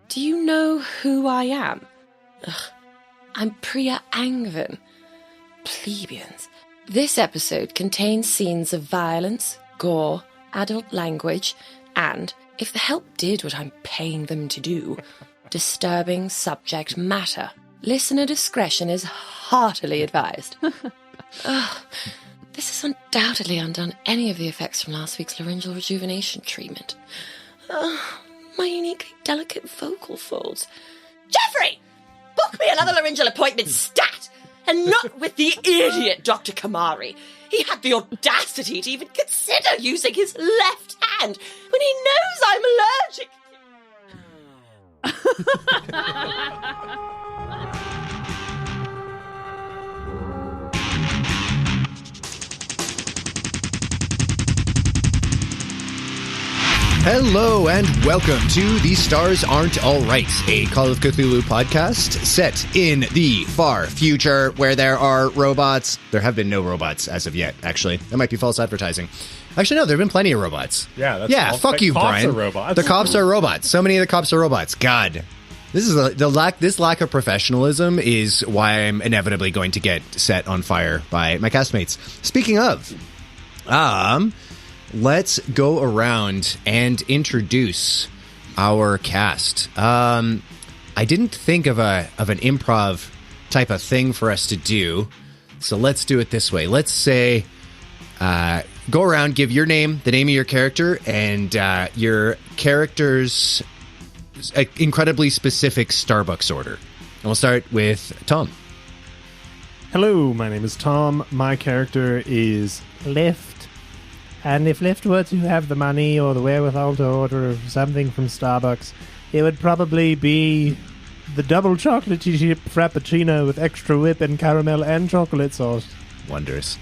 Do you know who I am? Ugh, I'm Priya Angvin. Plebeians. This episode contains scenes of violence, gore, adult language, and, if the help did what I'm paying them to do, disturbing subject matter. Listener discretion is heartily advised. Ugh, this has undoubtedly undone any of the effects from last week's laryngeal rejuvenation treatment. My uniquely delicate vocal folds. Jeffrey! Book me another laryngeal appointment, stat! And not with the idiot Dr. Kamari. He had the audacity to even consider using his left hand when he knows I'm allergic. Hello and welcome to The Stars Aren't Alright, a Call of Cthulhu podcast set in the far future where there are robots. There have been no robots as of yet, actually. That might be false advertising. Actually, no, there have been plenty of robots. Yeah, fuck you, Brian. Are robots. The cops are robots. So many of the cops are robots. God. This is this lack of professionalism is why I'm inevitably going to get set on fire by my castmates. Speaking of, let's go around and introduce our cast. I didn't think of an improv type of thing for us to do, so let's do it this way. Let's say, go around, give your name, the name of your character, and your character's incredibly specific Starbucks order. And we'll start with Tom. Hello, my name is Tom. My character is Lift. And if Lift were to have the money or the wherewithal to order something from Starbucks, it would probably be the double chocolate chip frappuccino with extra whip and caramel and chocolate sauce. Wonders.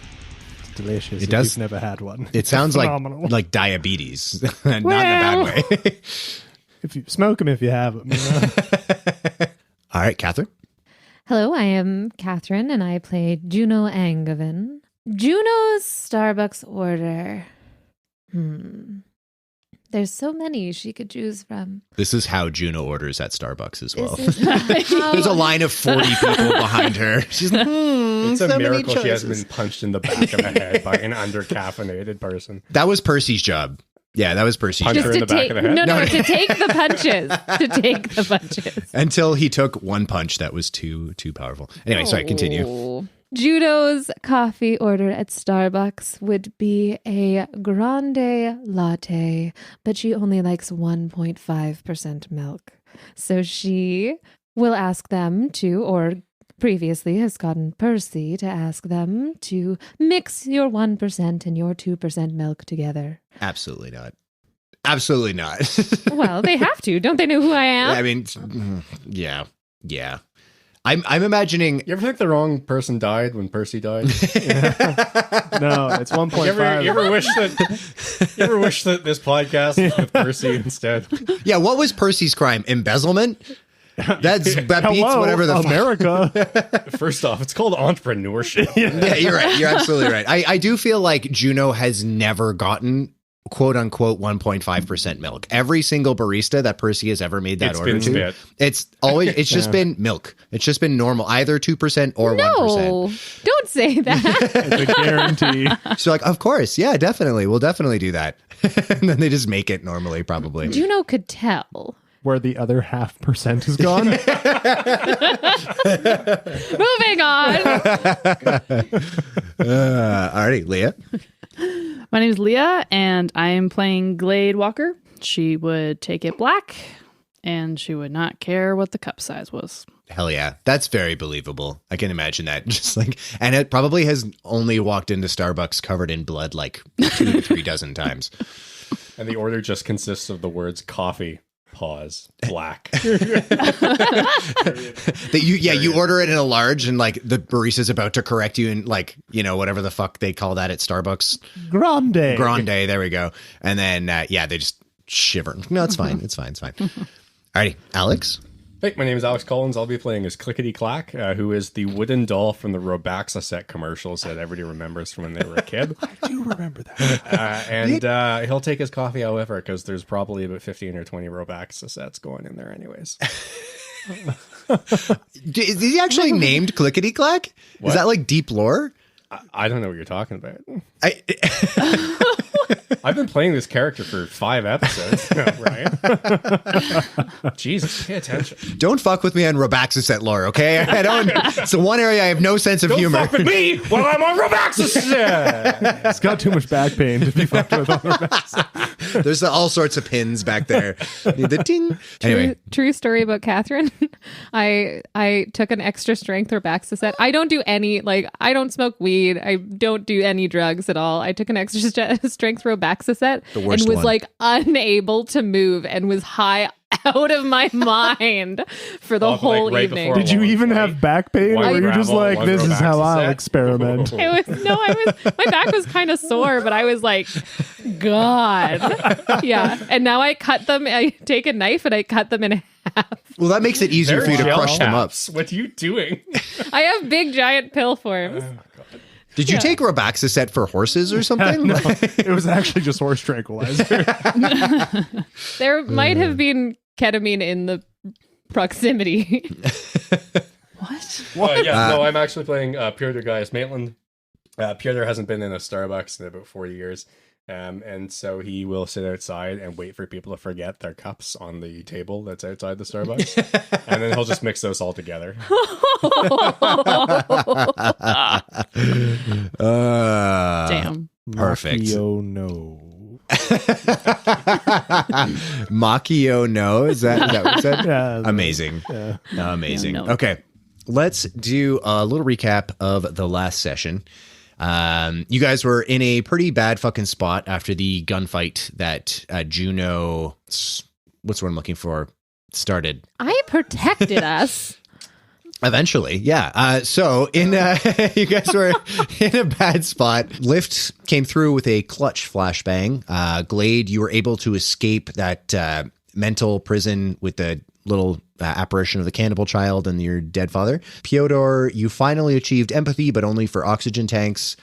It's delicious. It does. If you've never had one. It sounds like diabetes, not in a bad way. If you smoke them, if you have them. You know? All right, Catherine. Hello, I am Catherine, and I play Juno Angevin. Juno's Starbucks order. There's so many she could choose from. This is how Juno orders at Starbucks as well. How... There's a line of 40 people behind her. She's like, it's so a miracle many she hasn't been punched in the back of the head by an under-caffeinated person. That was Percy's job. Yeah, that was Percy's Punch job. her in the back of the head? No, to take the punches. To take the punches. Until he took one punch that was too powerful. Anyway, sorry, continue. Juno's coffee order at Starbucks would be a grande latte, but she only likes 1.5% milk. So she will ask them to, or previously has gotten Percy to ask them to mix your 1% and your 2% milk together. Absolutely not. Absolutely not. Well, they have to. Don't they know who I am? I mean, yeah. I'm imagining. You ever think the wrong person died when Percy died? No, it's 1.5. You ever wish that this podcast was with Percy instead? Yeah, what was Percy's crime? Embezzlement? That beats whatever the America. First off, it's called entrepreneurship. Yeah, you're right. You're absolutely right. I do feel like Juno has never gotten quote unquote 1.5% milk. Every single barista that Percy has ever made that order to, it's just been milk. It's just been normal, either 2% or 1%. No, don't say that. It's a guarantee. So like, of course, yeah, definitely. We'll definitely do that. And then they just make it normally, probably. Juno could tell. Where the other 0.5% is gone. Moving on. Alrighty, Leah. My name is Leah, and I am playing Glade Walker. She would take it black, and she would not care what the cup size was. Hell yeah. That's very believable. I can imagine that. Just like, and it probably has only walked into Starbucks covered in blood like 2 to 3 dozen times. And the order just consists of the words coffee, pause, black. You order it in a large and like the barista's about to correct you and like, you know, whatever the fuck they call that at Starbucks. Grande, there we go. And then, they just shiver. No, it's fine. It's fine. Alrighty, Alex. Hey, my name is Alex Collins. I'll be playing as Clickety Clack, who is the wooden doll from the Robaxaset commercials that everybody remembers from when they were a kid. I do remember that. And he'll take his coffee, however, because there's probably about 15 or 20 Robaxasets going in there anyways. Is he actually named Clickety Clack? Is that like deep lore? I don't know what you're talking about. I've been playing this character for 5 episodes now, right? Jesus, pay attention. Don't fuck with me on Robaxaset lore, okay? I don't. It's the one area I have no sense of humor. Don't fuck with me while I'm on Robaxaset. It's got too much back pain to be fucked with on Robaxaset. There's all sorts of pins back there. The ding. Anyway, True story about Catherine. I took an extra strength Robaxaset. I don't do any, I don't smoke weed. I don't do any drugs at all. I took an extra strength Robaxaset and was one. Unable to move and was high out of my mind for the whole right evening. before Did you even have back pain, One or were you just gravel, like, one this is how I'll Robaxaset? experiment? My back was kind of sore, but I was like, God. Yeah. And now I cut them. I take a knife and I cut them in half. well, that makes it easier for you to crush them up. What are you doing? I have big giant pill forms. Did you take Robaxaset for horses or something? No, it was actually just horse tranquilizer. There might have been ketamine in the proximity. What? No, I'm actually playing Pyotr Gaius Maitland. Pyotr hasn't been in a Starbucks in about 4 years. And so he will sit outside and wait for people to forget their cups on the table that's outside the Starbucks. And then he'll just mix those all together. Damn. Perfect. Machio, no. Machio, no. Is that what you said? Yeah, Amazing. Yeah. Amazing. Yeah, no. Okay. Let's do a little recap of the last session. You guys were in a pretty bad fucking spot after the gunfight that Juno, what's the word I'm looking for, started. I protected us. Eventually, yeah. So you guys were in a bad spot. Lift came through with a clutch flashbang. Glade, you were able to escape that mental prison with the little apparition of the cannibal child and your dead father. Pyotr, you finally achieved empathy, but only for oxygen tanks.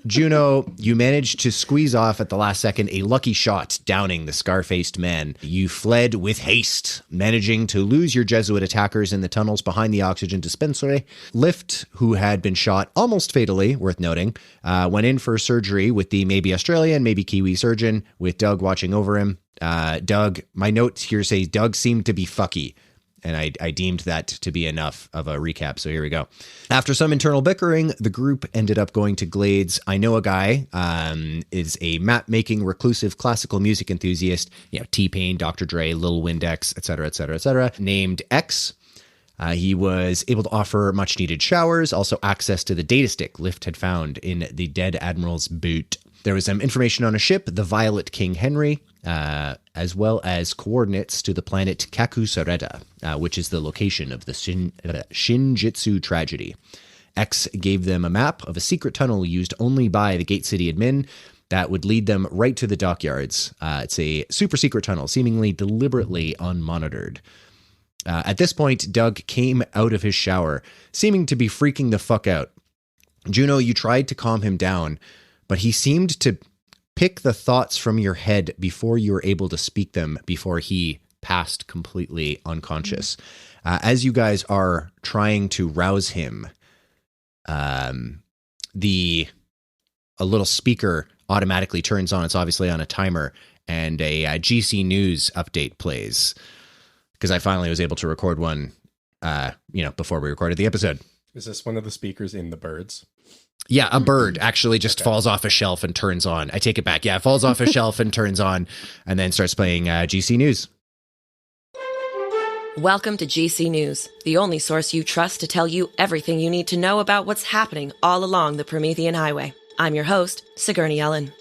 Juno, you managed to squeeze off at the last second a lucky shot, downing the scar-faced man. You fled with haste, managing to lose your Jesuit attackers in the tunnels behind the oxygen dispensary. Lift, who had been shot almost fatally, worth noting, went in for surgery with the maybe Australian, maybe Kiwi surgeon, with Doug watching over him. Doug, my notes here say Doug seemed to be fucky, and I deemed that to be enough of a recap, so here we go. After some internal bickering, the group ended up going to Glade's I Know a Guy, is a map-making, reclusive classical music enthusiast, T-Pain, Dr. Dre, Lil Windex, etc., named X. He was able to offer much-needed showers, also access to the data stick Lift had found in the dead admiral's boot. There was some information on a ship, the Violet King Henry, as well as coordinates to the planet Kakusareda, which is the location of the Shinjitsu tragedy. X gave them a map of a secret tunnel used only by the Gate City admin that would lead them right to the dockyards. It's a super secret tunnel, seemingly deliberately unmonitored. At this point, Doug came out of his shower, seeming to be freaking the fuck out. Juno, you tried to calm him down, but he seemed to pick the thoughts from your head before you were able to speak them, before he passed completely unconscious. As you guys are trying to rouse him, a little speaker automatically turns on. It's obviously on a timer, and a GC News update plays, because I finally was able to record one, before we recorded the episode. Is this one of the speakers in the birds? Yeah, a bird actually just falls off a shelf and turns on. I take it back. Yeah, it falls off a shelf and turns on, and then starts playing GC News. Welcome to GC News, the only source you trust to tell you everything you need to know about what's happening all along the Promethean Highway. I'm your host, Sigourney Ellen.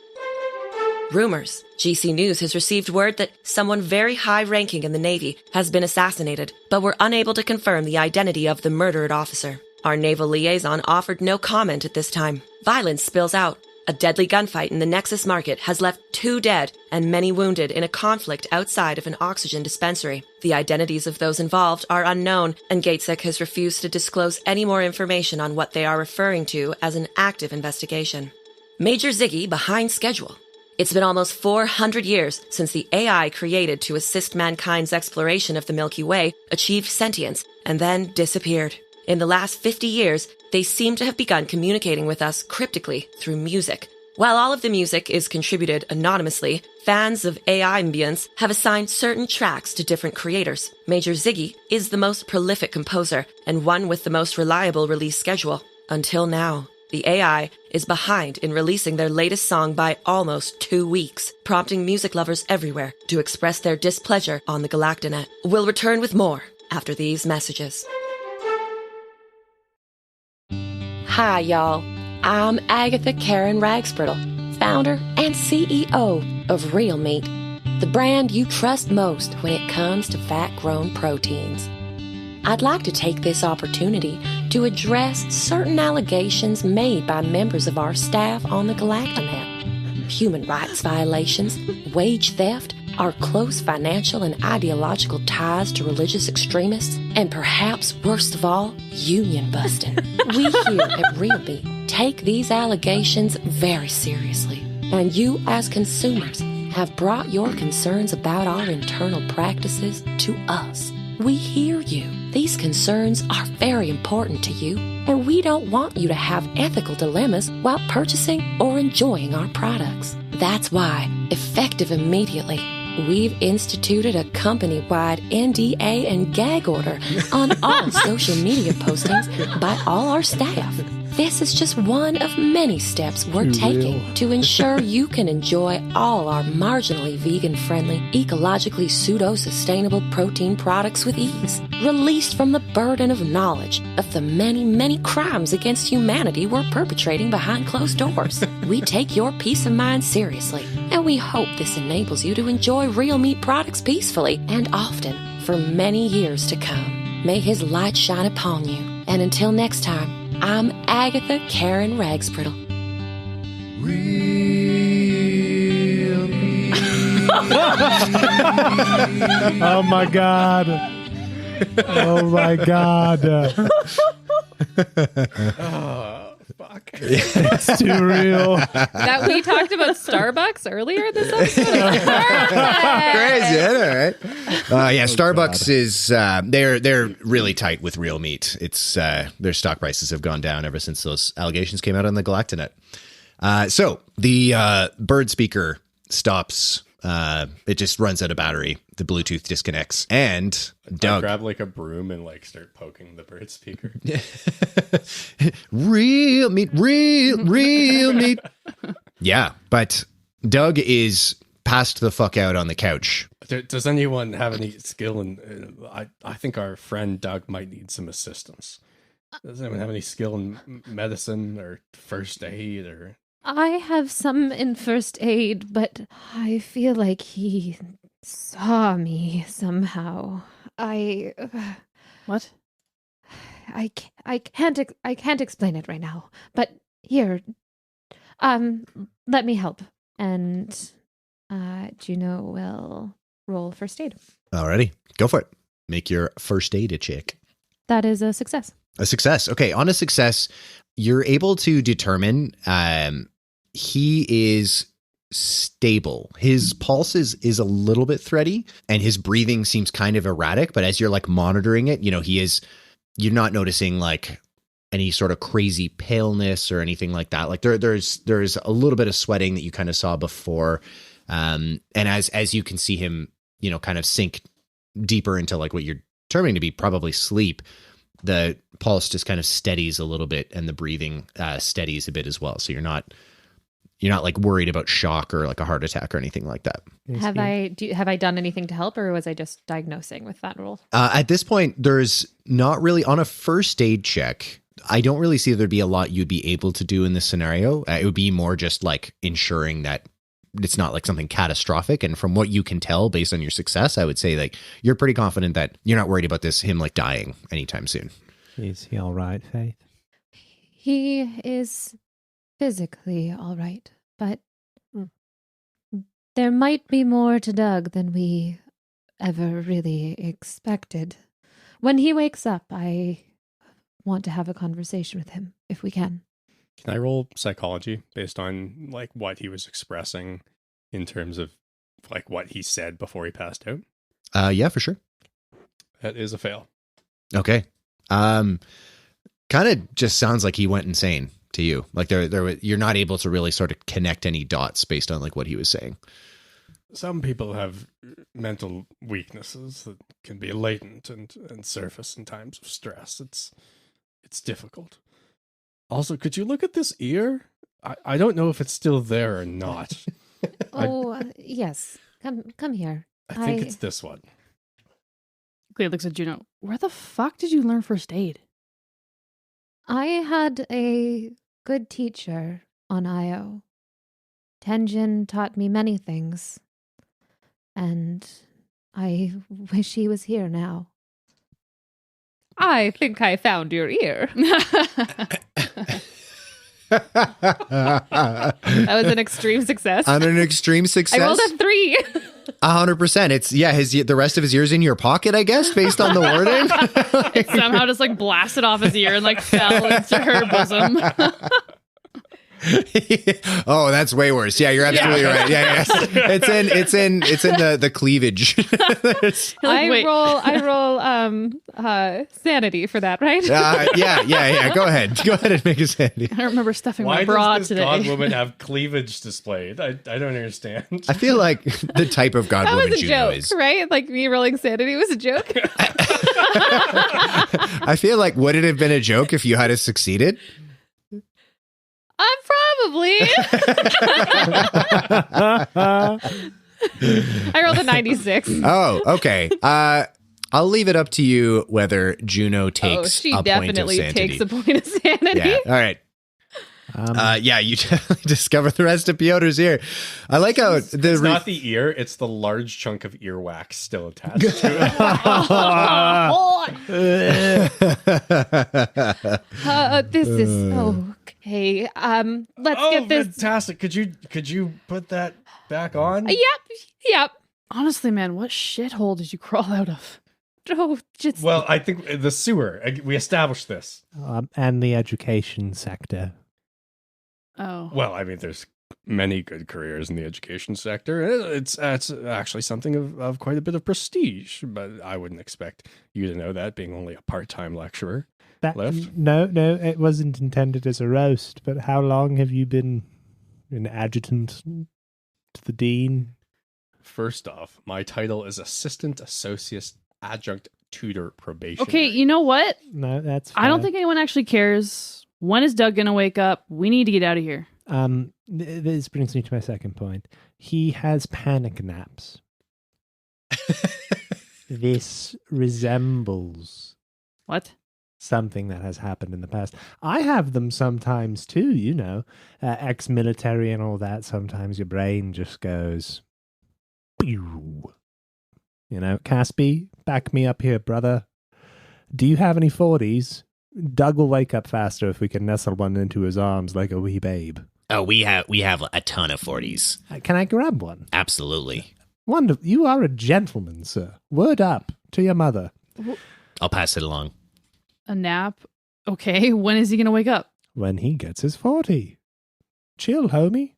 Rumors. GC News has received word that someone very high-ranking in the Navy has been assassinated, but we're unable to confirm the identity of the murdered officer. Our naval liaison offered no comment at this time. Violence spills out. A deadly gunfight in the Nexus Market has left 2 dead and many wounded in a conflict outside of an oxygen dispensary. The identities of those involved are unknown, and Gatesec has refused to disclose any more information on what they are referring to as an active investigation. Major Ziggy behind schedule. It's been almost 400 years since the AI created to assist mankind's exploration of the Milky Way achieved sentience and then disappeared. In the last 50 years, they seem to have begun communicating with us cryptically through music. While all of the music is contributed anonymously, fans of AI ambience have assigned certain tracks to different creators. Major Ziggy is the most prolific composer and one with the most reliable release schedule. Until now, the AI is behind in releasing their latest song by almost 2 weeks, prompting music lovers everywhere to express their displeasure on the Galactinet. We'll return with more after these messages. Hi, y'all. I'm Agatha Karen Ragsbrittle, founder and CEO of Real Meat, the brand you trust most when it comes to fat-grown proteins. I'd like to take this opportunity to address certain allegations made by members of our staff on the Galactinet. Human rights violations, wage theft, our close financial and ideological ties to religious extremists, and perhaps worst of all, union busting. We here at Real Meat take these allegations very seriously, and you as consumers have brought your concerns about our internal practices to us. We hear you. These concerns are very important to you, and we don't want you to have ethical dilemmas while purchasing or enjoying our products. That's why, effective immediately, we've instituted a company-wide NDA and gag order on all social media postings by all our staff. This is just one of many steps we're taking to ensure you can enjoy all our marginally vegan-friendly, ecologically pseudo-sustainable protein products with ease, released from the burden of knowledge of the many, many crimes against humanity we're perpetrating behind closed doors. We take your peace of mind seriously, and we hope this enables you to enjoy Real Meat products peacefully and often for many years to come. May his light shine upon you, and until next time, I'm Agatha Karen Ragsbrittle. Real Meat. Oh my god. Oh my god. Oh, fuck. It's too real. That we talked about Starbucks earlier this episode. Crazy, isn't it? Right? Yeah, Starbucks is they're really tight with Real Meat. It's their stock prices have gone down ever since those allegations came out on the Galactinet. So the bird speaker stops. It just runs out of battery. The Bluetooth disconnects, and Doug grab like a broom and like start poking the bird speaker. Real meat, real meat. Yeah, but Doug is passed the fuck out on the couch. Does anyone have any skill in? I think our friend Doug might need some assistance. Does anyone have any skill in medicine or first aid or? I have some in first aid, but I feel like he saw me somehow. What? I can't explain it right now. But here, let me help. And Juno will roll first aid. Alrighty, go for it. Make your first aid a check. That is a success. A success. Okay, on a success, you're able to determine he is stable. His pulse is a little bit thready, and his breathing seems kind of erratic, but as you're like monitoring it, you know, you're not noticing like any sort of crazy paleness or anything like that. Like there's a little bit of sweating that you kind of saw before. And as you can see him, you know, kind of sink deeper into like what you're determining to be probably sleep, the pulse just kind of steadies a little bit, and the breathing steadies a bit as well. So you're not like worried about shock or like a heart attack or anything like that. Have I done anything to help, or was I just diagnosing with that roll? At this point, there's not really on a first aid check. I don't really see there'd be a lot you'd be able to do in this scenario. It would be more just like ensuring that it's not like something catastrophic. And from what you can tell based on your success, I would say like you're pretty confident that you're not worried about him like dying anytime soon. Is he all right, Faith? He is physically all right, but there might be more to Doug than we ever really expected. When he wakes up, I want to have a conversation with him, if we can. Can I roll psychology based on like what he was expressing in terms of like what he said before he passed out? Yeah, for sure. That is a fail. Okay. Kind of just sounds like he went insane to you. Like you're not able to really sort of connect any dots based on like what he was saying. Some people have mental weaknesses that can be latent and surface in times of stress. It's difficult. Also, could you look at this ear? I don't know if it's still there or not. Yes. Come here. I think it's this one. Glade looks at Juno. Where the fuck did you learn first aid? I had a good teacher on Io. Tenjin taught me many things. And I wish he was here now. I think I found your ear. That was an extreme success. On an extreme success. I rolled a 3. 100%. It's the rest of his ear's in your pocket, I guess, based on the wording. It somehow just like blasted off his ear and like fell into her bosom. Oh, that's way worse. Yeah, you're absolutely right. Yeah. It's in the cleavage. I roll sanity for that, right? Yeah. Go ahead and make a sanity. I remember stuffing Why my bra does this today. god woman have cleavage displayed? I don't understand. I feel like the type of god That woman was a Juno joke, is. right? Like me rolling sanity was a joke. I feel like would it have been a joke if you had succeeded? Probably. I rolled a 96. Oh, okay. I'll leave it up to you whether Juno takes she a point of definitely sanity. takes a point of sanity. Yeah. All right. You definitely discover the rest of Pyotr's ear. I like how It's not the ear, it's the large chunk of earwax still attached to it. This is okay. Let's get this. Fantastic. Could you put that back on? Yep. Honestly, man, what shithole did you crawl out of? Oh, just Well, I think the sewer. We established this. And the education sector. Oh. Well, I mean, there's many good careers in the education sector. It's actually something of quite a bit of prestige, but I wouldn't expect you to know that, being only a part-time lecturer. Left? No, it wasn't intended as a roast, but how long have you been an adjutant to the dean? First off, my title is Assistant Associate Adjunct Tutor Probation. Okay, you know what? No, that's fair. I don't think anyone actually cares. When is Doug gonna wake up? We need to get out of here. This brings me to my second point. He has panic naps. This resembles What? something that has happened in the past. I have them sometimes too, you know. Ex-military and all that. Sometimes your brain just goes... pew. You know, Caspi, back me up here, brother. Do you have any 40s? Doug will wake up faster if we can nestle one into his arms like a wee babe. Oh, we have a ton of 40s. Can I grab one? Absolutely. Wonderful. You are a gentleman, sir. Word up to your mother. I'll pass it along. A nap? Okay, when is he gonna wake up? When he gets his 40. Chill, homie.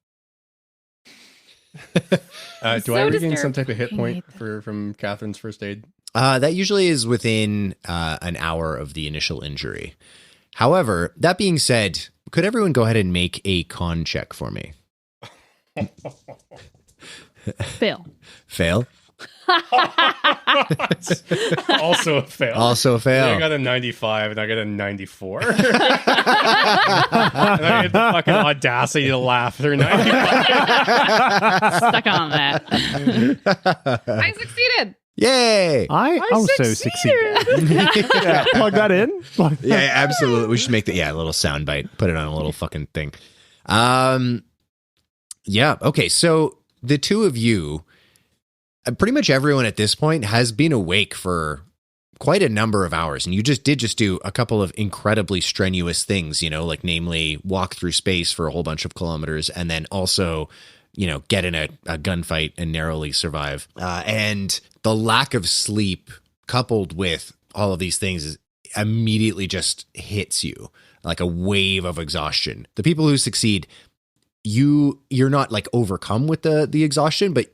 Do I regain some type of hit point from Catherine's first aid? That usually is within an hour of the initial injury. However, that being said, could everyone go ahead and make a con check for me? Fail. Fail? Also a fail. Also a fail. I got a 95 and I got a 94. And I had the fucking audacity to laugh through 95. Stuck on that. I succeeded. Yay! I also succeeded. Yeah, plug that in. Yeah, absolutely. We should make that, a little soundbite. Put it on a little fucking thing. Yeah, okay. So the two of you, pretty much everyone at this point has been awake for quite a number of hours, and you just do a couple of incredibly strenuous things, like namely walk through space for a whole bunch of kilometers, and then also, get in a gunfight and narrowly survive. And the lack of sleep coupled with all of these things immediately just hits you like a wave of exhaustion. The people who succeed, you're not like overcome with the exhaustion, but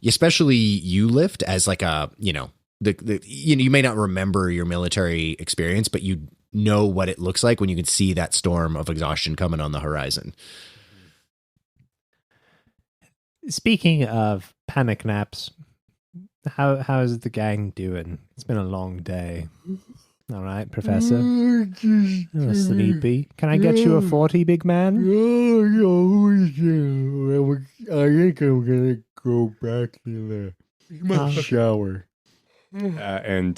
especially you Lift as like a, you may not remember your military experience, but you know what it looks like when you can see that storm of exhaustion coming on the horizon. Speaking of panic naps, how is the gang doing? It's been a long day. All right, Professor. Sleepy. Can I get you a 40, big man? I think I'm gonna go back to the shower. And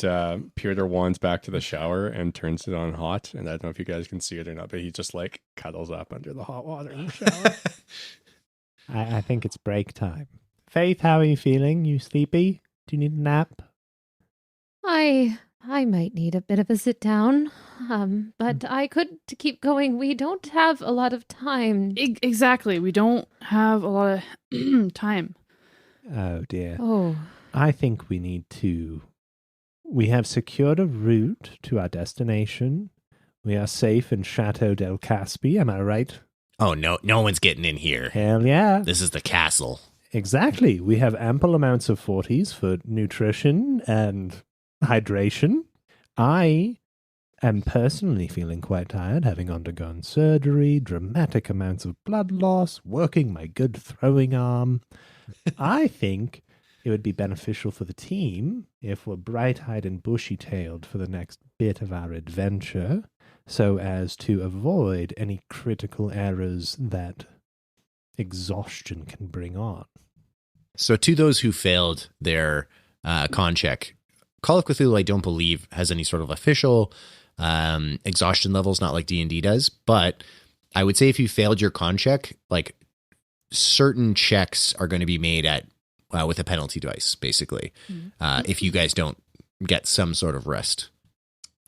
Pyotr wands back to the shower and turns it on hot. And I don't know if you guys can see it or not, but he just like cuddles up under the hot water in the shower. I think it's break time. Faith, how are you feeling? You sleepy? Do you need a nap? I might need a bit of a sit down, but I could keep going. We don't have a lot of time. Exactly. We don't have a lot of time. Oh, dear. Oh. I think we have secured a route to our destination. We are safe in Chateau del Caspi. Am I right? Oh, no one's getting in here. Hell yeah. This is the castle. Exactly. We have ample amounts of 40s for nutrition and hydration. I am personally feeling quite tired, having undergone surgery, dramatic amounts of blood loss, working my good throwing arm. I think it would be beneficial for the team if we're bright-eyed and bushy-tailed for the next bit of our adventure, so as to avoid any critical errors that exhaustion can bring on. So to those who failed their con check, Call of Cthulhu, I don't believe, has any sort of official exhaustion levels, not like D&D does. But I would say if you failed your con check, like certain checks are going to be made at with a penalty dice, basically, if you guys don't get some sort of rest.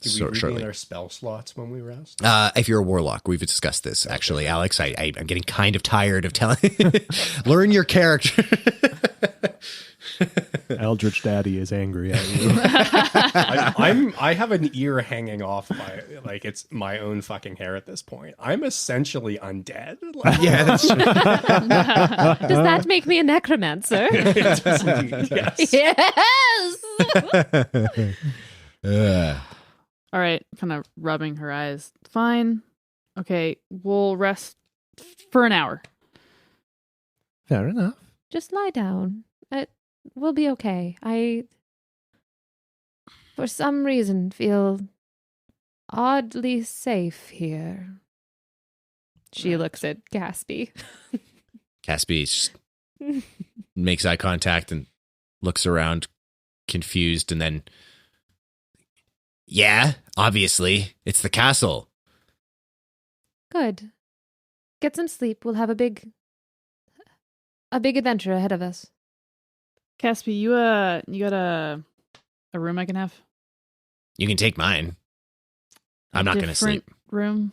Do we regain our spell slots when we rest? If you're a warlock, we've discussed this, actually, okay. Alex. I'm getting kind of tired of telling. Learn your character. Eldritch Daddy is angry at you. I have an ear hanging off my, like it's my own fucking hair at this point. I'm essentially undead. Like, yeah, that's true. Does that make me a necromancer? It does indeed, yes. Yes. All right, kind of rubbing her eyes. Fine. Okay, we'll rest for an hour. Fair enough. Just lie down. We'll be okay. I, for some reason, feel oddly safe here. She looks at Caspi. Caspi makes eye contact and looks around, confused, and then, yeah, obviously, it's the castle. Good. Get some sleep. We'll have a big adventure ahead of us. Caspi, you got a room I can have? You can take mine. I'm not going to sleep. Room?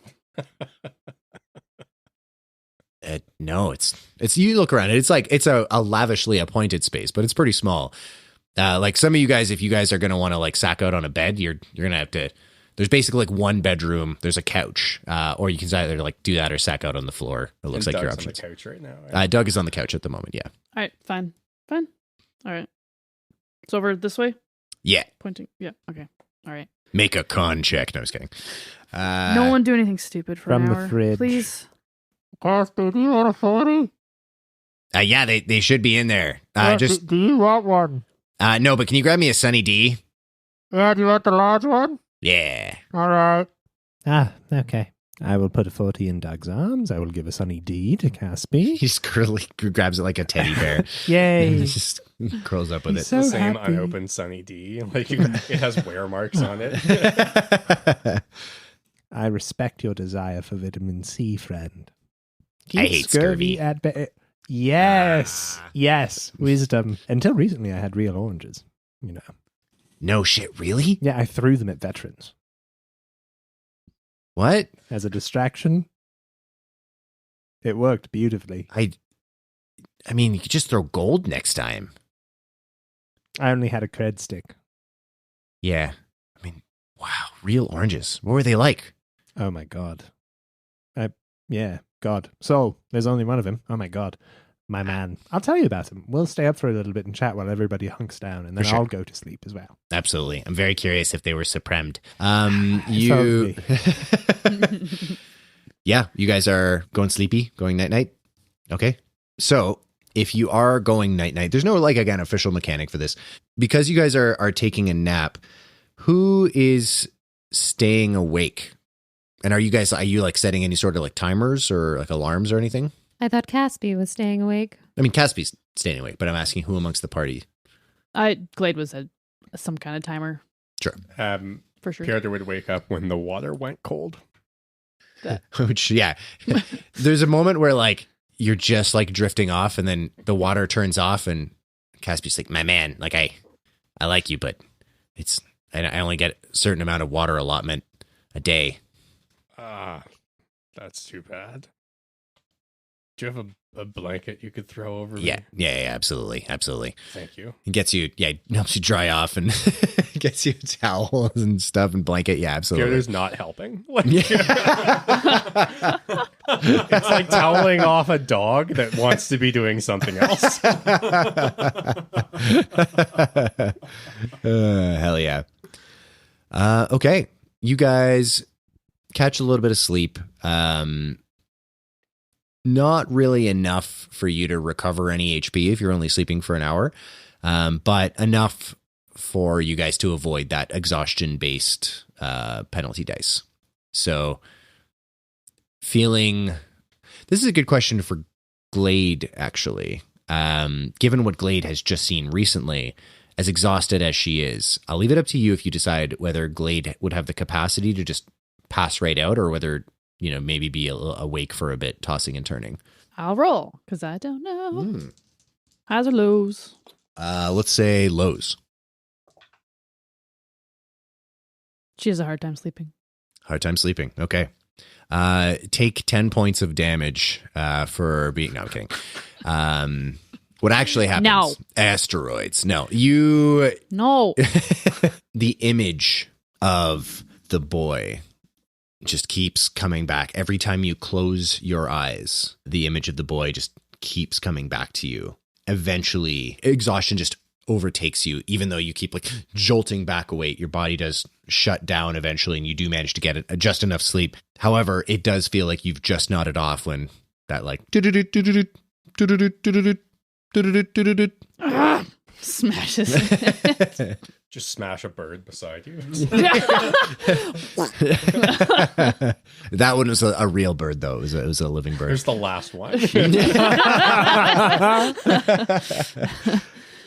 No, it's you look around it. It's a lavishly appointed space, but it's pretty small. Like some of you guys, if you guys are going to want to like sack out on a bed, you're going to have to. There's basically like one bedroom. There's a couch, or you can either like do that or sack out on the floor. It looks like your options. Doug's on the couch right now. Right? Doug is on the couch at the moment. Yeah. All right. Fine. All right. It's over this way? Yeah. Pointing. Yeah. Okay. All right. Make a con check. No, I was kidding. No one do anything stupid for from an hour. The fridge. Please. Caspi, do you want a 40? Yeah, they should be in there. Do you want one? No, but can you grab me a Sunny D? Yeah, do you want the large one? Yeah. All right. Okay. I will put a 40 in Doug's arms. I will give a Sunny D to Caspi. He just grabs it like a teddy bear. Yay. He just curls up with He's it. so the same happy. unopened Sunny D. Like it has wear marks on it. I respect your desire for vitamin C, friend. I hate scurvy. Yes. Wisdom. Until recently, I had real oranges. No shit, really? Yeah, I threw them at veterans What? as a distraction. It worked beautifully. I mean, you could just throw gold next time. I only had a cred stick. Yeah. I mean, wow, real oranges. What were they like? Oh my god. Yeah, God. So, there's only one of him. Oh my god. My man. I'll tell you about him. We'll stay up for a little bit and chat while everybody hunks down, and then For sure. I'll go to sleep as well. Absolutely. I'm very curious if they were supremed. Yeah, you guys are going sleepy, going night-night? Okay. So, if you are going night-night, there's no, like, again, official mechanic for this. Because you guys are taking a nap, who is staying awake? And are you like setting any sort of like timers or like alarms or anything? I thought Caspi was staying awake. I mean, Caspi's staying awake, but I'm asking who amongst the party. Glade was some kind of timer. Sure. For sure. Pyotr would wake up when the water went cold. Which, yeah. There's a moment where like you're just like drifting off and then the water turns off and Caspi's like, my man, like I like you, but I only get a certain amount of water allotment a day. That's too bad. Do you have a blanket you could throw over Yeah, me? yeah, absolutely. Thank you. It gets you, helps you dry off and gets you towels and stuff and blanket. Yeah, absolutely. Pyotr's not helping. Yeah. It's like toweling off a dog that wants to be doing something else. Hell yeah. Okay, you guys catch a little bit of sleep. Not really enough for you to recover any HP if you're only sleeping for an hour, but enough for you guys to avoid that exhaustion-based penalty dice. So, this is a good question for Glade, actually. Given what Glade has just seen recently, as exhausted as she is, I'll leave it up to you if you decide whether Glade would have the capacity to just pass right out or whether, maybe be awake for a bit, tossing and turning. I'll roll, because I don't know. Highs or lows? Let's say lows. She has a hard time sleeping. Hard time sleeping. Okay. Take 10 points of damage for being... No, I'm kidding. What actually happens? No. Asteroids. No. No. The image of the boy just keeps coming back. Every time you close your eyes, the image of the boy just keeps coming back to you. Eventually, exhaustion just overtakes you, even though you keep like jolting back awake. Your body does shut down eventually, and you do manage to get just enough sleep. However, it does feel like you've just nodded off when that like Smashes. Just smash a bird beside you. That one was a real bird, though. It was a living bird. Here's the last one.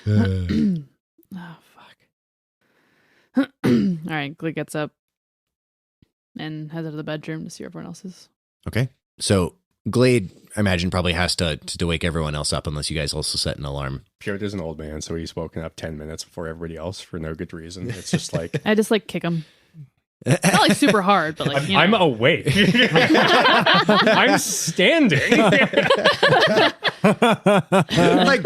Oh, fuck. All right, Glee gets up and heads out of the bedroom to see where everyone else is. Okay. So Glade, I imagine, probably has to wake everyone else up unless you guys also set an alarm. Pyotr's an old man, so he's woken up 10 minutes before everybody else for no good reason. It's just like... I just kick him. Not like super hard, but like, I'm awake. I'm standing. Like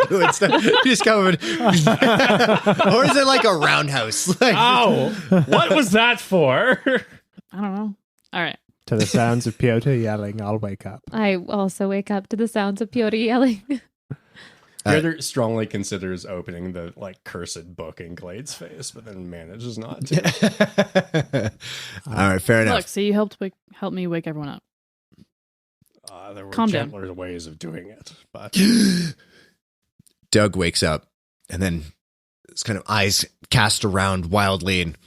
doing stuff. Just coming. Or is it like a roundhouse? Like, Ow! What was that for? I don't know. All right. To the sounds of Pyotr yelling, I'll wake up. I also wake up to the sounds of Pyotr yelling. Pyotr strongly considers opening the cursed book in Glade's face, but then manages not to. All right, fair enough. Look, so you helped me wake everyone up. There were Calm down. gentler ways of doing it, but Doug wakes up and then his kind of eyes cast around wildly and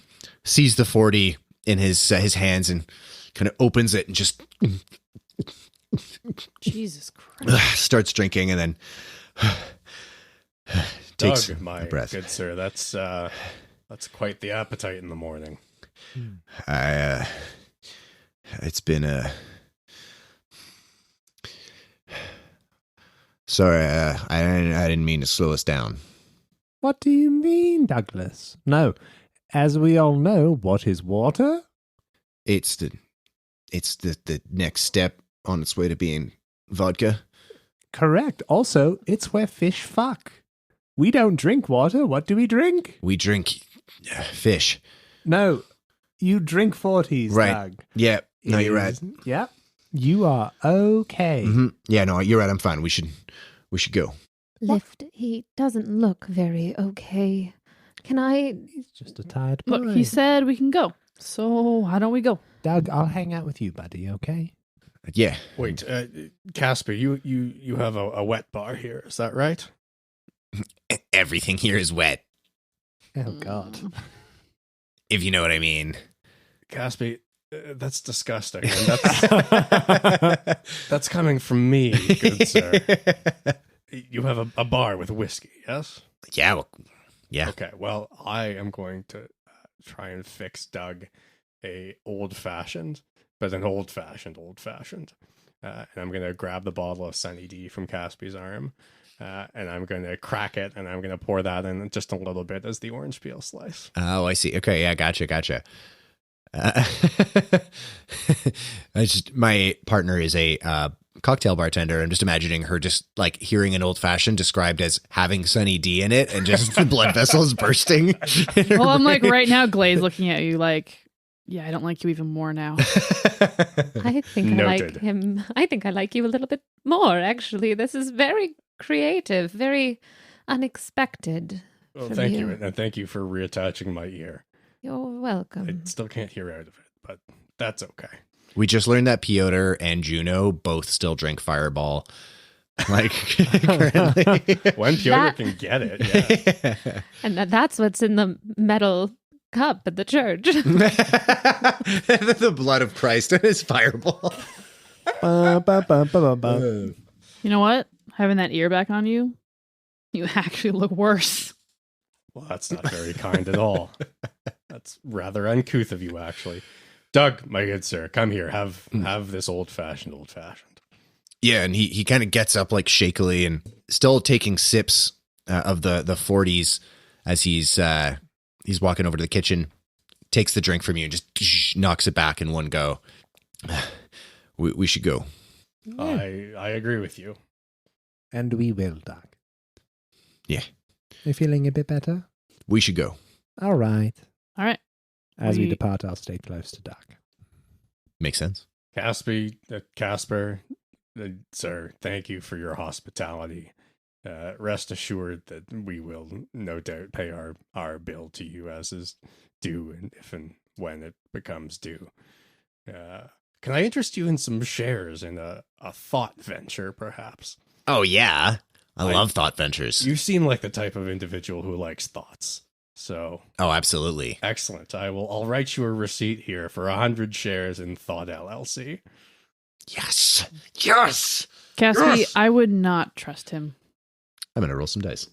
sees the 40 in his hands and kind of opens it and just Jesus Christ. starts drinking and then takes Doug, my a breath. good sir, that's quite the appetite in the morning. It's been sorry, I didn't mean to slow us down. What do you mean, Douglas? No, as we all know, what is water? It's the next step on its way to being vodka. Correct. Also, it's where fish fuck. We don't drink water. What do we drink? We drink fish. No, you drink 40s, Right. Doug. Yeah. No, you're right. Yep. You are okay. Mm-hmm. Yeah, no, you're right. I'm fine. We should go. Lift, he doesn't look very okay. Can I... He's just a tired boy. Look, he said we can go. So why don't we go? Doug, I'll hang out with you, buddy, okay? Yeah. Wait, Casper, you have a wet bar here. Is that right? Everything here is wet, Oh, God. if you know what I mean. Casper, that's disgusting. And that's coming from me, good sir. You have a bar with whiskey, yes? Yeah. Well, yeah. Okay, well, I am going to try and fix Doug a old-fashioned, but an old-fashioned. And I'm going to grab the bottle of Sunny D from Caspy's arm, and I'm going to crack it, and I'm going to pour that in just a little bit as the orange peel slice. Oh, I see. Okay. Yeah. Gotcha. My partner is a cocktail bartender. I'm just imagining her just like hearing an old fashioned described as having Sunny D in it and just the blood vessels bursting. Well, I'm like right now, Glade's looking at you like, yeah, I don't like you even more now. I think I like Noted. him. I think I like you a little bit more, actually. This is very creative, very unexpected. Well, from thank you, and thank you for reattaching my ear. You're I welcome. still can't hear out of it, but that's okay. We just learned that Pyotr and Juno both still drink Fireball. Like currently. When Pyotr That- can get it, yeah. And that's what's in the metal cup at the church. The blood of Christ and his Fireball. Ba, ba, ba, ba, ba, ba. You know what? Having that ear back on you, you actually look worse. Well, that's not very kind at all. That's rather uncouth of you, actually. Doug, my good sir, come here. Have this old fashioned. Yeah, and he kind of gets up like shakily and still taking sips of the 40s as he's walking over to the kitchen, takes the drink from you and just knocks it back in one go. We should go. I agree with you. And we will, Doug. Yeah. You feeling a bit better? We should go. All right. All right. As we We- depart, I'll stay close to Doug. Makes sense. Casper, sir, thank you for your hospitality. Rest assured that we will no doubt pay our bill to you as is due, and if and when it becomes due. Can I interest you in some shares in a thought venture, perhaps? Oh, yeah. I love thought ventures. You seem like the type of individual who likes thoughts. So Oh, absolutely. excellent. I'll write you a receipt here for 100 shares in Thought LLC. Yes. Yes. Caspi, Yes! I would not trust him. I'm going to roll some dice.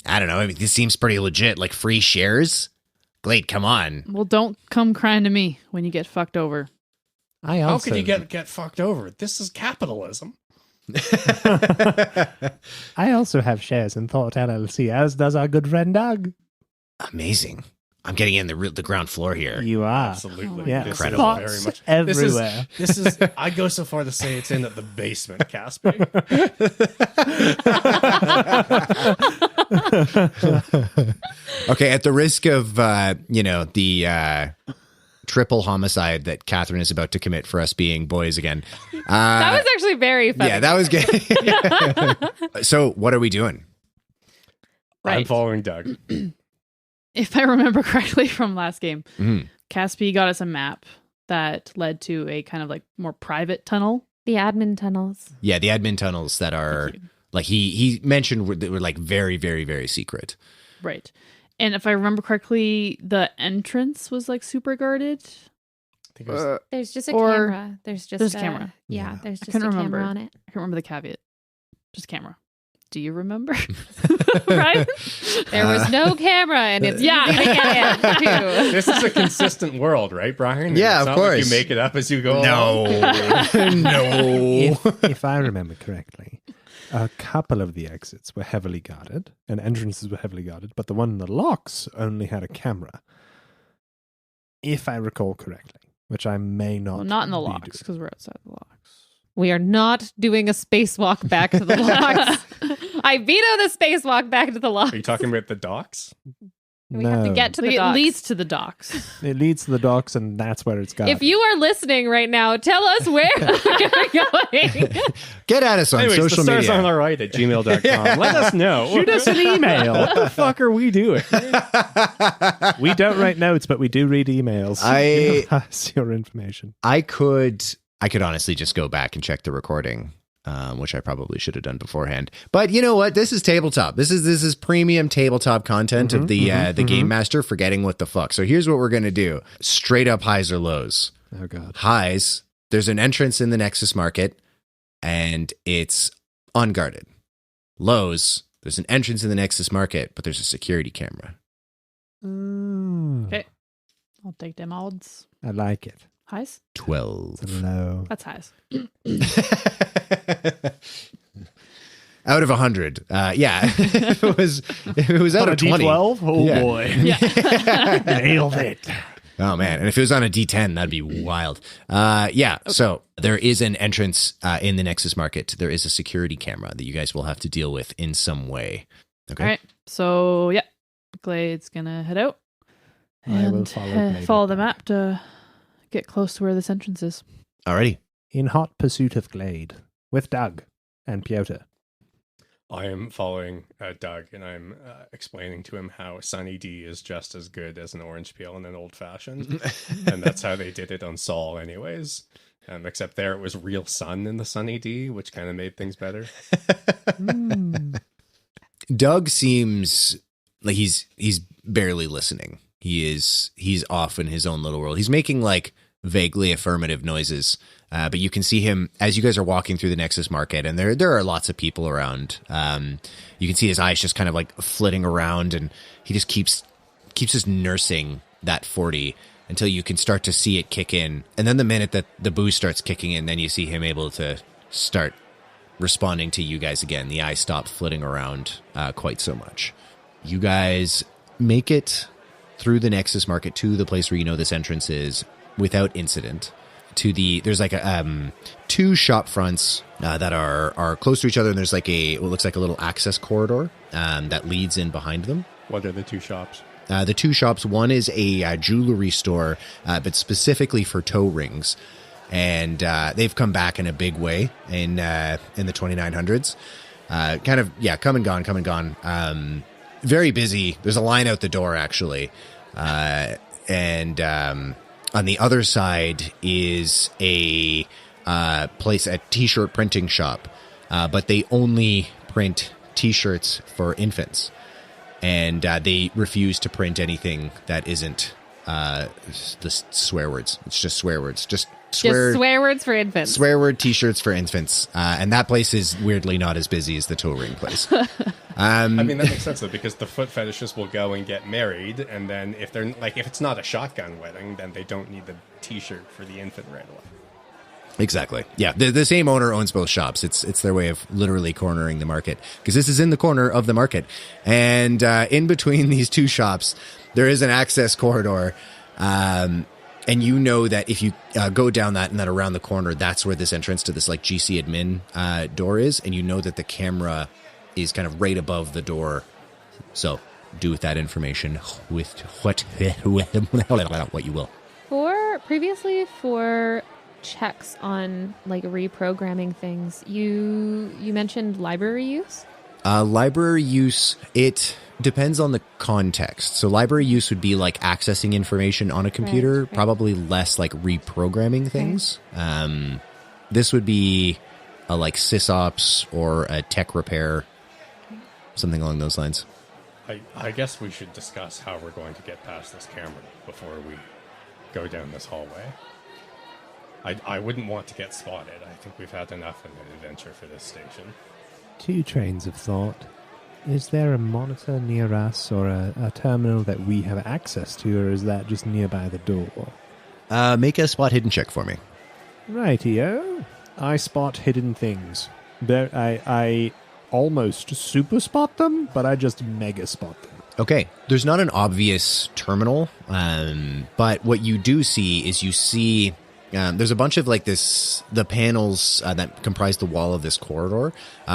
I don't know. I mean, this seems pretty legit. Like free shares? Glade, come on. Well, don't come crying to me when you get fucked over. I How also, could you get fucked over? This is capitalism. I also have shares in Thought LLC, as does our good friend Doug. Amazing. I'm getting in the ground floor here. You are. Absolutely. Yeah. This is Incredible. very much. Everywhere. This is. I'd go so far to say it's in at the basement, Casper. Okay, at the risk of the triple homicide that Catherine is about to commit for us being boys again. That was actually very funny. Yeah, that was good. So, what are we doing? I'm Right. following Doug. If I remember correctly from last game, Mhm. Caspi got us a map that led to a kind of like more private tunnel. The admin tunnels. Yeah, the admin tunnels that are Thank you. like he mentioned they were like very, very, very secret. Right. And if I remember correctly, the entrance was like super guarded. I think it was, There's just a Or- camera. There's There's a camera. Yeah, Yeah. there's I just a couldn't camera remember. on it. I can't remember the caveat. Just camera. Do you remember? Right? There was no camera, and it's Yeah. easy to get in, too. this is a consistent world, right, Brian? Yeah, It's of not like course. you make it up as you go along. No. If I remember correctly, a couple of the exits were heavily guarded and entrances were heavily guarded, but the one in the locks only had a camera. if I recall correctly, which I may not. Well, not in the be locks, doing. because we're outside the locks. We are not doing a spacewalk back to the locks. I veto the spacewalk back to the locks. Are you talking about the docks? We have to get to the Like, it docks. leads to the docks. It leads to the docks, and that's where it's got. If you are listening right now, tell us where you're going. Get at us on Anyways, social the stars media. on our right at gmail.com. Let us know. shoot us an email. What the fuck are we doing? We don't write notes, but we do read emails. I- Pass your information. I could honestly just go back and check the recording, which I probably should have done beforehand. But you know what? This is tabletop. This is premium tabletop content of the Game Master forgetting what the fuck. So here's what we're gonna do: straight up highs or lows. Oh god. Highs. There's an entrance in the Nexus Market, and it's unguarded. Lows. There's an entrance in the Nexus Market, but there's a security camera. Okay. I'll take them odds. I like it. Highs? 12. It's low. That's highs. Out of 100. Yeah. if it was out On of a 20. D12? Oh Yeah. boy. Yeah. Nailed it. Oh man. And if it was on a D10, that'd be wild. Yeah. So there is an entrance in the Nexus Market. There is a security camera that you guys will have to deal with in some way. Okay. All right. So, yeah. Glade's going to head out. I will And follow Glade follow with the that. map to get close to where this entrance is. Alrighty. In hot pursuit of Glade with Doug and Pyotr. I am following Doug, and I'm explaining to him how Sunny D is just as good as an orange peel and an old fashioned, and that's how they did it on Saul, anyways. Except there it was real sun in the Sunny D, which kind of made things better. Doug seems like he's barely listening. He's off in his own little world. He's making like vaguely affirmative noises, but you can see him as you guys are walking through the Nexus Market, and there are lots of people around. You can see his eyes just kind of like flitting around, and he just keeps just nursing that 40 until you can start to see it kick in. And then the minute that the boost starts kicking in, then you see him able to start responding to you guys again. The eyes stop flitting around quite so much. You guys make it through the Nexus Market to the place where you know this entrance is without incident. There's like a two shop fronts that are close to each other, and there's like what looks like a little access corridor that leads in behind them. What are the two shops? The two shops, one is a jewelry store, but specifically for toe rings. And they've come back in a big way in the 2900s. Come and gone. Very busy. There's a line out the door, actually. And on the other side is a t-shirt printing shop. But they only print t-shirts for infants. And they refuse to print anything that isn't the swear words. It's just swear words. Just swear words for infants. Swear word t-shirts for infants. And that place is weirdly not as busy as the toe ring place. I mean, that makes sense though, because the foot fetishists will go and get married, and then if it's not a shotgun wedding, then they don't need the t-shirt for the infant right away. Exactly. Yeah. The same owner owns both shops. It's their way of literally cornering the market, because this is in the corner of the market. And in between these two shops, there is an access corridor. And you know that if you go down that and then around the corner, that's where this entrance to this like GC admin door is. And you know that the camera is kind of right above the door. So do with that information with what you will. For checks on like reprogramming things, you mentioned library use. Library use, it depends on the context. So library use would be like accessing information on a computer, Right. probably less like reprogramming things. This would be a like sysops or a tech repair, something along those lines. I guess we should discuss how we're going to get past this camera before we go down this hallway. I wouldn't want to get spotted. I think we've had enough of an adventure for this station. Two trains of thought. Is there a monitor near us or a terminal that we have access to, or is that just nearby the door? Make a spot hidden check for me. Rightio. I spot hidden things. I almost super spot them, but I just mega spot them. Okay, there's not an obvious terminal, but what you do see is there's a bunch of like the panels that comprise the wall of this corridor.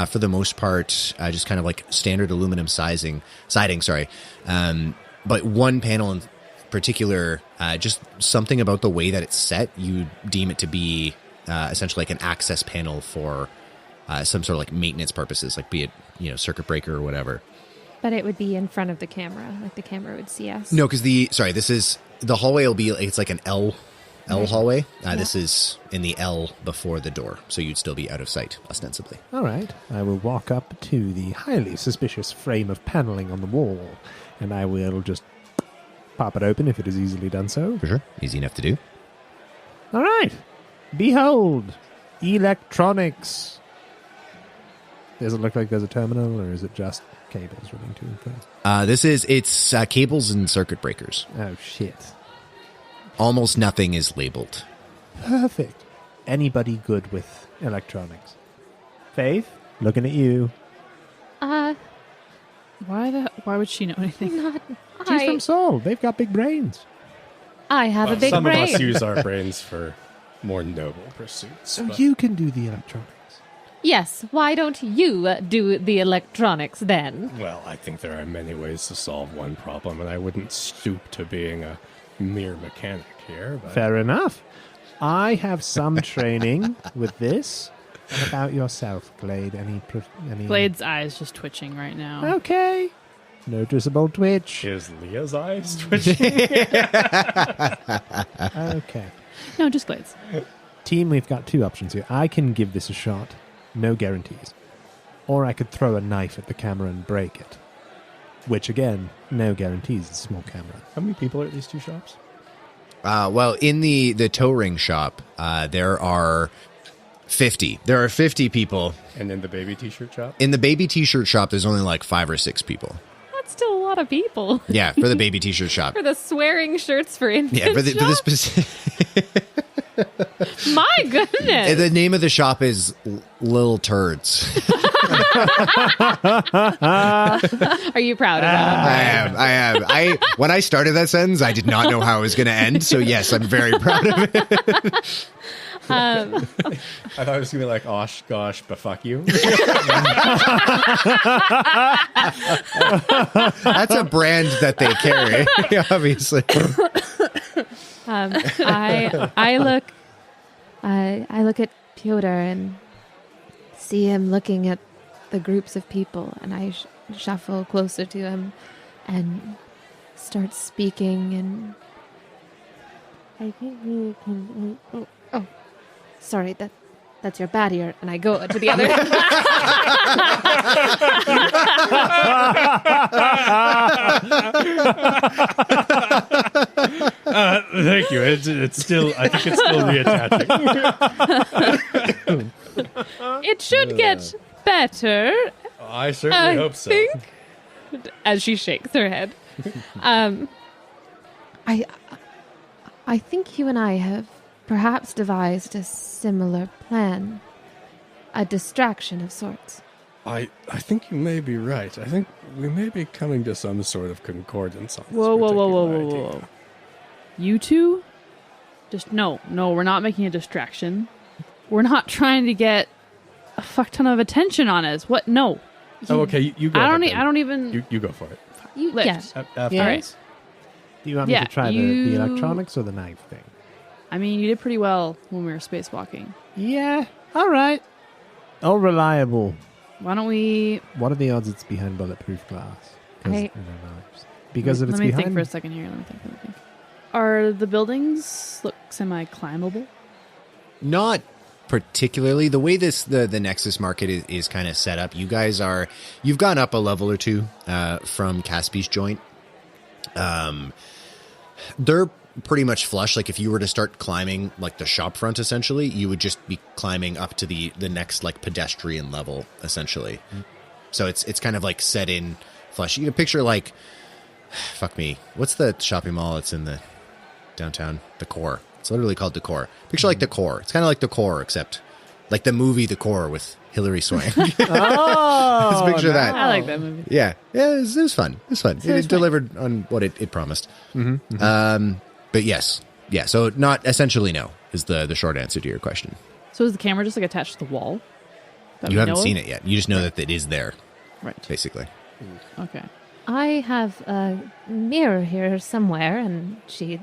For the most part, just kind of like standard aluminum siding. But one panel in particular, just something about the way that it's set, you deem it to be essentially like an access panel for some sort of like maintenance purposes, like be it circuit breaker or whatever. But it would be in front of the camera, like the camera would see us. No, because the hallway will be, it's like an L hallway. This is in the L before the door, so you'd still be out of sight, ostensibly. All right. I will walk up to the highly suspicious frame of paneling on the wall, and I will just pop it open if it is easily done so. For sure. Easy enough to do. All right. Behold, electronics. Does it look like there's a terminal, or is it just cables running to and fro? It's cables and circuit breakers. Oh, shit. Almost nothing is labeled. Perfect. Anybody good with electronics? Faith, looking at you. Why would she know anything? Not She's from Seoul. They've got big brains. I have a big some brain. of us use our brains for more noble pursuits. So but- you can do the electronics. Yes, why don't you do the electronics then? Well, I think there are many ways to solve one problem, and I wouldn't stoop to being a mere mechanic here. But Fair enough. I have some training with this. What about yourself, Glade? Any? Glade's eyes just twitching right now. Okay. Noticeable twitch. is Leah's eyes twitching? Okay. No, just Glade's. Team, we've got two options here. I can give this a shot. No guarantees. Or I could throw a knife at the camera and break it. Which, again, no guarantees. It's a small camera. How many people are at these two shops? Well, in the toe ring shop, there are 50. There are 50 people. And in the baby t-shirt shop? In the baby t-shirt shop, there's only like 5 or 6 people. That's still a lot of people. Yeah, for the baby t-shirt shop. For the swearing shirts for infants. Yeah, for the specific. My goodness. The name of the shop is Little Turds. Are you proud of that? I am. When I started that sentence, I did not know how it was going to end. So yes, I'm very proud of it. I thought it was going to be like, osh, gosh, but fuck you. That's a brand that they carry, obviously. I look at Pyotr and see him looking at the groups of people, and I shuffle closer to him and start speaking. And I think we can. Oh, sorry, that's your bad ear. And I go to the other. Thank you. It's still, I think it's still reattaching. It should get better. I certainly hope so. Think, as she shakes her head. I think you and I have perhaps devised a similar plan. A distraction of sorts. I think you may be right. I think we may be coming to some sort of concordance on this. Whoa. particular idea. You two? Just no, we're not making a distraction. We're not trying to get a fuck ton of attention on us. What? No. Oh, okay. You go. I ahead then. don't even. You go for it. Lift. Yeah. Yes. Do you want me Yeah, to try the electronics or the knife thing? I mean, you did pretty well when we were spacewalking. Yeah. All right. All reliable. Why don't we? What are the odds it's behind bulletproof glass? I- Because if it's let me behind. think for a second here. Let me think. Are the buildings look semi-climbable? Not particularly. The way the Nexus market is kind of set up, you've gone up a level or two from Caspi's joint. They're pretty much flush. Like if you were to start climbing like the shop front, essentially, you would just be climbing up to the next like pedestrian level, essentially. So it's kind of like set in flush. You can picture like, fuck me, what's the shopping mall that's in the downtown? The Core. It's literally called the Core. Picture like the Core. It's kind of like the Core, except like the movie The Core with Hilary Swank. Oh, Just picture that. I like that movie. Yeah, it was fun. It was fun. It delivered on what it promised. But yes, yeah. So not essentially no is the short answer to your question. So is the camera just like attached to the wall? You haven't seen it yet. You just know that it is there, Right. basically. Okay. I have a mirror here somewhere, and she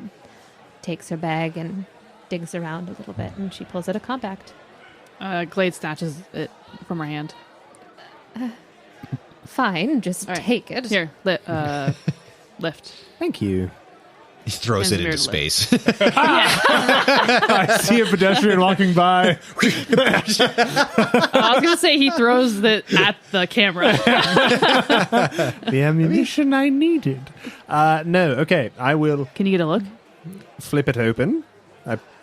takes her bag and digs around a little bit, and she pulls out a compact. Glade snatches it from her hand. Fine, just All right. take it. Here, lift. Thank you. He throws it into space. I see a pedestrian walking by. I was going to say he throws it at the camera. The ammunition I needed. No, okay. I will Can you get a look? flip it open.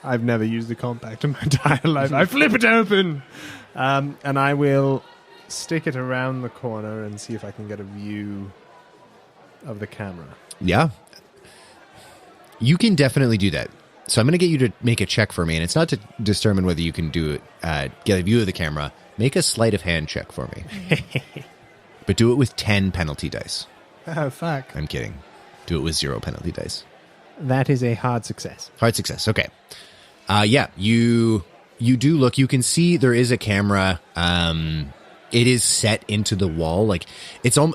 I've never used a compact in my entire life. I flip it open. And I will stick it around the corner and see if I can get a view of the camera. Yeah. You can definitely do that. So I'm going to get you to make a check for me, and it's not to determine whether you can do it, get a view of the camera. Make a sleight of hand check for me. But do it with 10 penalty dice. Oh, fuck. I'm kidding. Do it with 0 penalty dice. That is a hard success. Hard success. Okay. Yeah, you do look. You can see there is a camera. It is set into the wall. Like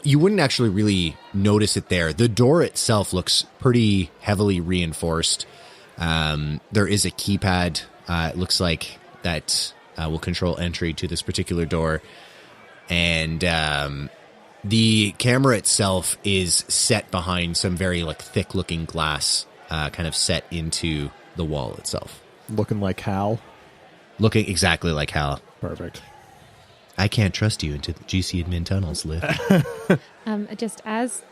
you wouldn't actually really notice it there. The door itself looks pretty heavily reinforced. There is a keypad. It looks like that will control entry to this particular door. And the camera itself is set behind some very thick looking glass, kind of set into the wall itself. Looking like Hal. Looking exactly like Hal. Perfect. I can't trust you into the GC admin tunnels, Lift. Just as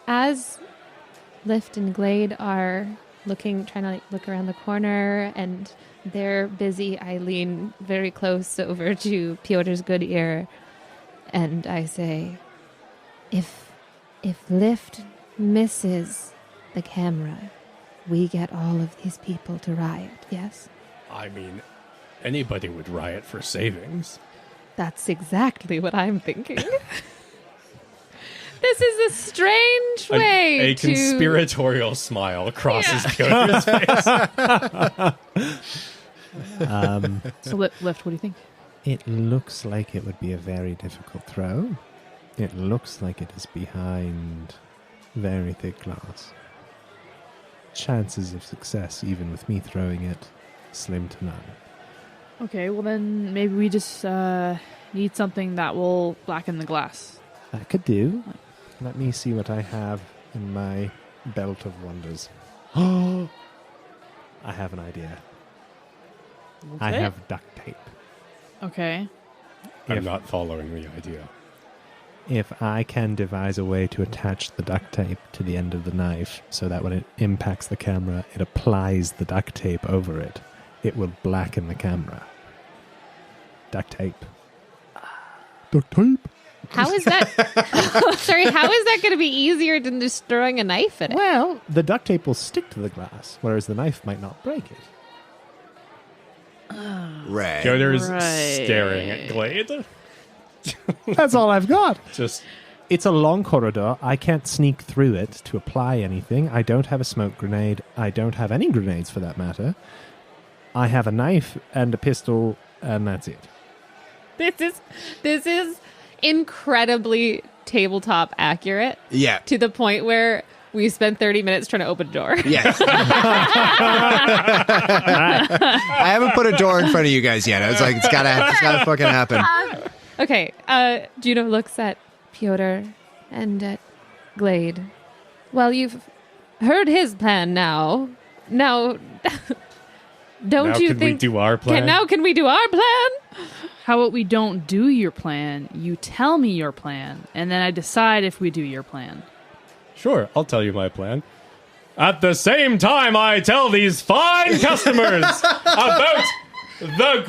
Lift and Glade are trying to look around the corner, and they're busy, I lean very close over to Pyotr's good ear, and I say, if Lift misses the camera, we get all of these people to riot, yes? I mean, anybody would riot for savings. That's exactly what I'm thinking. This is a strange way A to... conspiratorial smile crosses Pyotr's face. So Lift, what do you think? It looks like it would be a very difficult throw. It looks like it is behind very thick glass. Chances of success, even with me throwing it, slim to none. Okay, well then maybe we just need something that will blacken the glass. That could do. Let me see what I have in my belt of wonders. Oh, I have an idea. I Okay. have duct tape. Okay. I'm not following the idea. If I can devise a way to attach the duct tape to the end of the knife so that when it impacts the camera, it applies the duct tape over it, it will blacken the camera. Duct tape. Duct tape? How is that? Sorry, how is that going to be easier than just throwing a knife in it? Well, the duct tape will stick to the glass, whereas the knife might not break it. Right. Pyotr's Right. staring at Glade. That's all I've got. Just It's a long corridor. I can't sneak through it to apply anything. I don't have a smoke grenade. I don't have any grenades for that matter. I have a knife and a pistol, and that's it. This is incredibly tabletop accurate Yeah. to the point where we spent 30 minutes trying to open a door. Yes. I haven't put a door in front of you guys yet. I was like, it's gotta fucking happen. Okay, Juno looks at Pyotr and at Glade. Well, you've heard his plan now. Now, don't now you can think... we do our plan? Can we do our plan? How about we don't do your plan? You tell me your plan, and then I decide if we do your plan. Sure, I'll tell you my plan. At the same time, I tell these fine customers about the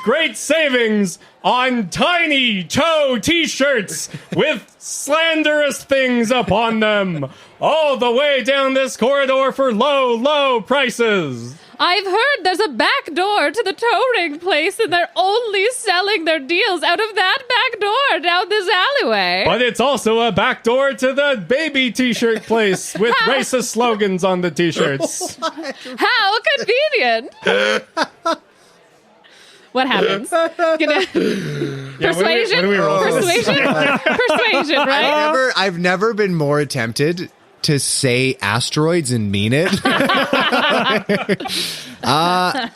great savings on tiny toe t-shirts with slanderous things upon them, all the way down this corridor for low prices. I've heard there's a back door to the toe ring place, and they're only selling their deals out of that back door down this alleyway. But it's also a back door to the baby t-shirt place with racist slogans on the t-shirts. How convenient! What happens? Persuasion? What do we roll? Persuasion, right? I've never been more tempted to say asteroids and mean it.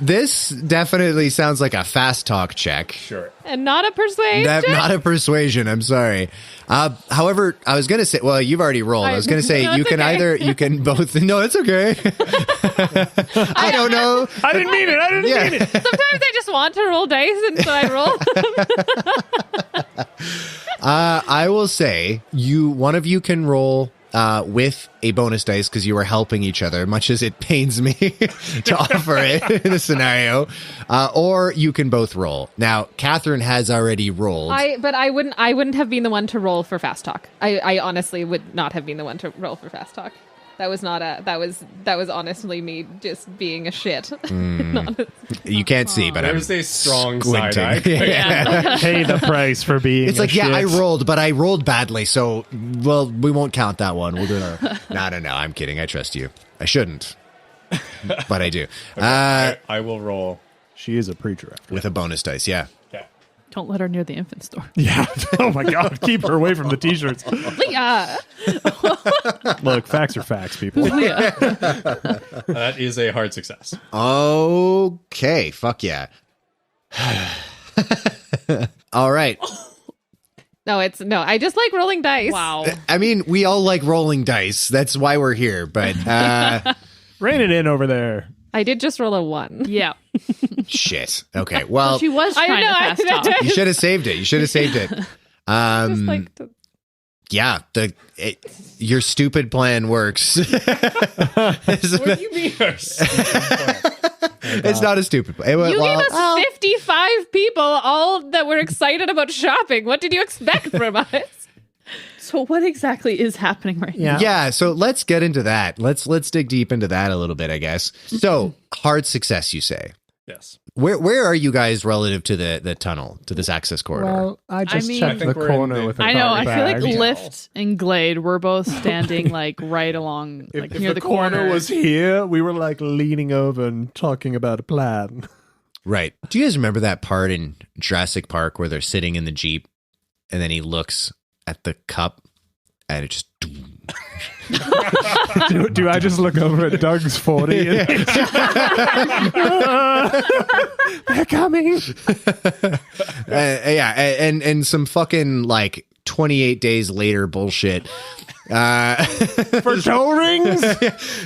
This definitely sounds like a fast talk check. Sure. And not a persuasion? Not a persuasion, I'm sorry. However, I was going to say, well, you've already rolled. I was going to say No, you it's can okay. you can both. No, it's okay. I don't know. I didn't mean it. I didn't mean it. Sometimes I just want to roll dice, and so I roll. I will say one of you can roll with a bonus dice because you are helping each other, much as it pains me to offer it in this scenario. Or you can both roll. Now, Catherine has already rolled. But I wouldn't have been the one to roll for fast talk. I honestly would not have been the one to roll for fast talk. That was not that was honestly me just being a shit. You can't see, but There's a strong side squinting. eye. Yeah. Pay the price for being It's like, a yeah, shit. I rolled, but I rolled badly, so, well, we won't count that one. We'll do another. No, I'm kidding. I trust you. I shouldn't, but I do. I will roll. She is a preacher. With a bonus dice, yeah. Yeah. Don't let her near the infant store. Yeah. Oh my God. Keep her away from the t-shirts. Yeah. Look, facts are facts, people. That is a hard success. Okay, fuck yeah. All right. No, I just like rolling dice. Wow. I mean, we all like rolling dice. That's why we're here, but Rein it in over there. I did just roll a 1. Yeah. shit. Okay, well, She was I trying know, to I fast know. talk. you should have saved it. Just like to- Yeah, your stupid plan works. What do you mean? It's not a stupid plan. You gave us 55 people, all that were excited about shopping. What did you expect from us? So what exactly is happening right now? Yeah, so let's get into that. Let's dig deep into that a little bit, I guess. So, hard success, you say. Yes. Where are you guys relative to the tunnel, to this access corridor? Well, I just mean- checked I the think we're in corner the- with a I know. I feel like bag. Lift and Glade were both standing like right along, like If near the the corner. was here, we were like leaning over and talking about a plan. Right. Do you guys remember that part in Jurassic Park where they're sitting in the Jeep and then he looks at the cup and it just... Do I just look over at Doug's 40? And they're coming. yeah, and some fucking like 28 days later bullshit. For toe rings?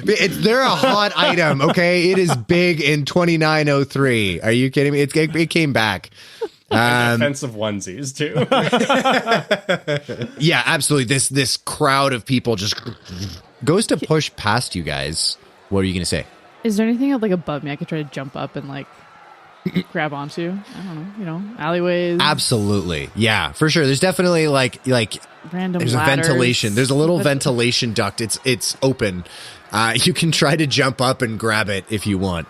They're a hot item, okay? It is big in 2903. Are you kidding me? It came back. Offensive onesies, too. Yeah, absolutely. This crowd of people just goes to push past you guys. What are you going to say? Is there anything like above me I could try to jump up and like grab onto? I don't know. Alleyways. Absolutely. Yeah, for sure. There's definitely like Random there's ladders. a ventilation. There's a little ventilation duct. It's open. You can try to jump up and grab it if you want.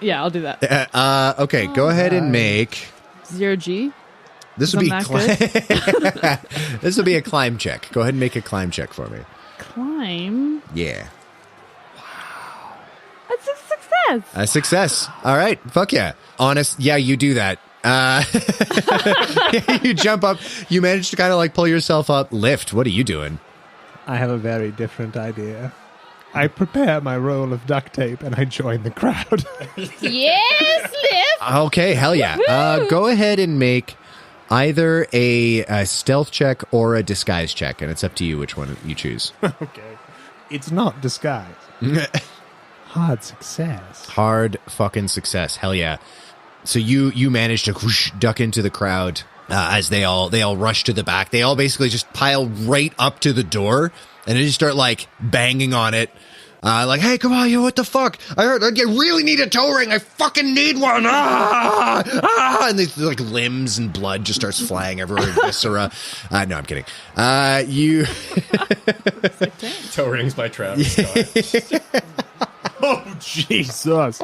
Yeah, I'll do that. Okay, go ahead and make 0G. this would be Isn't that this would be a climb check. Go ahead and make a climb check for me. Climb. Yeah. That's a success. A success. All right. Fuck yeah. Honest. Yeah, you do that. You jump up. You manage to kind of like pull yourself up. Lift. What are you doing? I have a very different idea. I prepare my roll of duct tape and I join the crowd. Yes, Liv! Okay. Hell yeah. Go ahead and make either a stealth check or a disguise check, and it's up to you which one you choose. Okay. It's not disguise. Hard success. Hard fucking success. Hell yeah. So you manage to whoosh, duck into the crowd as they all rush to the back. They all basically just pile right up to the door and they just start like banging on it. Like, hey, come on, yo, what the fuck? I heard you really need a toe ring. I fucking need one. And these like limbs and blood just starts flying everywhere. Viscera. No, I'm kidding. You Toe rings by Travis Scott. Oh, Jesus.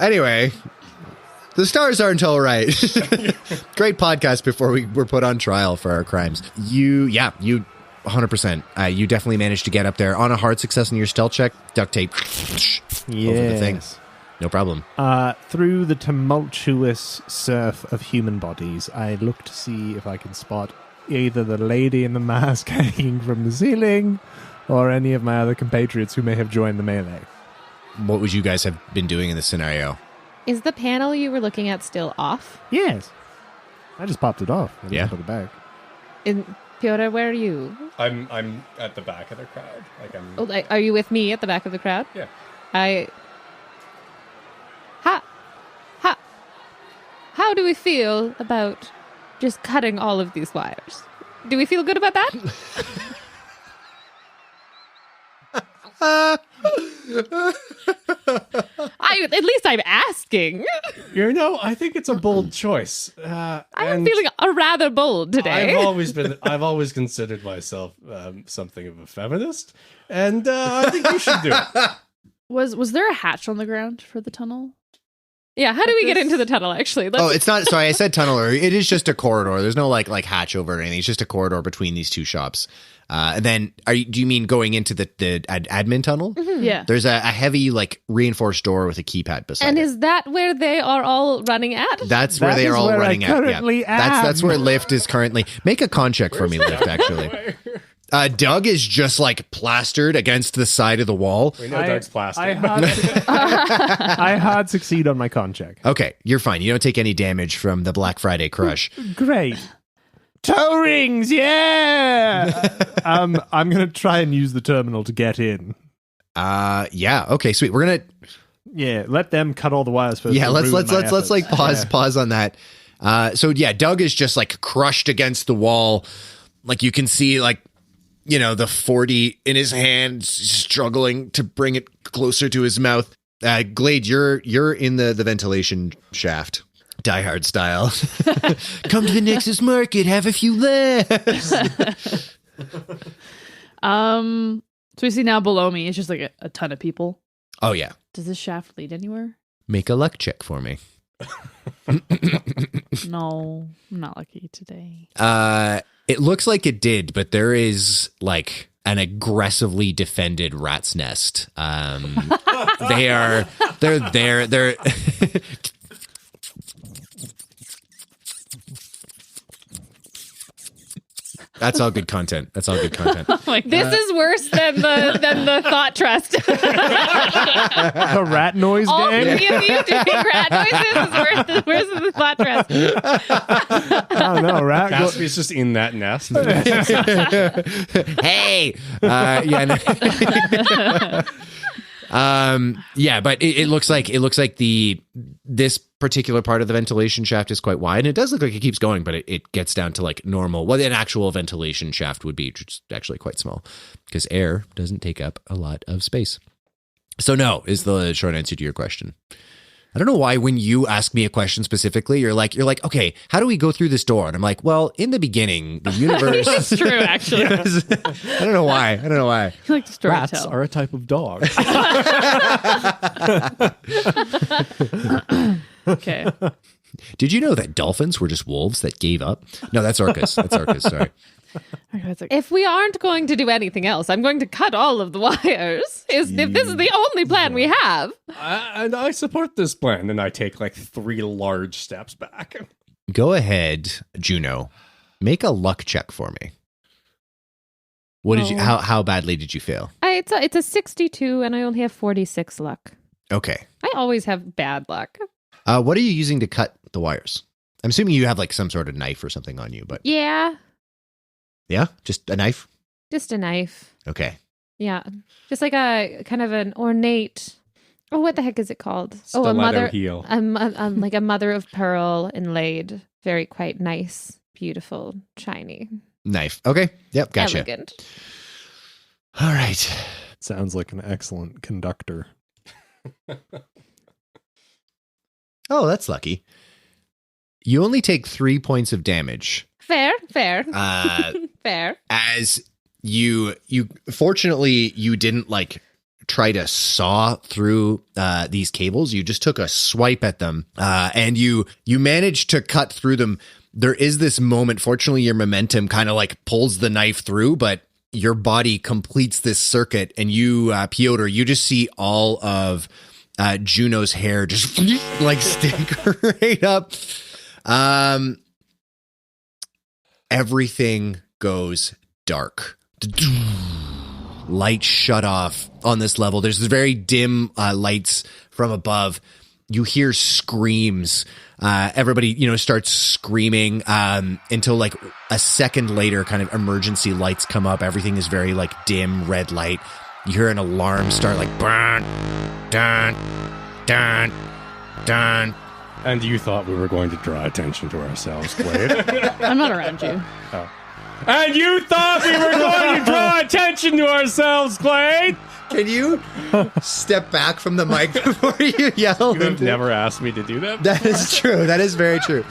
Anyway, the stars aren't all right. Great podcast before we were put on trial for our crimes. You 100%. You definitely managed to get up there on a hard success in your stealth check. Duct tape over the thing. No problem. Through the tumultuous surf of human bodies, I look to see if I can spot either the lady in the mask hanging from the ceiling or any of my other compatriots who may have joined the melee. What would you guys have been doing in this scenario? Is the panel you were looking at still off? Yes. I just popped it off. I didn't put it back. Pyotr, where are you? I'm at the back of the crowd. Are you with me at the back of the crowd? Yeah. How do we feel about just cutting all of these wires? Do we feel good about that? At least I'm asking. I think it's a bold choice. I'm feeling rather bold today. I've always considered myself something of a feminist, and I think you should do it. Was there a hatch on the ground for the tunnel? Yeah, how do we get into the tunnel, actually? It's not... Sorry, I said tunnel. It is just a corridor. There's no, like hatch over or anything. It's just a corridor between these two shops. And then, do you mean going into the admin tunnel? Mm-hmm. Yeah. There's a heavy, reinforced door with a keypad beside it. Is that where they are all running at? That's where they are all running at. Currently Yeah. That's where Lift is currently... Make a con check for me, Lift, actually. Doug is just, plastered against the side of the wall. We know Doug's plastered. I hard succeed on my con check. Okay, you're fine. You don't take any damage from the Black Friday crush. Great. Toe rings, yeah! I'm going to try and use the terminal to get in. Yeah, okay, sweet. We're going to... Yeah, let them cut all the wires first. Yeah, let's pause on that. So Doug is just crushed against the wall. You can see the 40 in his hand, struggling to bring it closer to his mouth. Glade, you're in the ventilation shaft, Die Hard style. Come to the Nexus Market, have a few laughs. So we see now below me, it's just a ton of people. Oh yeah. Does this shaft lead anywhere? Make a luck check for me. No, I'm not lucky today. It looks like it did, but there is an aggressively defended rat's nest. They're That's all good content. This is worse than the thought trust. The rat noise All gang? three of you doing rat noises is worse than the thought trust. I don't know, rat. Caspi's just in that nest. Hey, but it looks like this particular part of the ventilation shaft is quite wide, and it does look like it keeps going, but it gets down to normal. What an actual ventilation shaft would be, which is actually quite small because air doesn't take up a lot of space. So no is the short answer to your question. I don't know why when you ask me a question specifically, you're like, okay, how do we go through this door? And I'm like, well, in the beginning, the universe. It's true, actually. I don't know why. You like to story Rats tell. are a type of dog. Okay. Did you know that dolphins were just wolves that gave up? No, that's Orcus. Sorry. If we aren't going to do anything else, I'm going to cut all of the wires. If this is the only plan we have. And I support this plan, and I take 3 large steps back. Go ahead, Juno. Make a luck check for me. What did you? How badly did you fail? It's a 62, and I only have 46 luck. Okay. I always have bad luck. What are you using to cut the wires? I'm assuming you have some sort of knife or something on you, but Yeah, just a knife. just a knife. Okay. Yeah, just a kind of an ornate. Oh, what the heck is it called? Stiletto a mother heel. Like a mother of pearl inlaid, very quite nice, beautiful, shiny. Knife. Okay. Yep. Gotcha. Elegant. All right. Sounds like an excellent conductor. Oh, that's lucky. You only take 3 points of damage. Fair. Fair. As you fortunately, you didn't like try to saw through these cables. You just took a swipe at them, and you managed to cut through them. There is this moment, fortunately, your momentum kind of like pulls the knife through, but your body completes this circuit, and you, Pyotr, you just see all of Juno's hair just like stick right up. Everything goes dark. Light shut off on this level. There's this very dim lights from above. You hear screams. Everybody, starts screaming until like a second later, kind of emergency lights come up. Everything is very like dim red light. You hear an alarm start like dun, dun, dun, dun. And you thought we were going to draw attention to ourselves, Glade. I'm not around you. Oh. And you thought we were going to draw attention to ourselves, Glade? Can you step back from the mic before you yell? You have never asked me to do that. That is true. That is very true.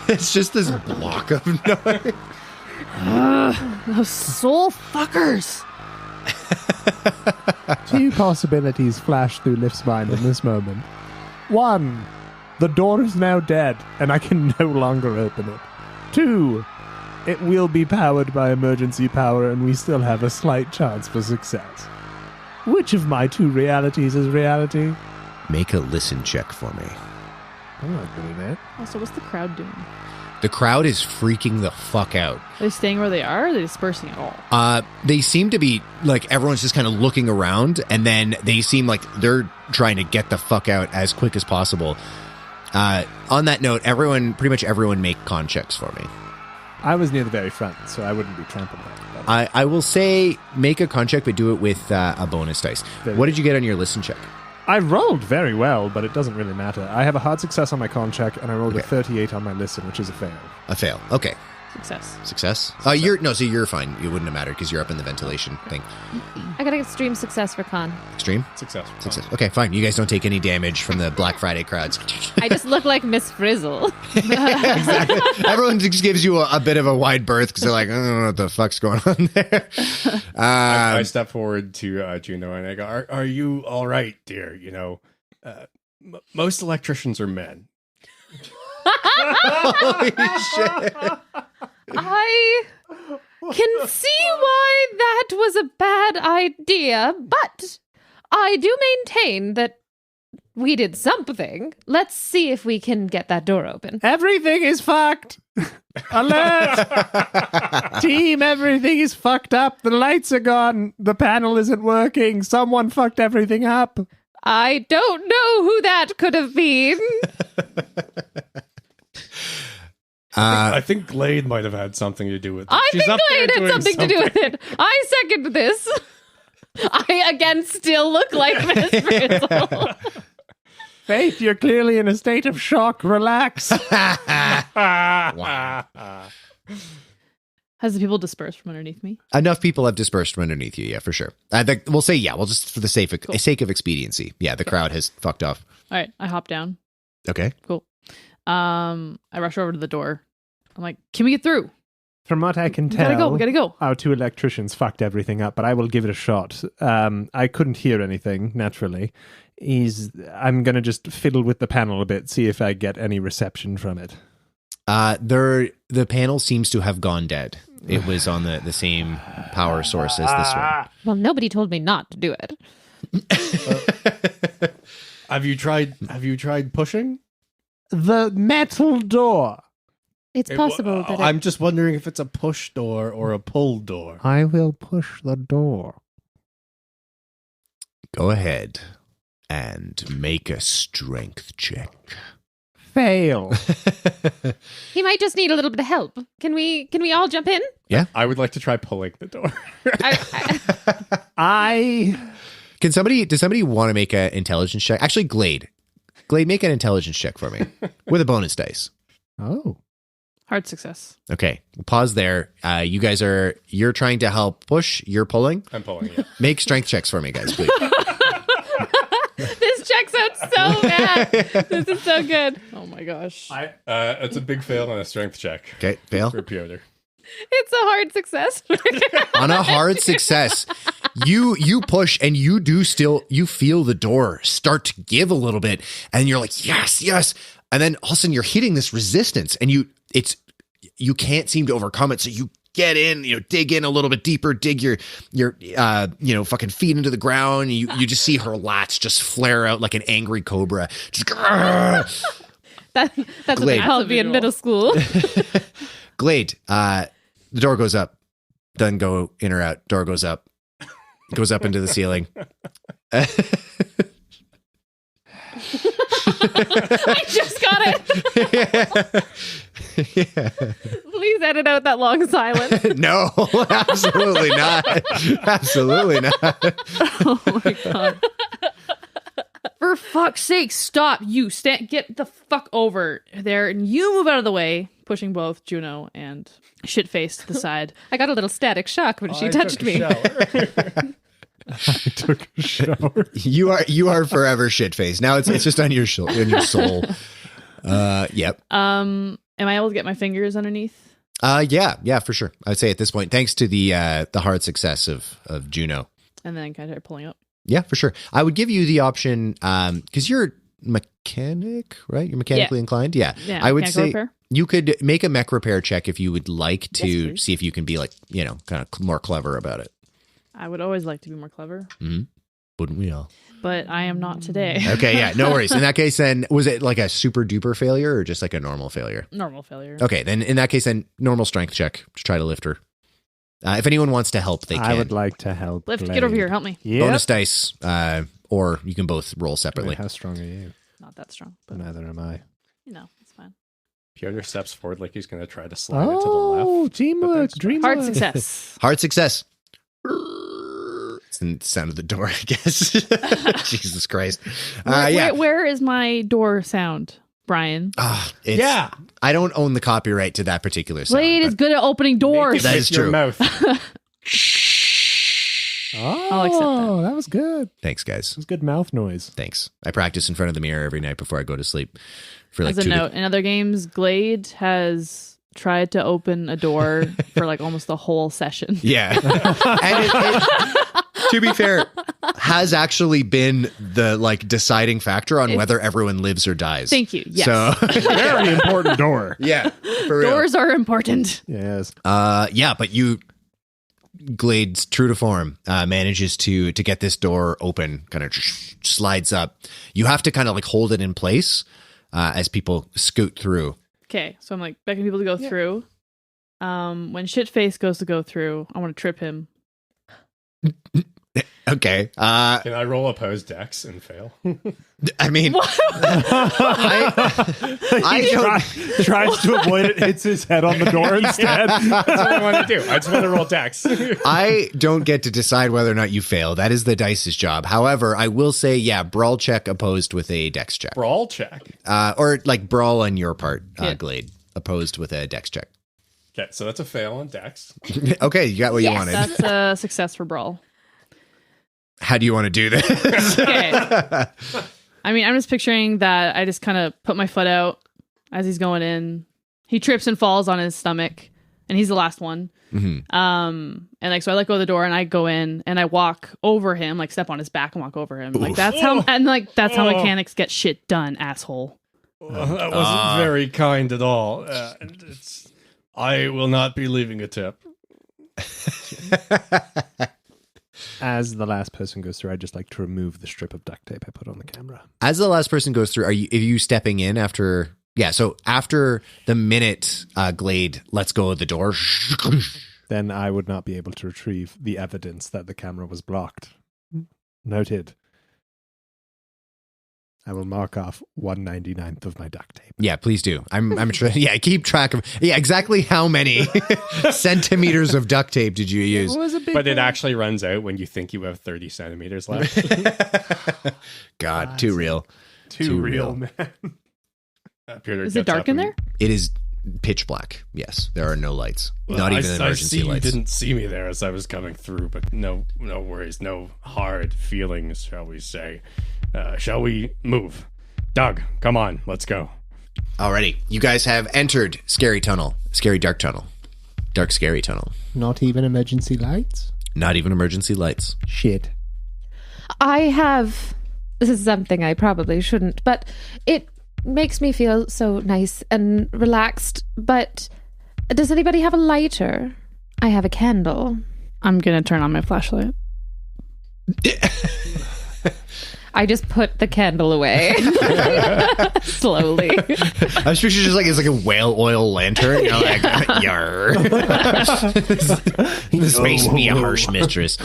It's just this block of noise. Those soul fuckers. 2 possibilities flash through Lift's mind in this moment. 1, the door is now dead, and I can no longer open it. 2, it will be powered by emergency power, and we still have a slight chance for success. Which of my 2 realities is reality? Make a listen check for me. I'm not good at that. Also, what's the crowd doing? The crowd is freaking the fuck out. Are they staying where they are, or are they dispersing at all? They seem to be, like, everyone's just kind of looking around, and then they seem like they're trying to get the fuck out as quick as possible. On that note, pretty much everyone make con checks for me. I was near the very front, so I wouldn't be trampled on. I will say make a con check, but do it with a bonus dice. What did you get on your listen check? I rolled very well, but it doesn't really matter. I have a hard success on my con check, and I rolled a 38 on my listen, which is a fail. A fail. Okay. Success. So you're fine. It wouldn't have mattered because you're up in the ventilation thing. I got extreme success for con. Extreme? Success. Okay, fine. You guys don't take any damage from the Black Friday crowds. I just look like Miss Frizzle. Exactly. Everyone just gives you a bit of a wide berth because they're like, I don't know what the fuck's going on there. I step forward to Juno and I go, are you all right, dear? Most electricians are men. Holy shit. I can see why that was a bad idea, but I do maintain that we did something. Let's see if we can get that door open. Everything is fucked! Alert! Team, everything is fucked up. The lights are gone. The panel isn't working. Someone fucked everything up. I don't know who that could have been. I think Glade might have had something to do with it. I think Glade had something to do with it. I second this. I, again, still look like Miss Frizzle. Faith, you're clearly in a state of shock. Relax. Wow. Has the people dispersed from underneath me? Enough people have dispersed from underneath you, yeah, for sure. We'll say, yeah, well, just for the sake of expediency. Yeah, the crowd has fucked off. All right, I hop down. Okay. Cool. I rush over to the door. I'm like, can we get through? From what I can tell, We gotta go. Our 2 electricians fucked everything up, but I will give it a shot. I couldn't hear anything, naturally. I'm going to just fiddle with the panel a bit, see if I get any reception from it. The panel seems to have gone dead. It was on the same power source as this one. Well, nobody told me not to do it. Have you tried pushing? The metal door. It's possible that I'm just wondering if it's a push door or a pull door. I will push the door. Go ahead and make a strength check. Fail. he might just need a little bit of help. Can we all jump in? Yeah. I would like to try pulling the door. Does somebody want to make an intelligence check? Actually, Glade, make an intelligence check for me with a bonus dice. Oh. Hard success. Okay, we'll pause there. You guys you're trying to help push. You're pulling. I'm pulling. Yeah. Make strength checks for me, guys, please. This checks out so bad. This is so good. Oh my gosh. It's a big fail on a strength check Okay, fail. for Pyotr. It's a hard success. On a hard success, you push and you feel the door start to give a little bit, and you're like, yes. And then all of a sudden you're hitting this resistance, and you can't seem to overcome it. So you get in, dig in a little bit deeper, dig your fucking feet into the ground. And you just see her lats just flare out like an angry cobra. Just, That's what they Glade. called me in middle school. Glade, the door goes up, doesn't go in or out. Door goes up into the ceiling. I just got it. Yeah. Please edit out that long silence. No, absolutely not. Absolutely not. Oh my god. For fuck's sake, stop. You get the fuck over there and you move out of the way, pushing both Juno and Shitface to the side. I got a little static shock when she touched me. I took a shower. You are forever shit-faced. Now it's just on your soul. Yep. Am I able to get my fingers underneath? Yeah, for sure. I'd say at this point, thanks to the hard success of Juno. And then kind of start pulling up. Yeah, for sure. I would give you the option because you're mechanic, right? You're mechanically inclined. Yeah. I would say repair? you could make a mech repair check if you would like to Yes, see if you can be like, kind of more clever about it. I would always like to be more clever, Wouldn't we all? but I am not today. Okay, yeah, no worries. In that case, then was it like a super duper failure or just like a normal failure? Normal failure. Okay, then in that case, then normal strength check to try to lift her. If anyone wants to help, they can. I would like to help. Lift, Glade. get over here. Help me. Yeah. Bonus dice, or you can both roll separately. How strong are you? Not that strong, but Neither am I. it's fine. Pyotr steps forward like he's going to try to slide it to the left. Oh, teamwork, then- dreamwork. Hard success. Hard success. It's the sound of the door, I guess. Jesus Christ. Where is my door sound, Brian? Yeah. I don't own the copyright to that particular sound. Blade is good at opening doors. That With is your true. mouth. I'll accept that. That was good. Thanks, guys. That was good mouth noise. Thanks. I practice in front of the mirror every night before I go to sleep. For like As a 2 note, in other games, Glade has tried to open a door for like almost the whole session. Yeah. And it, to be fair, has actually been the like deciding factor on whether everyone lives or dies. Thank you. Yes. So Very important door. yeah, for real. Doors are important. Yes. Yeah, but Glade's true to form, manages to get this door open, kind of slides up. You have to kind of like hold it in place as people scoot through. Okay, so I'm like begging people to go through. When Shitface goes to go through, I want to trip him. Okay. Can I roll opposed dex and fail? I mean, I don't. Tries to avoid it, hits his head on the door instead. That's what I want to do. I just want to roll dex. I don't get to decide whether or not you fail. That is the dice's job. However, I will say, yeah, brawl check opposed with a dex check. Brawl check. Or like brawl on your part, Yeah. Glade, opposed with a dex check. Okay, so that's a fail on dex. Okay, you got what you wanted. That's a success for Brawl. How do you want to do this? Okay. I mean, I'm just picturing that I just kind of put my foot out as he's going in. He trips and falls on his stomach, and he's the last one. Mhm. And like, so I let go of the door and I go in and I walk over him, like step on his back and walk over him. Like that's how mechanics get shit done, asshole. That wasn't very kind at all. I will not be leaving a tip. As the last person goes through, I'd just like to remove the strip of duct tape I put on the camera. As the last person goes through, are you stepping in after? Yeah, so after the minute Glade lets go of the door, Then I would not be able to retrieve the evidence that the camera was blocked. Noted. I will mark off 1/99th of my duct tape. yeah, please do. I'm sure. Yeah, keep track of. Yeah, exactly how many centimeters of duct tape did you use? was a big But it actually runs out when you think you have 30 centimeters left. God, too real. too real, man. Pyotr Is gets it dark up in and- there? It is pitch black. Yes, there are no lights. Well, Not even I emergency see lights. You didn't see me there as I was coming through, but no worries, no hard feelings, shall we say. Shall we move? Doug, come on, let's go. Alrighty, you guys have entered Scary Tunnel. Scary Dark Tunnel. Dark Scary Tunnel. Not even emergency lights? Not even emergency lights. Shit. This is something I probably shouldn't, but it makes me feel so nice and relaxed. But does anybody have a lighter? I have a candle. I'm going to turn on my flashlight. I just put the candle away slowly. I was picturing just like it's like a whale oil lantern. You're like, yar. This makes me a harsh mistress.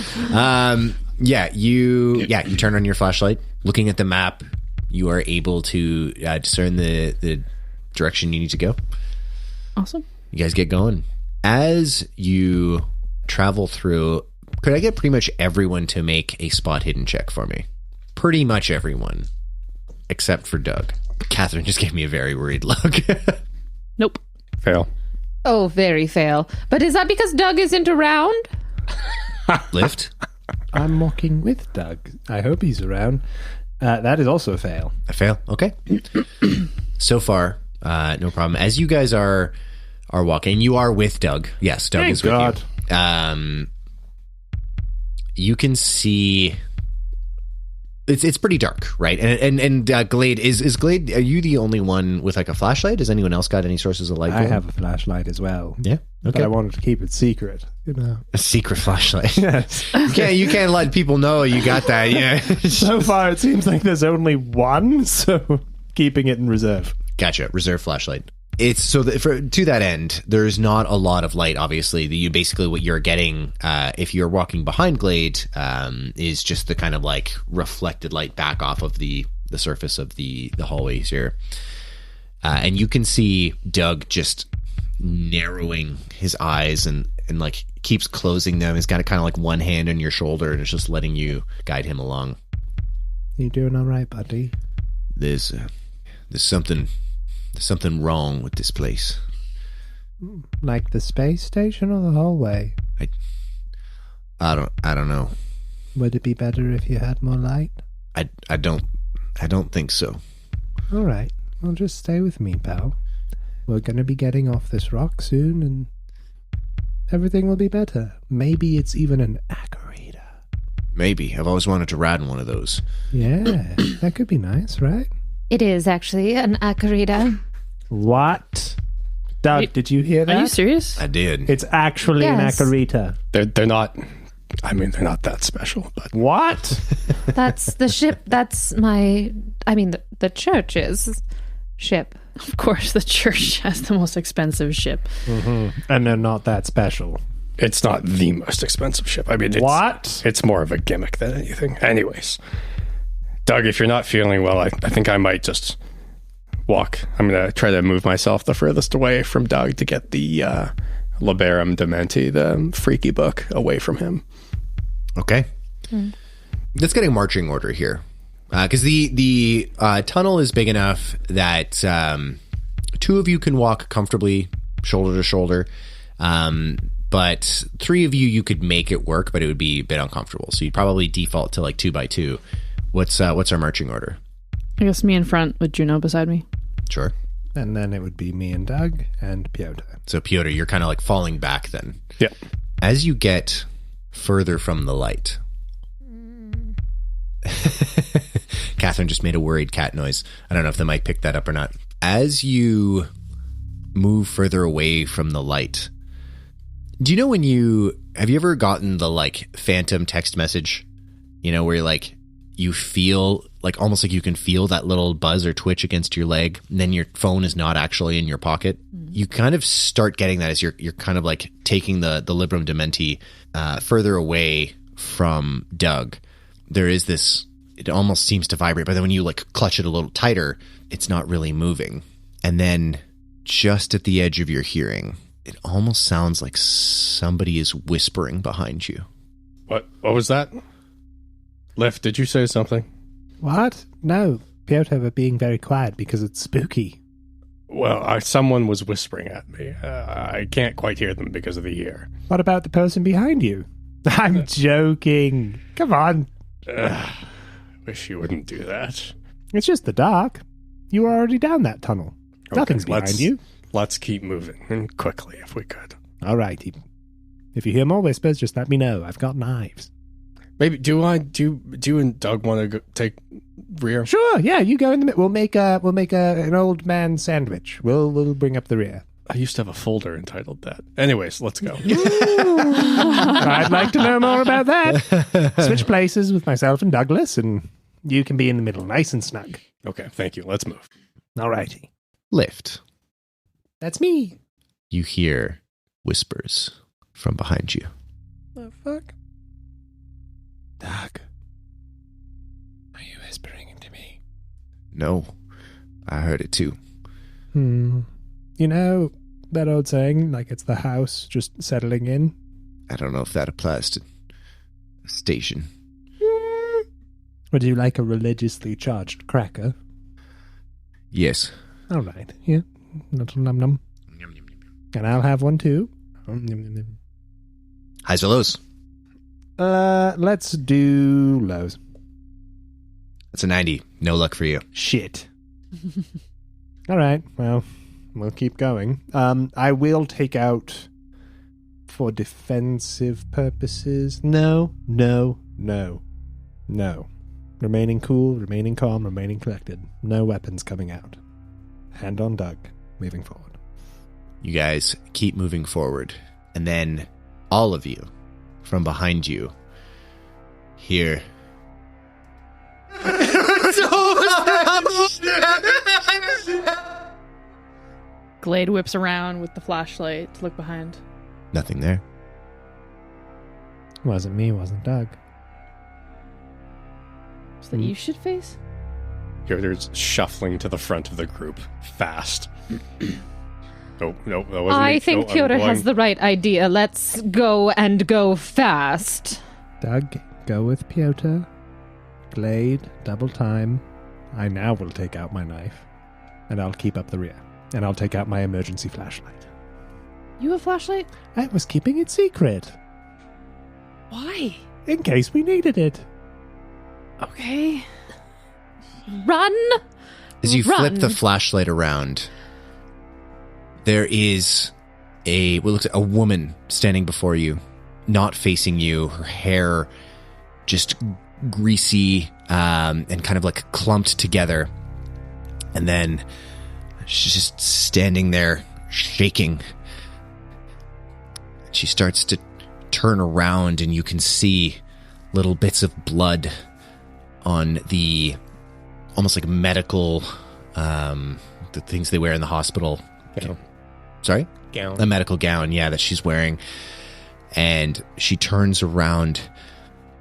You turn on your flashlight. Looking at the map, you are able to discern the direction you need to go. Awesome. You guys get going. As you travel through, could I get pretty much everyone to make a spot hidden check for me? Pretty much everyone, except for Doug. Catherine just gave me a very worried look. Nope. Fail. Oh, very fail. But is that because Doug isn't around? Lift? I'm walking with Doug. I hope he's around. That is also a fail. A fail. Okay. So far, no problem. As you guys are walking, you are with Doug. Yes, Doug is with you. You can see it's pretty dark, right? And Glade is Glade. Are you the only one with like a flashlight? Has anyone else got any sources of light? I have a flashlight as well. Yeah. But Okay. I wanted to keep it secret. A secret flashlight. Yes. You can't let people know you got that. Yeah. So far, it seems like there's only one, so keeping it in reserve. Gotcha. Reserve flashlight. It's so that to that end, there's not a lot of light. Obviously, you basically what you're getting if you're walking behind Glade is just the kind of like reflected light back off of the surface of the hallways here, and you can see Doug just narrowing his eyes and like keeps closing them. He's got kind of like one hand on your shoulder and is just letting you guide him along. You doing all right, buddy? There's something wrong with this place. Like the space station or the hallway? I don't know. Would it be better if you had more light? I don't think so. All right. Well, just stay with me, pal. We're going to be getting off this rock soon, and everything will be better. Maybe it's even an Acarita. Maybe. I've always wanted to ride in one of those. Yeah, that could be nice, right? It is actually an Acarita. What? Doug, Wait, did you hear that? Are you serious? I did. It's actually Yes. an Acarita. They're not. I mean, they're not that special, but What? That's the ship. That's my. I mean, the church's ship. Of course, the church has the most expensive ship. And they're not that special. it's not the most expensive ship. I mean, it's more of a gimmick than anything. Anyways, Doug, if you're not feeling well, I think I might just walk. I'm going to try to move myself the furthest away from Doug to get the Liberum Dementi, the freaky book, away from him. Okay. Let's get a marching order here. Because the tunnel is big enough that two of you can walk comfortably shoulder to shoulder. But three of you could make it work, but it would be a bit uncomfortable. So you'd probably default to like 2 by 2. What's our marching order? I guess me in front with Juno beside me. Sure. And then it would be me and Doug and Pyotr. So Pyotr, you're kind of like falling back then. Yeah. As you get further from the light, Catherine just made a worried cat noise. I don't know if the mic picked that up or not. As you move further away from the light, do you know have you ever gotten the like phantom text message, where like you feel like almost like you can feel that little buzz or twitch against your leg, and then your phone is not actually in your pocket? You kind of start getting that as you're kind of like taking the Liberum Dementi further away from Doug. There is this, it almost seems to vibrate, but then when you like clutch it a little tighter, it's not really moving. And then just at the edge of your hearing, it almost sounds like somebody is whispering behind you. What was that? Lift, did you say something? What? No, Pyotr, we're being very quiet because it's spooky. Well, someone was whispering at me. I can't quite hear them because of the ear. What about the person behind you? I'm joking. Come on. Wish you wouldn't do that. It's just the dark. You were already down that tunnel. Nothing's behind you. Let's keep moving, and quickly if we could. All righty. If you hear more whispers, just let me know. I've got knives. Maybe do you and Doug want to take rear? Sure, yeah, you go in the middle. We'll make an old man sandwich. We'll bring up the rear. I used to have a folder entitled that. Anyways, let's go. I'd like to know more about that. Switch places with myself and Douglas, and you can be in the middle, nice and snug. Okay, thank you. Let's move. All righty. Lift. That's me. You hear whispers from behind you. The fuck? Doug. Are you whispering into me? No, I heard it too. You know that old saying, like it's the house just settling in? I don't know if that applies to the station. Would you like a religiously charged cracker? Yes. All right, yeah. Little num-num. And I'll have one too. Highs or lows? Let's do lows. That's a 90. No luck for you. Shit. All right, well, we'll keep going. I will take out for defensive purposes. No. Remaining cool, remaining calm, remaining collected. No weapons coming out. Hand on Doug, moving forward. You guys keep moving forward. And then all of you from behind you hear... Glade whips around with the flashlight to look behind. Nothing there. Wasn't me, wasn't Doug. Is that you, shit face? Pyotr's shuffling to the front of the group, fast. No, that wasn't I me. think No, I'm Pyotr going- has the right idea. Let's go and go fast. Doug, go with Pyotr. Glade, double time. I now will take out my knife, and I'll keep up the rear. And I'll take out my emergency flashlight. You have a flashlight? I was keeping it secret, Why? in case we needed it. Okay. Run! As you flip Run. the flashlight around, there is what looks like a woman standing before you, not facing you. Her hair just greasy and kind of like clumped together. And then she's just standing there, shaking. She starts to turn around, and you can see little bits of blood on the almost like medical, the things they wear in the hospital. Gown. Sorry? Gown. A medical gown, yeah, that she's wearing. And she turns around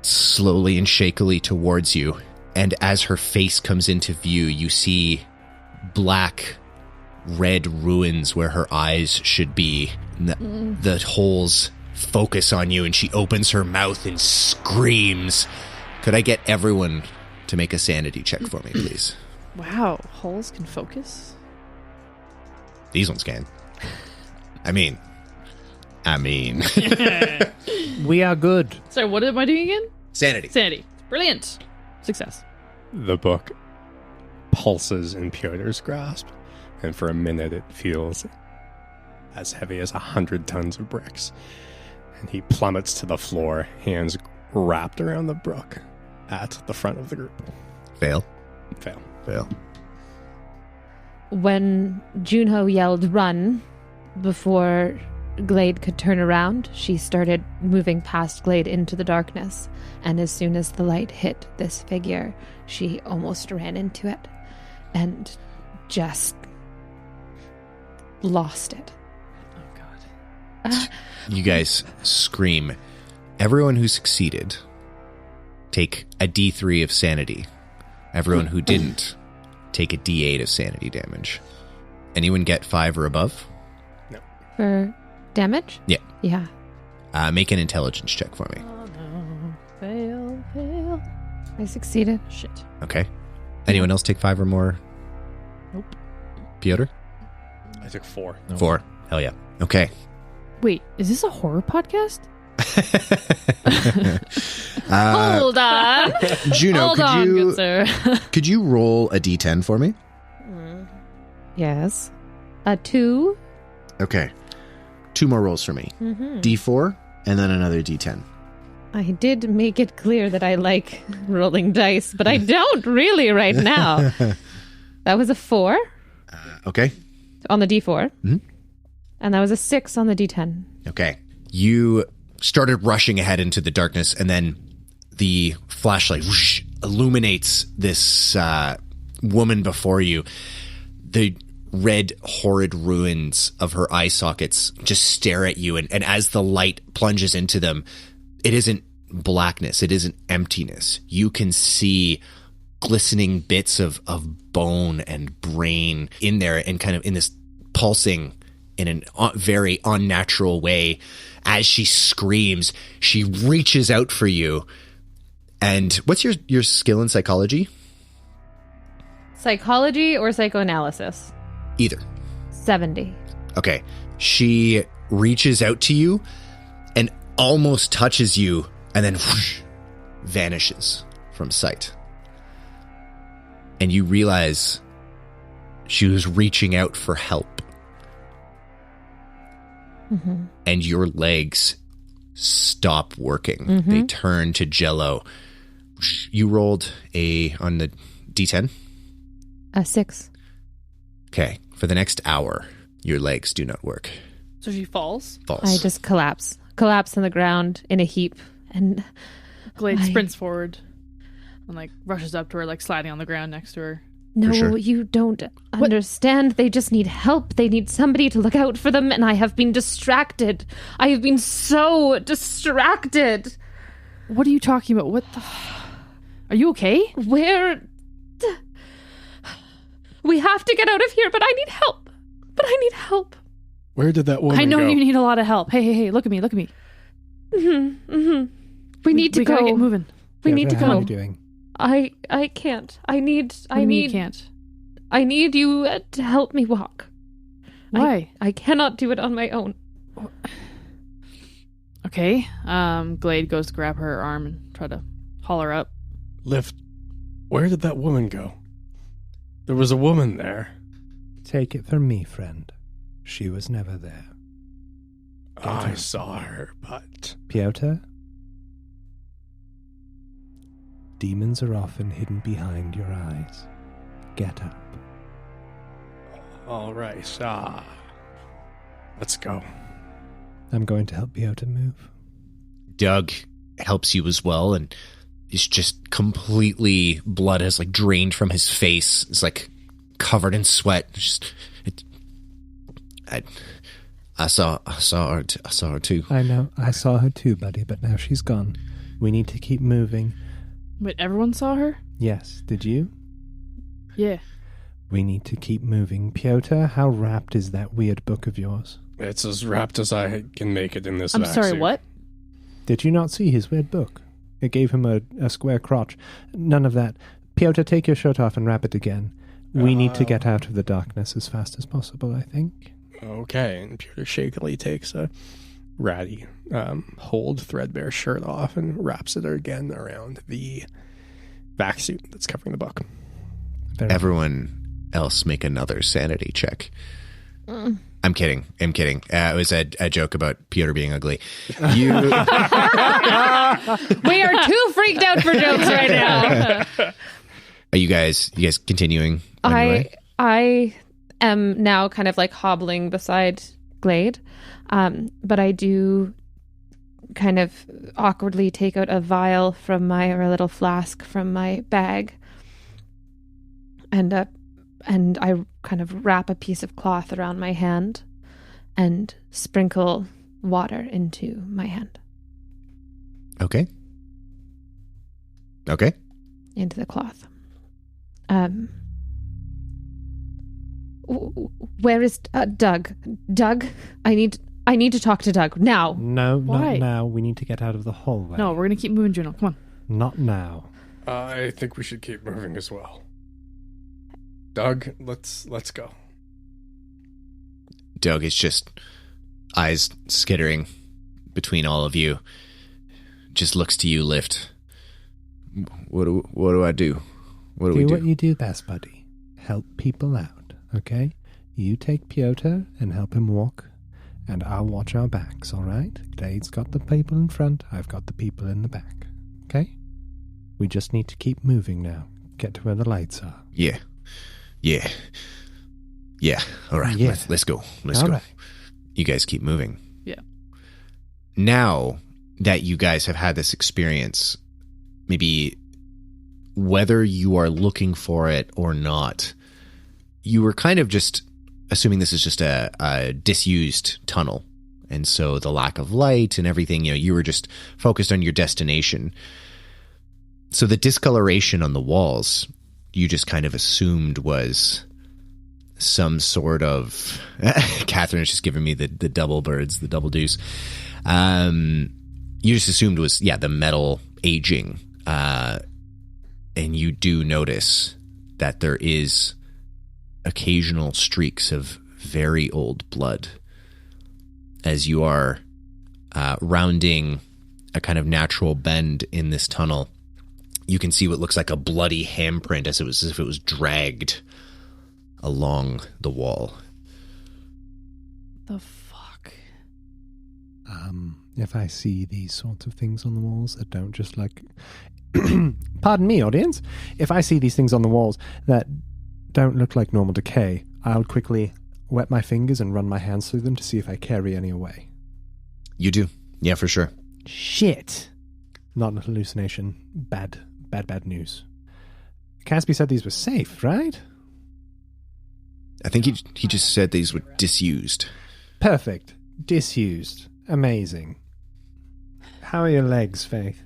slowly and shakily towards you. And as her face comes into view, you see black, red ruins where her eyes should be. And the holes focus on you, and she opens her mouth and screams. Could I get everyone to make a sanity check for me, please? Wow. Holes can focus? These ones can. I mean. We are good. Sorry, what am I doing again? Sanity. Sanity. Brilliant. Success. The book pulses in Pyotr's grasp, and for a minute it feels as heavy as 100 tons of bricks. And he plummets to the floor, hands wrapped around the book at the front of the group. Fail. Fail. When Juno yelled run before Glade could turn around, she started moving past Glade into the darkness. And as soon as the light hit this figure, she almost ran into it and just lost it. Oh, God. You guys scream. Everyone who succeeded, take a D3 of sanity. Everyone who didn't, take a D8 of sanity damage. Anyone get 5 or above? For damage? Yeah. Yeah. Make an intelligence check for me. Oh, no. Fail. I succeeded. Shit. Okay. Anyone else take 5 or more? Nope. Pyotr? I took 4. 4. Hell yeah. Okay. Wait, is this a horror podcast? Hold on. Juno, Hold on, good sir. could you roll a d10 for me? Yes. A 2. Okay. 2 more rolls for me. Mm-hmm. D4 and then another d10. I did make it clear that I like rolling dice, but I don't really right now. That was a 4 Okay. on the D4. Mhm. And that was a 6 on the D10. Okay. You started rushing ahead into the darkness, and then the flashlight whoosh, illuminates this woman before you. The red, horrid ruins of her eye sockets just stare at you, and as the light plunges into them, it isn't blackness, it isn't emptiness. You can see glistening bits of bone and brain in there, and kind of in this pulsing in a very unnatural way. As she screams, she reaches out for you. And what's your skill in psychology? Psychology or psychoanalysis? Either. 70. Okay. She reaches out to you and almost touches you, and then whoosh, vanishes from sight. And you realize she was reaching out for help. Mm-hmm. And your legs stop working. Mm-hmm. They turn to jello. You rolled on the D10? A 6. Okay. For the next hour, your legs do not work. So she falls. False. I just collapse on the ground in a heap, and Glade I- sprints forward and like rushes up to her, like sliding on the ground next to her. no, sure. you don't understand. They just need help. They need somebody to look out for them, and I have been distracted. I have been so distracted. What are you talking about? What the? Are you okay? Where? We have to get out of here, but I need help. Where did that woman I know go? you need a lot of help. Hey, look at me. Mm-hmm, mm-hmm. We need to we go. gotta get moving. We need to How are go. you doing? I can't. I need You can't. I need you to help me walk. Why? I cannot do it on my own. Okay. Glade goes to grab her arm and try to haul her up. Lift. Where did that woman go? There was a woman there. Take it from me, friend. She was never there. I saw her, but... Pyotr? Demons are often hidden behind your eyes. Get up. All right, let's go. I'm going to help Pyotr move. Doug helps you as well, and he's just completely, blood has like drained from his face. It's like covered in sweat. I saw her too. I know. I saw her too, buddy, but now she's gone. We need to keep moving. Wait, everyone saw her? Yes, did you? Yeah. We need to keep moving. Pyotr, how wrapped is that weird book of yours? It's as wrapped as I can make it in this I'm vac sorry, suit. what? Did you not see his weird book? It gave him a square crotch. None of that. Pyotr, take your shirt off and wrap it again. We need to get out of the darkness as fast as possible, I think. Okay, and Pyotr shakily takes a ratty, old threadbare shirt off and wraps it again around the vac suit that's covering the book. Everyone else make another sanity check. I'm kidding. It was a joke about Pyotr being ugly. You... We are too freaked out for jokes right now. Are you guys continuing on your way? I am now kind of like hobbling beside Glade, but I do kind of awkwardly take out a vial from or a little flask from my bag, and I kind of wrap a piece of cloth around my hand and sprinkle water into my hand. Okay. Into the cloth. Where is Doug? Doug, I need to talk to Doug now. No, Why? not now. We need to get out of the hallway. No, we're gonna keep moving, Juno. Come on. Not now. I think we should keep moving as well. Doug, let's go. Doug is just eyes skittering between all of you. Just looks to you, Lift. What do I do? What do we do? What you do best, buddy. Help people out, okay? You take Pyotr and help him walk, and I'll watch our backs, all right? Glade's got the people in front, I've got the people in the back, okay? We just need to keep moving now. Get to where the lights are. Yeah. All right, Yeah. let's go. Let's All go. right. You guys keep moving. Yeah. Now that you guys have had this experience, maybe whether you are looking for it or not, you were kind of just assuming this is just a disused tunnel. And so the lack of light and everything, you were just focused on your destination. So the discoloration on the walls, you just kind of assumed was some sort of... Catherine is just giving me the double birds, the double deuce. You just assumed was, the metal aging. And you do notice that there is occasional streaks of very old blood as you are rounding a kind of natural bend in this tunnel. You can see what looks like a bloody handprint as if it was dragged along the wall. The fuck? If I see these sorts of things on the walls that don't just pardon me, audience. If I see these things on the walls that don't look like normal decay, I'll quickly wet my fingers and run my hands through them to see if I carry any away. You do. Yeah, for sure. Shit. Not a hallucination. Bad news. Casby said these were safe, right? I think he just said these were disused. Perfect. Disused. Amazing. How are your legs, Faith?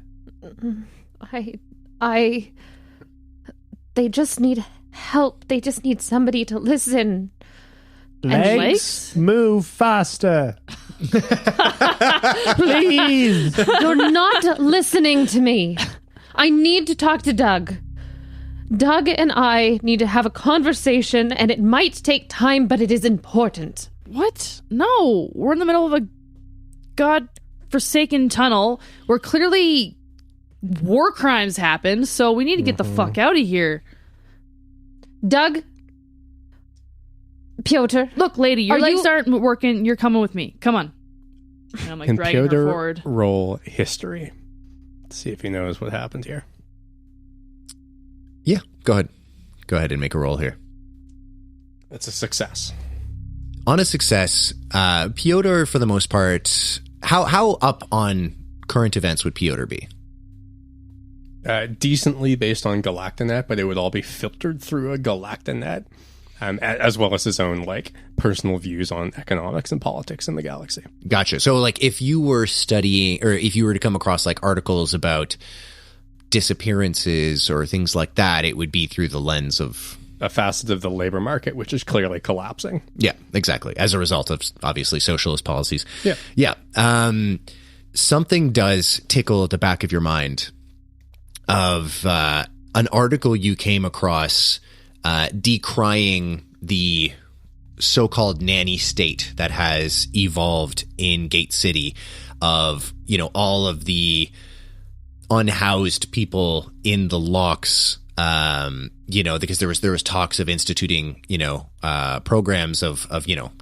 They just need help. They just need somebody to listen. Legs? Move faster. Please. You're not listening to me. I need to talk to Doug. Doug and I need to have a conversation, and it might take time, but it is important. What? No, we're in the middle of a god-forsaken tunnel where clearly war crimes happened, so we need to get the fuck out of here. Doug? Pyotr? Look, lady, your legs aren't working. You're coming with me. Come on. And I'm Can dragging her Pyotr forward. roll history? See if he knows what happened here. Yeah, go ahead. Go ahead and make a roll here. It's a success. On a success, Pyotr, for the most part, how up on current events would Pyotr be? Decently based on Galactanet, but it would all be filtered through a Galactanet, as well as his own personal views on economics and politics in the galaxy. Gotcha. So if you were studying, or if you were to come across articles about disappearances or things like that, it would be through the lens of a facet of the labor market, which is clearly collapsing. Yeah, exactly. As a result of obviously socialist policies. Yeah. Something does tickle at the back of your mind of an article you came across decrying the so-called nanny state that has evolved in Gate City of, all of the unhoused people in the locks, because there was talks of instituting, programs of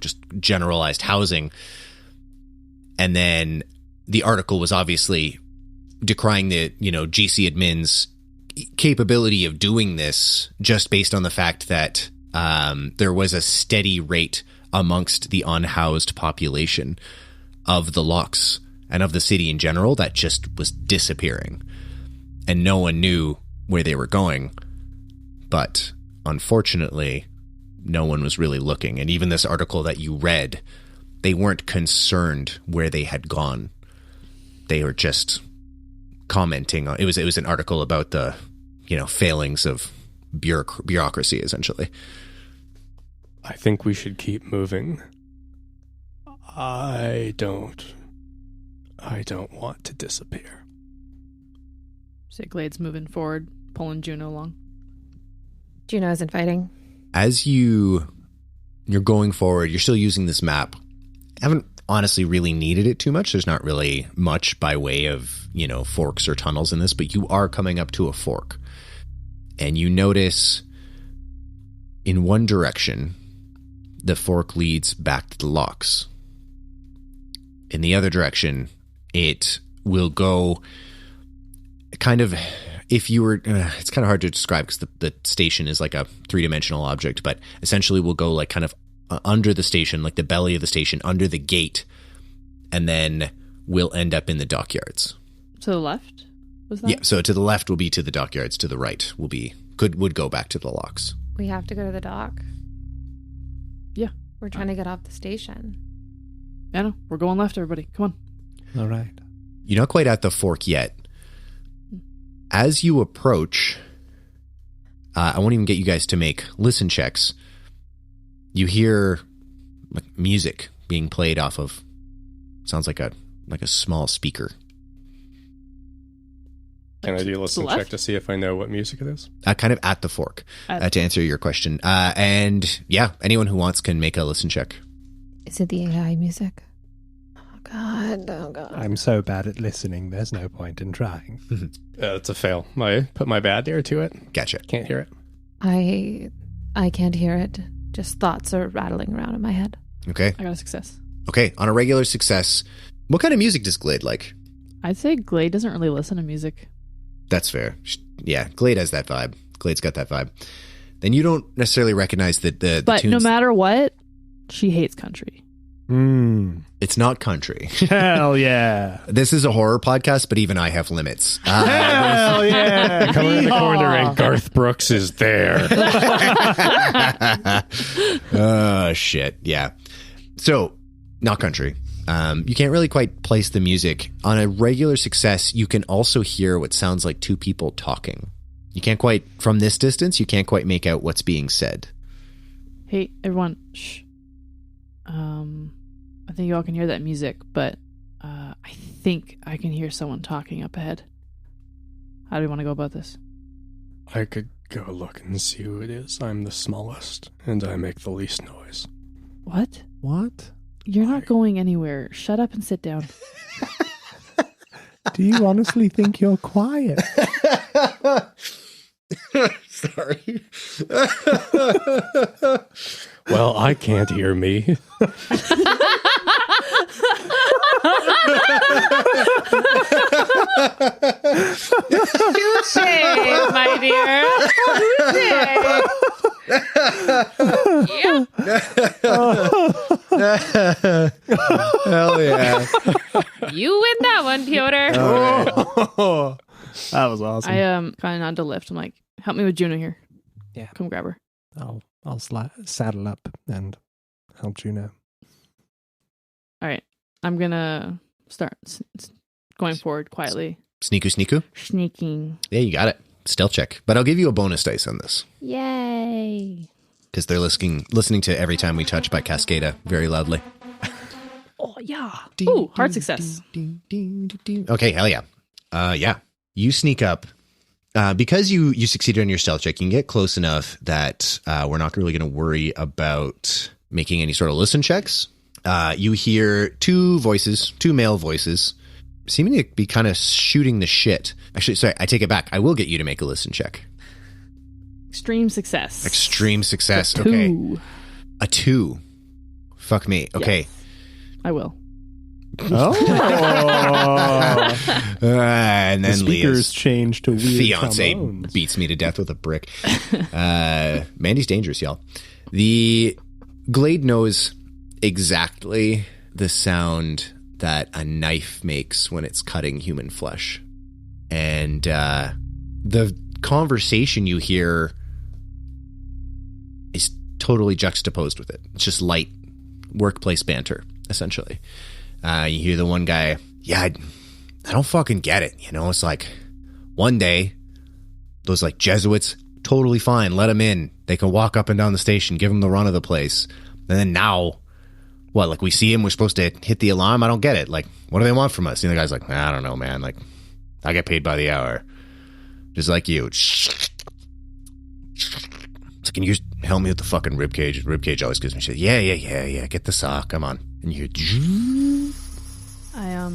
just generalized housing. And then the article was obviously decrying the, GC admin's capability of doing this just based on the fact that there was a steady rate amongst the unhoused population of the locks and of the city in general that just was disappearing. And no one knew where they were going. But unfortunately, no one was really looking. And even this article that you read, they weren't concerned where they had gone. They were just commenting on it. Was an article about the failings of bureaucracy, essentially. I think we should keep moving. I don't want to disappear. So Glade's moving forward, pulling Juno along. Juno isn't fighting. As you you're going forward. You're still using this map. Haven't honestly really needed it too much. There's not really much by way of, forks or tunnels in this, but you are coming up to a fork. And you notice in one direction, the fork leads back to the locks. In the other direction, it will go kind of, if you were, it's kind of hard to describe because the station is like a three-dimensional object, but essentially will go like kind of under the station, like the belly of the station, under the gate, and then we'll end up in the dockyards. To the left? Was that? Yeah, so to the left will be to the dockyards, to the right would go back to the locks. We have to go to the dock. Yeah. We're trying to get off the station. Yeah, no, we're going left, everybody. Come on. All right. You're not quite at the fork yet. As you approach, I won't even get you guys to make listen checks. You hear like music being played off of, sounds like a small speaker. Can I do a listen left? check to see if I know what music it is? Kind of at the fork, to answer your question. And yeah, anyone who wants can make a listen check. Is it the AI music? Oh, God. I'm so bad at listening, there's no point in trying. It's a fail. I put my bad ear to it. Gotcha. Can't hear it. I can't hear it. Just thoughts are rattling around in my head. Okay. I got a success. Okay, on a regular success, what kind of music does Glade like? I'd say Glade doesn't really listen to music. That's fair. Yeah, Glade has that vibe. Glade's got that vibe. Then you don't necessarily recognize the But tunes. no matter what, she hates country. It's not country. Hell yeah. This is a horror podcast, but even I have limits. Hell yeah. Come in the corner and Garth Brooks is there. Oh, shit. Yeah. So, not country. You can't really quite place the music. On a regular success, you can also hear what sounds like two people talking. You can't quite, from this distance, you can't quite make out what's being said. Hey, everyone, shh. I think you all can hear that music, but I think I can hear someone talking up ahead. How do we want to go about this? I could go look and see who it is. I'm the smallest, and I make the least noise. What? What? You're not going anywhere. Shut up and sit down. Do you honestly think you're quiet? Sorry. Well, I can't hear me. Touche, my dear. Hell yeah. You win that one, Pyotr. Oh, that was awesome. I kind of nod to Lift. I'm like, help me with Juno here. Yeah. Come grab her. I'll saddle up and help Juno. All right. I'm going to start going forward quietly. Sneaku. Sneaking. Yeah, you got it. Stealth check. But I'll give you a bonus dice on this. Yay. Because they're listening to Every Time We Touch by Cascada very loudly. Oh, yeah. Ooh, hard success. Okay, hell yeah. Yeah. You sneak up. Because you succeeded on your stealth check, you can get close enough that we're not really going to worry about making any sort of listen checks. You hear two male voices, seeming to be kind of shooting the shit. Actually, sorry, I take it back. I will get you to make a listen check. Extreme success. Extreme success. Two. Okay. A 2. Fuck me. Okay. Yes. I will. Oh. And The then speakers Leah's change to weird fiance trombones. beats me to death with a brick. Mandy's dangerous, y'all. The Glade knows exactly the sound that a knife makes when it's cutting human flesh. And the conversation you hear is totally juxtaposed with it. It's just light workplace banter, essentially. You hear the one guy, yeah, I don't fucking get it. You know, it's like one day, those like Jesuits, totally fine. Let them in. They can walk up and down the station, give them the run of the place. And then now, what, like we see him, we're supposed to hit the alarm? I don't get it. Like, what do they want from us? And the guy's like, I don't know, man. Like, I get paid by the hour. Just like you. So can you help me with the fucking ribcage. Ribcage always gives me shit. Yeah. Get the saw. Come on. And you I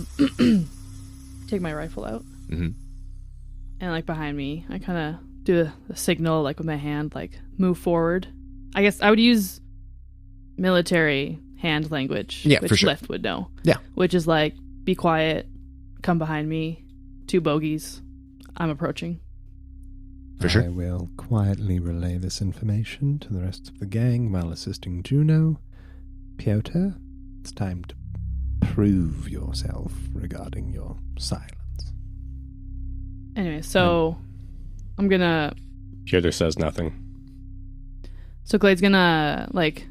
take my rifle out. Mm-hmm. And like behind me, I kind of do the signal like with my hand, like move forward. I guess I would use military hand language, yeah, which for sure. Lift would know. Yeah. Which is like, be quiet, come behind me, 2 bogeys, I'm approaching. For sure. I will quietly relay this information to the rest of the gang while assisting Juno. Pyotr, it's time to prove yourself regarding your silence. Anyway, so I'm gonna... Pyotr says nothing. So Glade's gonna, like,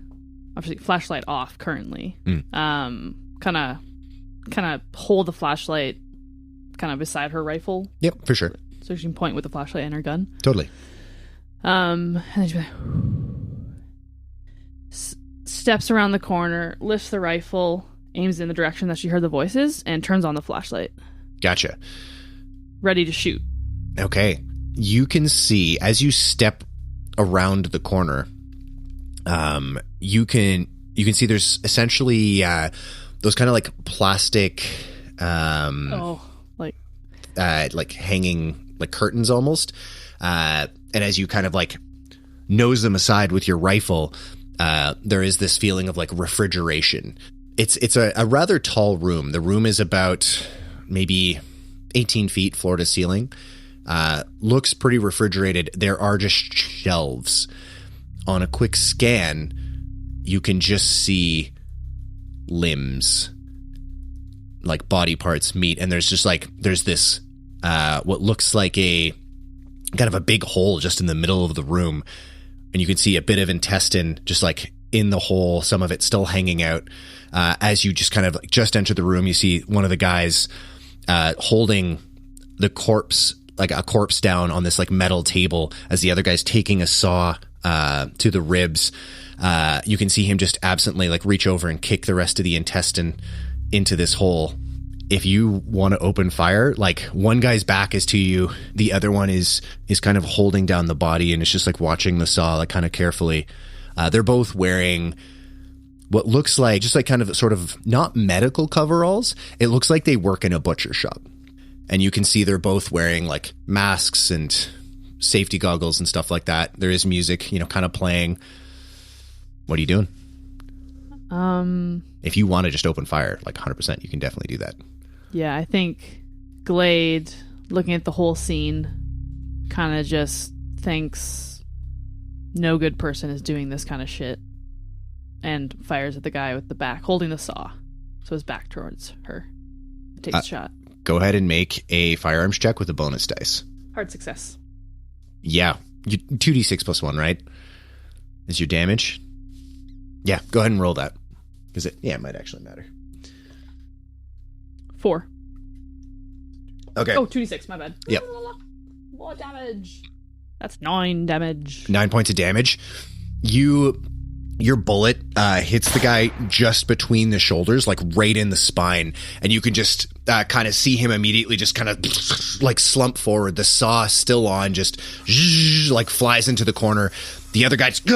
obviously flashlight off currently. Kind of hold the flashlight kind of beside her rifle. Yep, for sure. So she can point with the flashlight and her gun. Totally. And then she steps around the corner, lifts the rifle, aims in the direction that she heard the voices, and turns on the flashlight. Gotcha. Ready to shoot. Okay. You can see as you step around the corner, you can see there's essentially those kind of like plastic like hanging like curtains almost. And as you kind of like nose them aside with your rifle, there is this feeling of like refrigeration. It's a rather tall room. The room is about maybe 18 feet floor to ceiling. Looks pretty refrigerated. There are just shelves. On a quick scan, you can just see limbs, like body parts, meat, and there's this what looks like a kind of a big hole just in the middle of the room, and you can see a bit of intestine just like in the hole, some of it still hanging out. As you just kind of just enter the room, you see one of the guys holding the corpse, like a corpse down on this like metal table, as the other guy's taking a saw to the ribs. You can see him just absently like reach over and kick the rest of the intestine into this hole. If you want to open fire, like one guy's back is to you, the other one is kind of holding down the body and it's just like watching the saw like kind of carefully. They're both wearing what looks like just like kind of sort of not medical coveralls. It looks like they work in a butcher shop. And you can see they're both wearing like masks and safety goggles and stuff like that. There is music, kind of playing. What are you doing? If you want to just open fire, like 100%, you can definitely do that. Yeah, I think Glade, looking at the whole scene, kind of just thinks no good person is doing this kind of shit, and fires at the guy with the back, holding the saw, so his back towards her. Takes a shot. Go ahead and make a firearms check with a bonus dice. Hard success. Yeah. 2d6 plus 1, right? Is your damage? Yeah, go ahead and roll that. Because it might actually matter. 4. Okay. Oh, 2d6, my bad. Yep. More damage. That's 9 damage. 9 points of damage. Your bullet hits the guy just between the shoulders, like right in the spine, and you can just kind of see him immediately just kind of like slump forward. The saw still on, just like flies into the corner. The other guy just,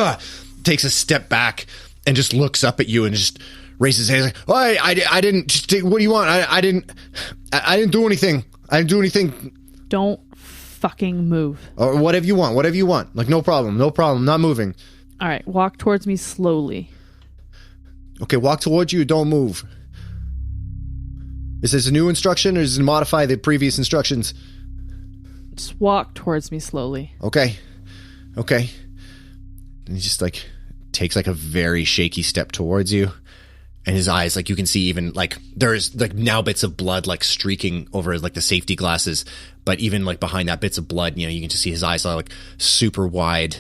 takes a step back and just looks up at you and just raises his hands like, "Oh, I didn't. Just what do you want? I didn't do anything. I didn't do anything. Don't fucking move. Or whatever you want. Whatever you want. Like no problem. Not moving." All right, walk towards me slowly. Okay, walk towards you. Don't move. Is this a new instruction or does it modify the previous instructions? Just walk towards me slowly. Okay. And he just like takes like a very shaky step towards you. And his eyes, like you can see even like there's like now bits of blood like streaking over like the safety glasses. But even like behind that bits of blood, you can just see his eyes are like super wide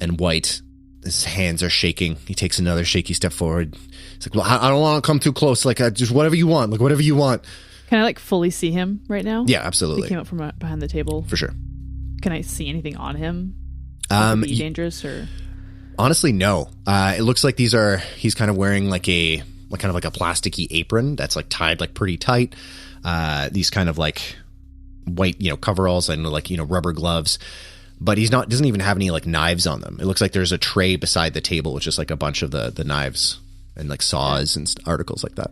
and white. His hands are shaking. He takes another shaky step forward. He's like, "Well, I don't want to come too close. Like, just whatever you want. Like, whatever you want." Can I like fully see him right now? Yeah, absolutely. He came up from behind the table. For sure. Can I see anything on him? Could be dangerous or? Honestly, no. It looks like he's kind of wearing like a plasticky apron that's like tied like pretty tight. These kind of like white, coveralls and like, rubber gloves. but doesn't even have any like knives on them. It looks like there's a tray beside the table with just like a bunch of the knives and like saws and articles like that.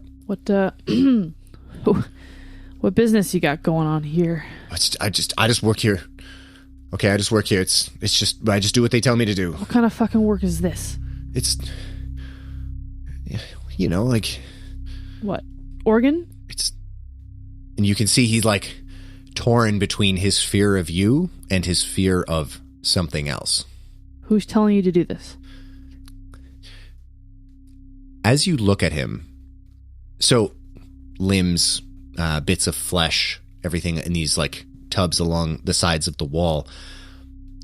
What business you got going on here? I just work here. Okay, I just work here. It's just I just do what they tell me to do. What kind of fucking work is this? It's like What? Organ? And you can see he's like torn between his fear of you and his fear of something else. Who's telling you to do this? As you look at him, so limbs, bits of flesh, everything in these like tubs along the sides of the wall,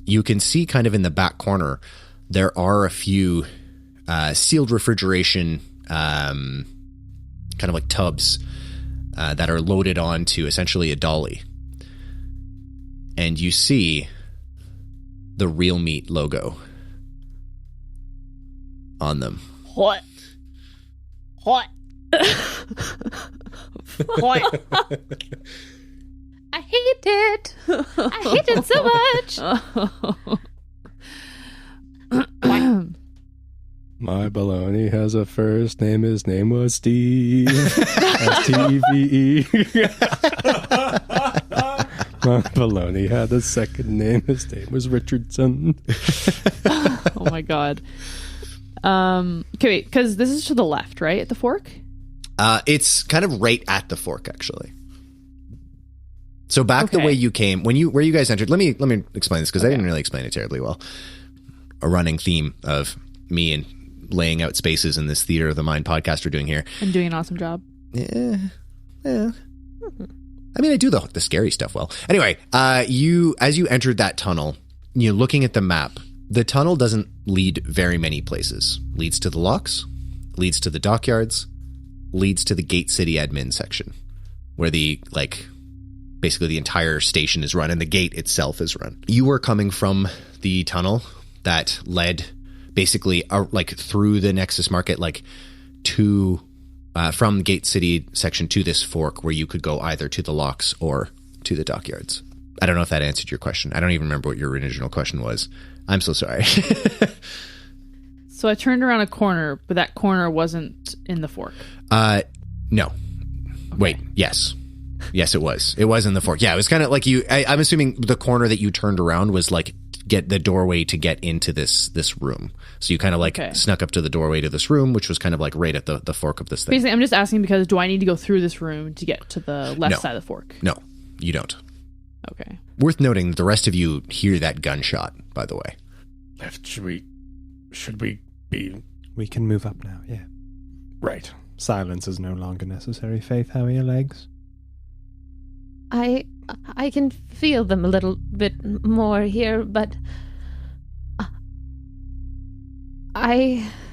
you can see kind of in the back corner, there are a few sealed refrigeration kind of like tubs that are loaded onto essentially a dolly. And you see the Real Meat logo on them. What? What? What? I hate it. I hate it so much. My baloney has a first name. His name was Steve. S-T-E-V-E. My baloney had a second name. His name was Richardson. Oh my god. Okay, wait, because this is to the left, right? At the fork? It's kind of right at the fork, actually. So back the way you came, where you guys entered, let me explain this, because I didn't really explain it terribly well. A running theme of me and laying out spaces in this Theater of the Mind podcast we're doing here. And doing an awesome job. Yeah. I mean, I do the scary stuff well. Anyway, as you entered that tunnel, looking at the map, the tunnel doesn't lead very many places. Leads to the locks, leads to the dockyards, leads to the Gate City admin section, where basically the entire station is run and the gate itself is run. You were coming from the tunnel that led basically through the Nexus Market, to from Gate City section to this fork, where you could go either to the locks or to the dockyards. I don't know if that answered your question. I don't even remember what your original question was. I'm so sorry. So I turned around a corner, but that corner wasn't in the fork. No. Okay. Wait, yes. Yes, it was. It was in the fork. Yeah, it was kind of like I'm assuming the corner that you turned around was get the doorway to get into this room. So you kind of snuck up to the doorway to this room, which was kind of right at the fork of this thing. Basically, I'm just asking because do I need to go through this room to get to the left side of the fork? No, you don't. Okay. Worth noting, the rest of you hear that gunshot, by the way. Should we be... We can move up now, yeah. Right. Silence is no longer necessary. Faith, how are your legs? I can feel them a little bit more here, but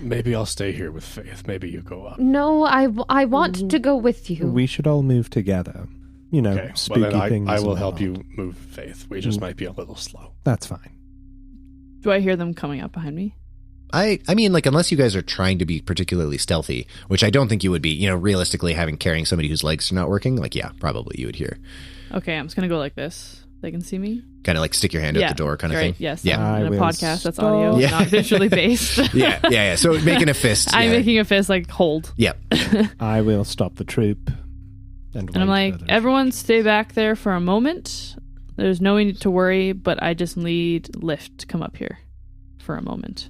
Maybe I'll stay here with Faith. Maybe you go up. No, I want to go with you. We should all move together. Okay, spooky well then things. I will and help whatnot. you move Faith. We just might be a little slow. That's fine. Do I hear them coming up behind me? I mean, unless you guys are trying to be particularly stealthy, which I don't think you would be, realistically carrying somebody whose legs are not working, yeah, probably you would hear. Okay, I'm just going to go like this. They can see me? Kind of stick your hand out the door kind of thing. Yes. Yeah. In a podcast, that's audio, not visually based. Yeah. So making a fist. I'm making a fist, hold. Yeah. I will stop the troop. And I'm like, everyone stay back there for a moment. There's no need to worry, but I just need Lift to come up here for a moment.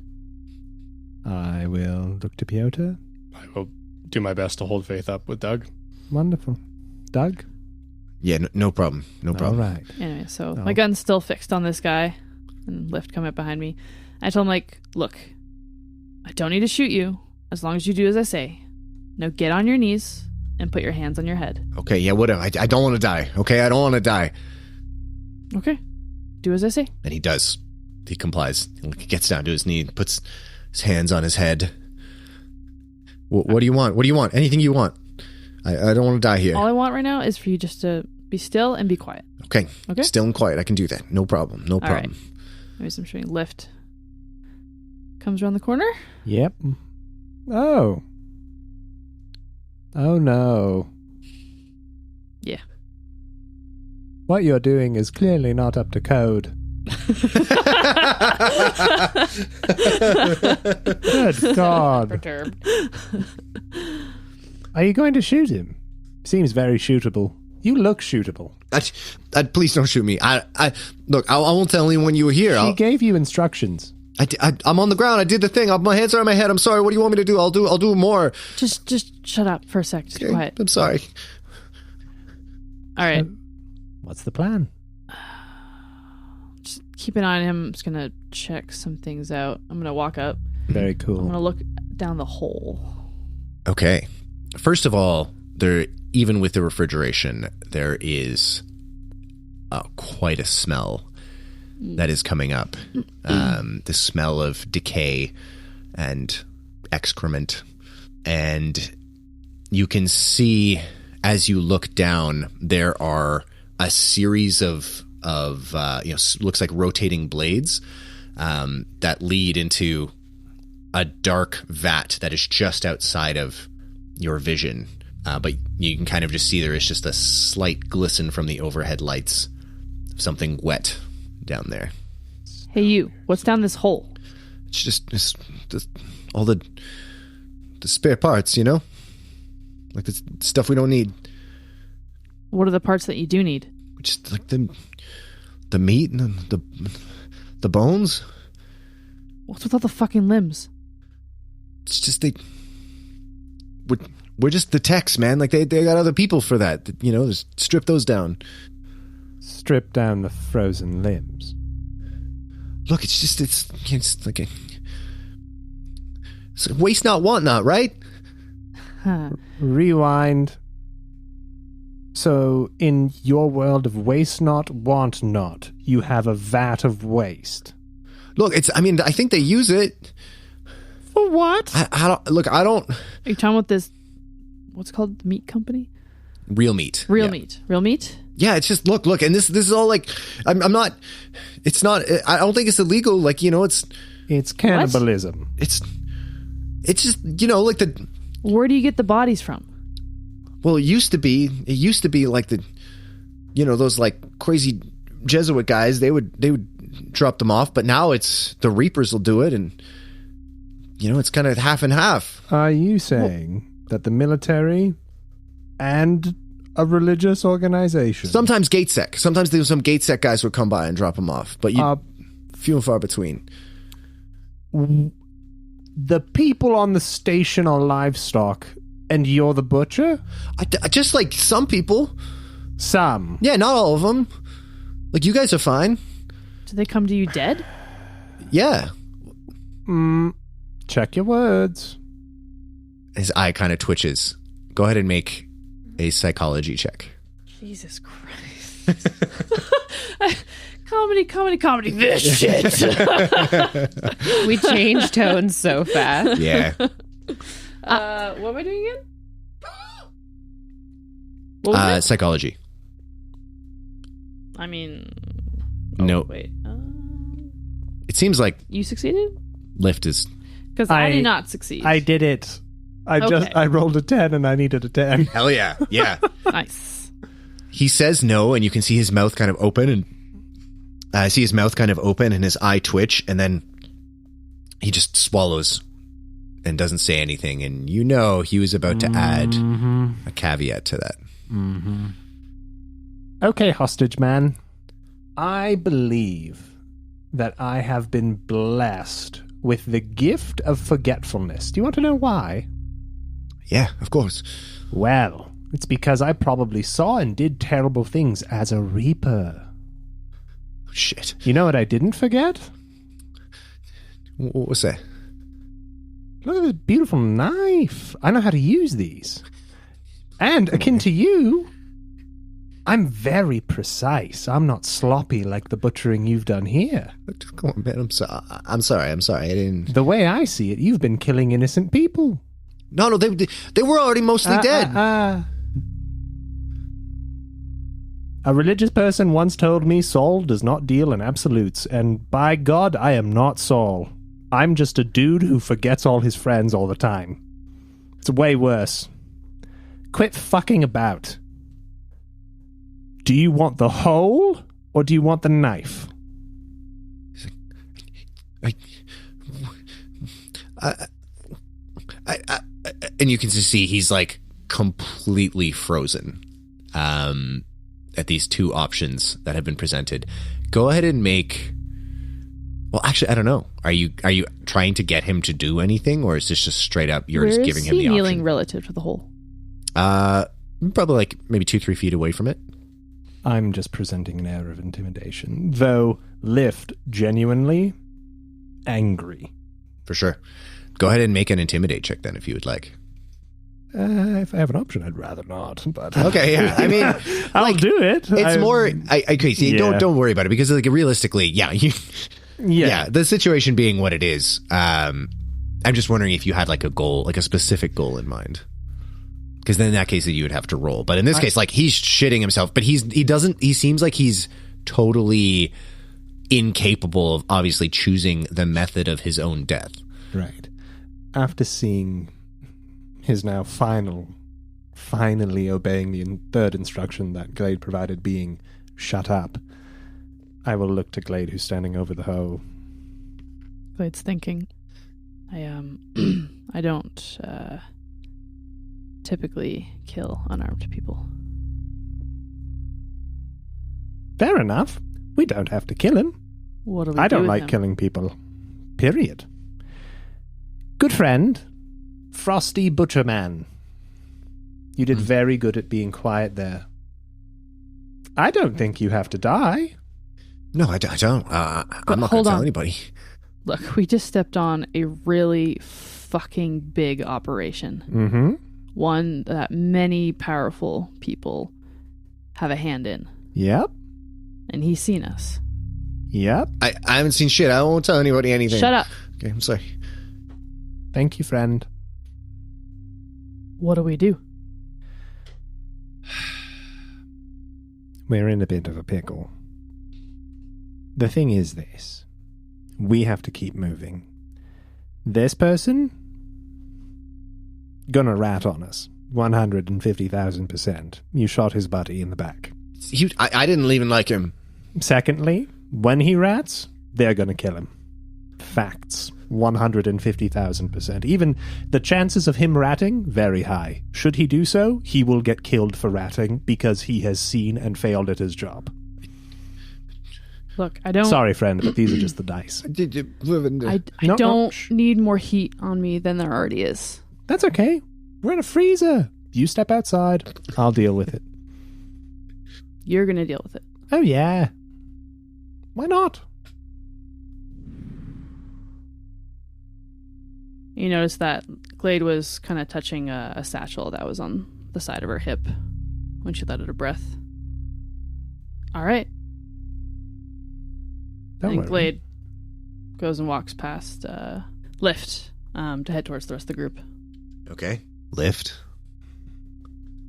I will look to Pyotr. I will do my best to hold Faith up with Doug. Wonderful. Doug? Yeah, no problem. No problem. All right. Anyway, so my gun's still fixed on this guy, and Lift come up behind me. I told him, look, I don't need to shoot you as long as you do as I say. Now get on your knees and put your hands on your head. Okay, yeah, whatever. I don't want to die. Okay, I don't want to die. Okay. Do as I say. And he does. He complies. He gets down to his knee, puts his hands on his head. What do you want? What do you want? Anything you want. I don't want to die here. All I want right now is for you just to be still and be quiet. Okay. Still and quiet. I can do that. No problem. No problem. Right. Maybe some showing Lift. Comes around the corner. Yep. Oh no. Yeah. What you're doing is clearly not up to code. Good God. Perturbed. Are you going to shoot him? Seems very shootable. You look shootable. Please don't shoot me. Look, I won't tell anyone you were here. She gave you instructions. I'm on the ground. I did the thing. My hands are on my head. I'm sorry. What do you want me to do? I'll do more. Just shut up for a sec. Just be Okay, quiet. I'm sorry. All right. What's the plan? Just keep an eye on him. I'm just gonna check some things out. I'm gonna walk up. Very I'm cool. gonna look down the hole. Okay. First of all, even with the refrigeration, there is quite a smell that is coming up. The smell of decay and excrement. And you can see, as you look down, there are a series of looks like rotating blades that lead into a dark vat that is just outside of your vision. But you can kind of just see there is just a slight glisten from the overhead lights. Something wet down there. Hey, you. What's down this hole? It's just all the spare parts, you know? Like the stuff we don't need. What are the parts that you do need? Just like the meat and the bones. What's with all the fucking limbs? It's just we're just the techs, man. Like they got other people for that. You know, just strip those down. Strip down the frozen limbs. Look, it's like it's waste not, want not, right? Huh. Rewind. So, in your world of waste not, want not, you have a vat of waste. Look, I think they use it. For what? I don't. Are you talking about this? What's it called? The meat company? Real meat. Real Yeah. meat. Real meat? Yeah, it's just look, and this is all like, I'm not. It's not. I don't think it's illegal. Like, you know, it's cannibalism. it's just, you know, like Where do you get the bodies from? Well, it used to be like those like crazy Jesuit guys. They would drop them off, but now it's the Reapers will do it, and you know, it's kind of half and half. Are you saying that the military and a religious organization? Sometimes GateSec. Sometimes there's some GateSec guys would come by and drop them off, but few and far between. The people on the station are livestock, and you're the butcher? Just like some people. Some. Yeah, not all of them. Like, you guys are fine. Do they come to you dead? Yeah. Check your words. His eye kind of twitches. Go ahead and make a psychology check. Jesus Christ. Comedy. This shit. We change tones so fast. Yeah. What am I doing again? What was it? Psychology. I mean... No. Wait. It seems like You succeeded? Lift is... Because I did not succeed. I did it. Okay. I rolled a 10 and I needed a 10. Hell yeah. Yeah. Nice. He says no, and you can see his mouth kind of open, and his eye twitch, and then he just swallows and doesn't say anything, and you know he was about to add a caveat to that. Mm-hmm. Okay, hostage man. I believe that I have been blessed with the gift of forgetfulness. Do you want to know why? Yeah, of course. Well, it's because I probably saw and did terrible things as a Reaper. Shit. You know what I didn't forget? What was that? Look at this beautiful knife. I know how to use these. And akin to you, I'm very precise. I'm not sloppy like the butchering you've done here. Come on, man. I'm sorry. I didn't... The way I see it, you've been killing innocent people. No, they were already mostly dead. A religious person once told me Saul does not deal in absolutes, and by God, I am not Saul. I'm just a dude who forgets all his friends all the time. It's way worse. Quit fucking about. Do you want the hole, or do you want the knife? And you can just see he's like completely frozen at these two options that have been presented. Go ahead and make. Well, actually, I don't know. Are you trying to get him to do anything, or is this just straight up you're just giving him the option? Where is he kneeling relative to the hole? Probably like maybe 2-3 feet away from it. I'm just presenting an air of intimidation, though Lift genuinely angry. For sure. Go ahead and make an intimidate check then, if you would like. If I have an option, I'd rather not. But okay, yeah. I mean, I'll do it. It's more. Okay, see, don't worry about it because, like, realistically, yeah, the situation being what it is. I'm just wondering if you had like a goal, like a specific goal in mind. Because then in that case, you would have to roll. But in this case, like he's shitting himself, but he seems like he's totally incapable of obviously choosing the method of his own death. Right. After seeing his now finally obeying the third instruction that Glade provided, being shut up, I will look to Glade, who's standing over the hole. Glade's thinking, I don't typically kill unarmed people. Fair enough. We don't have to kill him. What do we do I don't with like him? killing people. Period. Good friend, Frosty Butcherman. You did very good at being quiet there. I don't think you have to die. No, I don't. I'm not going to tell anybody. Look, we just stepped on a really fucking big operation. Mm-hmm. One that many powerful people have a hand in. Yep. And he's seen us. Yep. I haven't seen shit. I won't tell anybody anything. Shut up. Okay, I'm sorry. Thank you, friend. What do we do? We're in a bit of a pickle. The thing is this. We have to keep moving. This person gonna rat on us. 150,000%. You shot his buddy in the back. I didn't even like him. Secondly, when he rats, they're gonna kill him. Facts. 150,000%. Even the chances of him ratting, very high. Should he do so, he will get killed for ratting because he has seen and failed at his job. Look, I don't... Sorry, friend, but these are just the dice. I don't need more heat on me than there already is. That's okay. We're in a freezer. You step outside, I'll deal with it. You're going to deal with it. Oh, yeah. Why not? You notice that Glade was kind of touching a satchel that was on the side of her hip when she let out a breath. All right. Don't worry. Glade goes and walks past Lift to head towards the rest of the group. Okay. Lift.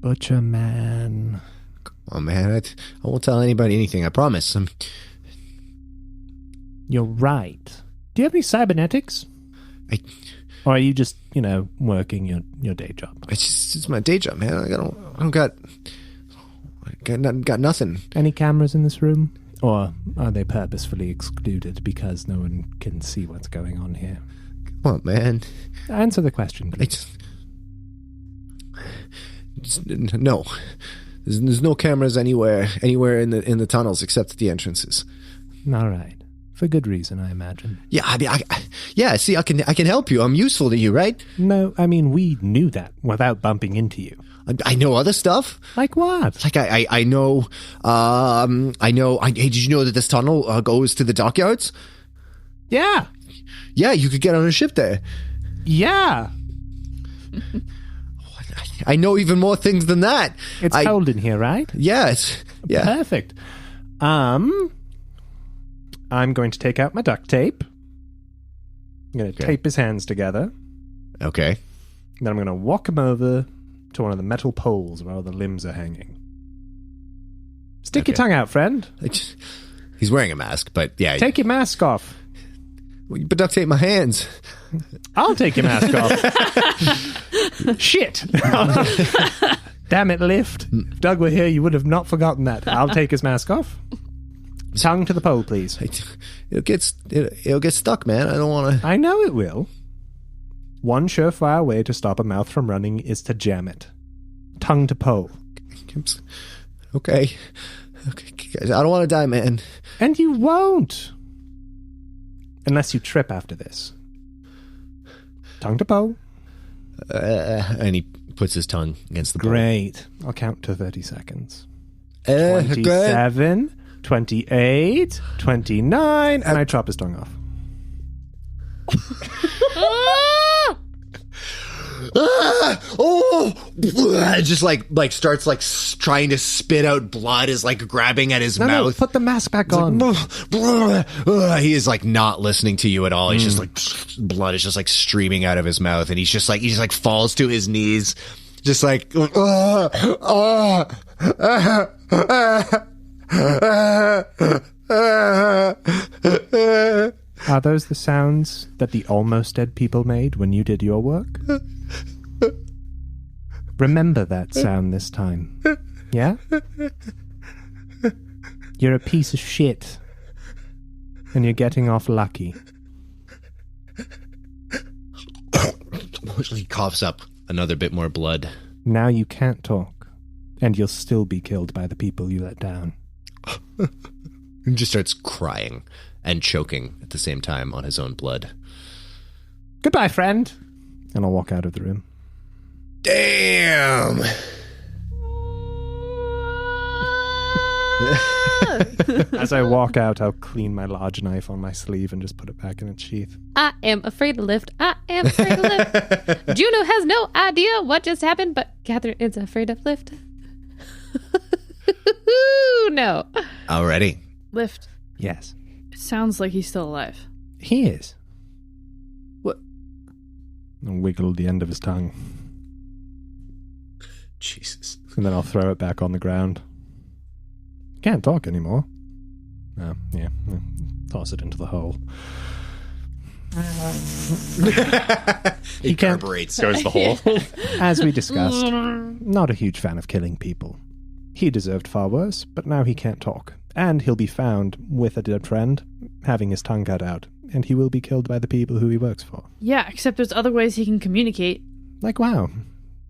Butcher man. Oh, man. I won't tell anybody anything. I promise. You're right. Do you have any cybernetics? Or are you just, working your day job? It's my day job, man. I got nothing. Any cameras in this room? Or are they purposefully excluded because no one can see what's going on here? Come on, man. Answer the question, please. No. There's no cameras anywhere in the tunnels except at the entrances. All right. For good reason, I imagine. Yeah, I mean, see, I can help you. I'm useful to you, right? No, I mean, we knew that without bumping into you. I know other stuff. Like what? Like I know. Hey, did you know that this tunnel goes to the dockyards? Yeah. Yeah, you could get on a ship there. Yeah. I know even more things than that. It's cold in here, right? Yes. Yeah. Perfect. I'm going to take out my duct tape. I'm going to tape his hands together. Okay. Then I'm going to walk him over to one of the metal poles where all the limbs are hanging. Stick your tongue out, friend. He's wearing a mask, but yeah. Take your mask off. But duct tape my hands. I'll take your mask off. Shit. Damn it, Lift. If Doug were here, you would have not forgotten that. I'll take his mask off. Tongue to the pole, please. It'll get stuck, man. I don't want to. I know it will. One surefire way to stop a mouth from running is to jam it. Tongue to pole. Okay, guys, I don't want to die, man. And you won't. Unless you trip after this. Tongue to pole. And he puts his tongue against the pole. Great. I'll count to 30 seconds. Good. 27, 28, 29, and I chop his tongue off. Just like starts like trying to spit out blood, is like grabbing at his mouth. No, put the mask back on. He is like not listening to you at all. He's just like blood is just like streaming out of his mouth, and he just like falls to his knees, just like. Are those the sounds that the almost dead people made when you did your work? Remember that sound this time. Yeah? You're a piece of shit. And you're getting off lucky. He coughs up another bit more blood. Now you can't talk. And you'll still be killed by the people you let down. He just starts crying and choking at the same time on his own blood. Goodbye, friend. And I'll walk out of the room. Damn! As I walk out, I'll clean my large knife on my sleeve and just put it back in its sheath. I am afraid to lift. I am afraid to lift. Juno has no idea what just happened, but Catherine is afraid of lift. No. Already. Lift. Yes. It sounds like he's still alive. He is. What? I'll wiggle the end of his tongue. Jesus. And then I'll throw it back on the ground. Can't talk anymore. Oh, yeah. Toss it into the hole. He carburetes. Goes the hole. As we discussed, not a huge fan of killing people. He deserved far worse, but now he can't talk. And he'll be found with a dead friend, having his tongue cut out. And he will be killed by the people who he works for. Yeah, except there's other ways he can communicate. Like, wow.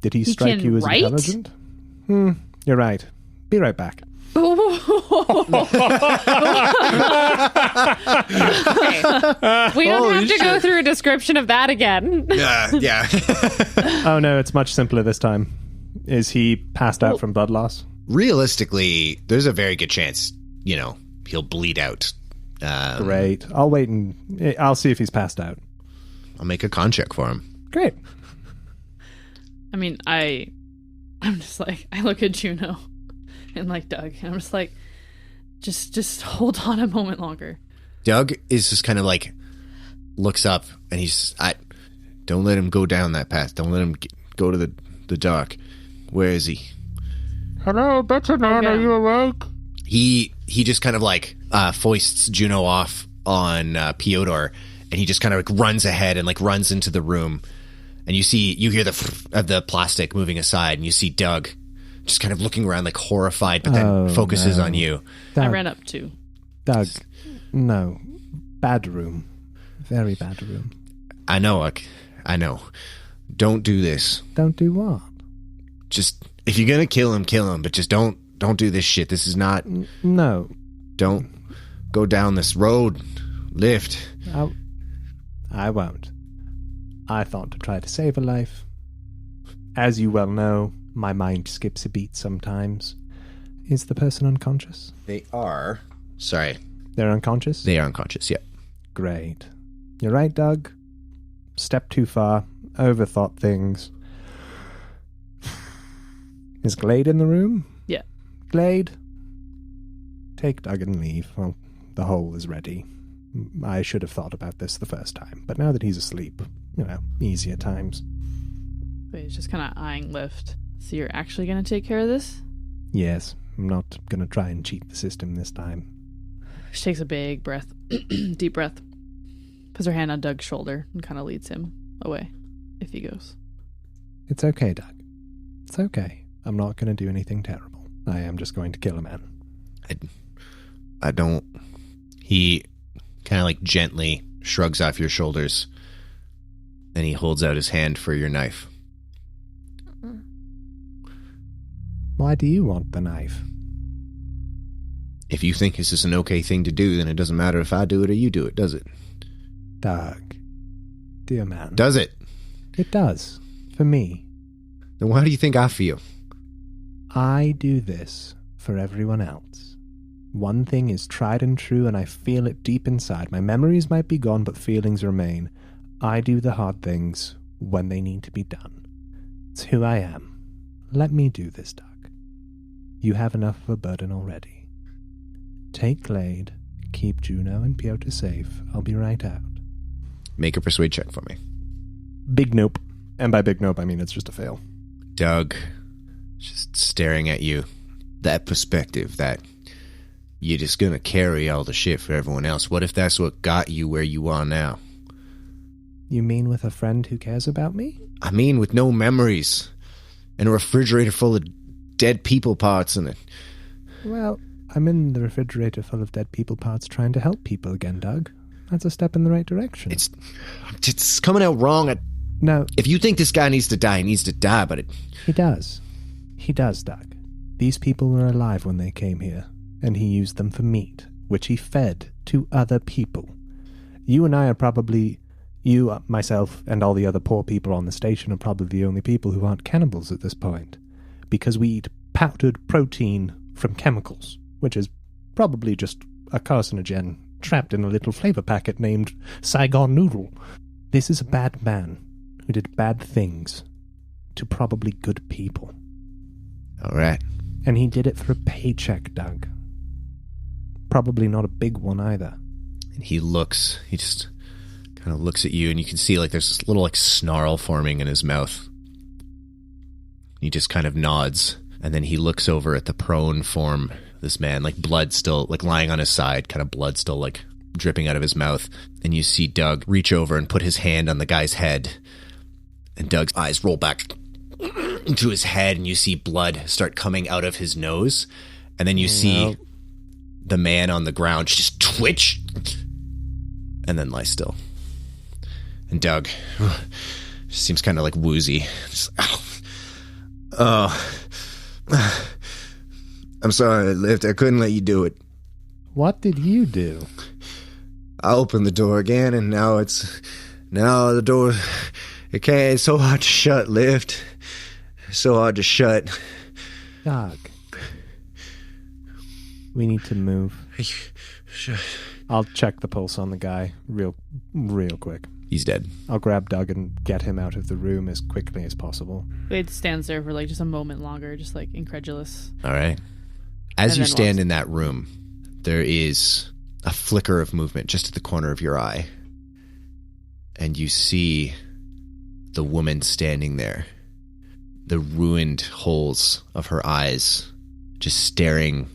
Did he strike can you as write? intelligent? You're right. Be right back. Okay. We don't have to go through a description of that again. Yeah. Oh no, it's much simpler this time. Is he passed out from blood loss? Realistically, there's a very good chance, he'll bleed out. Great. I'll wait and I'll see if he's passed out. I'll make a con check for him. Great. I mean, I'm just like, I look at Juno and like Doug, and I'm just like, just hold on a moment longer. Doug is just kind of like, looks up, and don't let him go down that path. Don't let him go to the dark. Where is he? Hello, better man, are you awake? He just kind of like foists Juno off on Pyotr, and he just kind of like runs ahead and like runs into the room. And you hear the plastic moving aside, and you see Doug just kind of looking around like horrified, but then focuses on you. Doug, I ran up too. Doug, no. Bad room. Very bad room. I know. Don't do this. Don't do what? Just, if you're gonna kill him, but just don't do this shit. This is not... No. Don't go down this road. Lift. I won't. I thought to try to save a life. As you well know, my mind skips a beat sometimes. Is the person unconscious? They are. Sorry. They're unconscious? They are unconscious, yep. Great. You're right, Doug. Step too far. Overthought things. Is Glade in the room? Yeah. Glade? Take Doug and leave. Well, the hole is ready. I should have thought about this the first time, but now that he's asleep, easier times. Wait, he's just kind of eyeing Lift. So you're actually going to take care of this? Yes, I'm not going to try and cheat the system this time. She takes a big breath, deep breath, puts her hand on Doug's shoulder, and kind of leads him away if he goes. It's okay, Doug. It's okay. I'm not going to do anything terrible. I am just going to kill a man. I don't. He kind of like gently shrugs off your shoulders, and he holds out his hand for your knife. Why do you want the knife? If you think this is an okay thing to do, then it doesn't matter if I do it or you do it, does it? Doug. Dear man. Does it? It does. For me. Then how do you think I feel? I do this for everyone else. One thing is tried and true, and I feel it deep inside. My memories might be gone, but feelings remain. I do the hard things when they need to be done. It's who I am. Let me do this, Doug. You have enough of a burden already. Take Glade, keep Juno and Pyotr safe. I'll be right out. Make a persuade check for me. Big nope. And by big nope, I mean it's just a fail. Doug, just staring at you. That perspective, that you're just gonna carry all the shit for everyone else. What if that's what got you where you are now? You mean with a friend who cares about me? I mean with no memories. And a refrigerator full of dead people parts in it. Well, I'm in the refrigerator full of dead people parts trying to help people again, Doug. That's a step in the right direction. It's coming out wrong. No. If you think this guy needs to die, he needs to die, but He does. He does, Doug. These people were alive when they came here, and he used them for meat, which he fed to other people. You and I are probably... You, myself, and all the other poor people on the station are probably the only people who aren't cannibals at this point, because we eat powdered protein from chemicals, which is probably just a carcinogen trapped in a little flavor packet named Saigon Noodle. This is a bad man who did bad things to probably good people. all right. And he did it for a paycheck, Doug. Probably not a big one either. And he just kind of looks at you, and you can see like there's this little like snarl forming in his mouth. He just kind of nods, and then he looks over at the prone form, this man, like blood still like lying on his side, kind of blood still like dripping out of his mouth. And you see Doug reach over and put his hand on the guy's head, and Doug's eyes roll back into his head, and you see blood start coming out of his nose, and then you see the man on the ground just twitch and then lie still. And Doug seems kind of like woozy. Just, I'm sorry, Lift. I couldn't let you do it. What did you do? I opened the door again, and now the door, it's so hard to shut, Lift. It's so hard to shut. Doug. We need to move. I'll check the pulse on the guy real quick. He's dead. I'll grab Doug and get him out of the room as quickly as possible. Glade stands there for like just a moment longer, just like incredulous. All right. As you stand in that room, there is a flicker of movement just at the corner of your eye. And you see the woman standing there. The ruined holes of her eyes just staring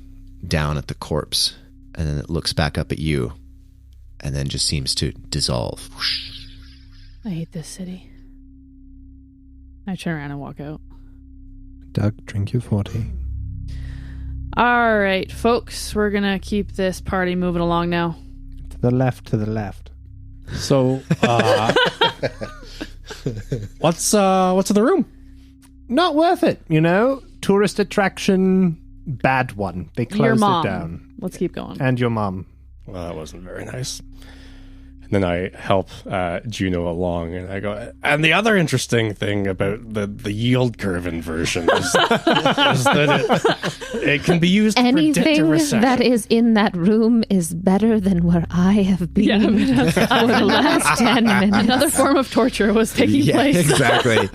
down at the corpse. And then it looks back up at you and then just seems to dissolve. I hate this city. I turn around and walk out. Doug, drink your 40. All right, folks, we're going to keep this party moving along now. To the left, to the left. So, what's in the room? Not worth it, you know? Tourist attraction, bad one. They closed Your mom. it down. Let's keep going. And your mom. Well, that wasn't very nice. And then I help Juno along, and I go, and the other interesting thing about the yield curve inversion is that it can be used to predict a Anything recession. that is in that room is better than where I have been for the last 10 minutes. Another form of torture was taking place. Exactly.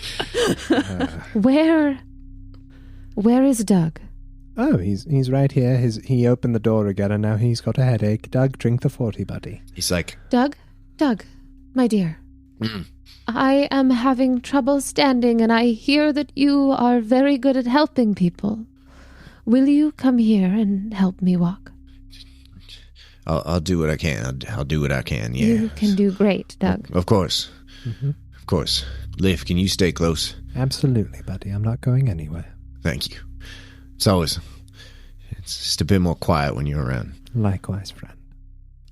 Where is Doug? Oh, he's right here. He opened the door again, and now he's got a headache. Doug, drink the 40, buddy. He's like, Doug, my dear. I am having trouble standing, and I hear that you are very good at helping people. Will you come here and help me walk? I'll do what I can. I'll do what I can, yeah. You can do great, Doug. Of course. Mm-hmm. Of course. Liv, can you stay close? Absolutely, buddy. I'm not going anywhere. Thank you. It's just a bit more quiet when you're around. Likewise, friend.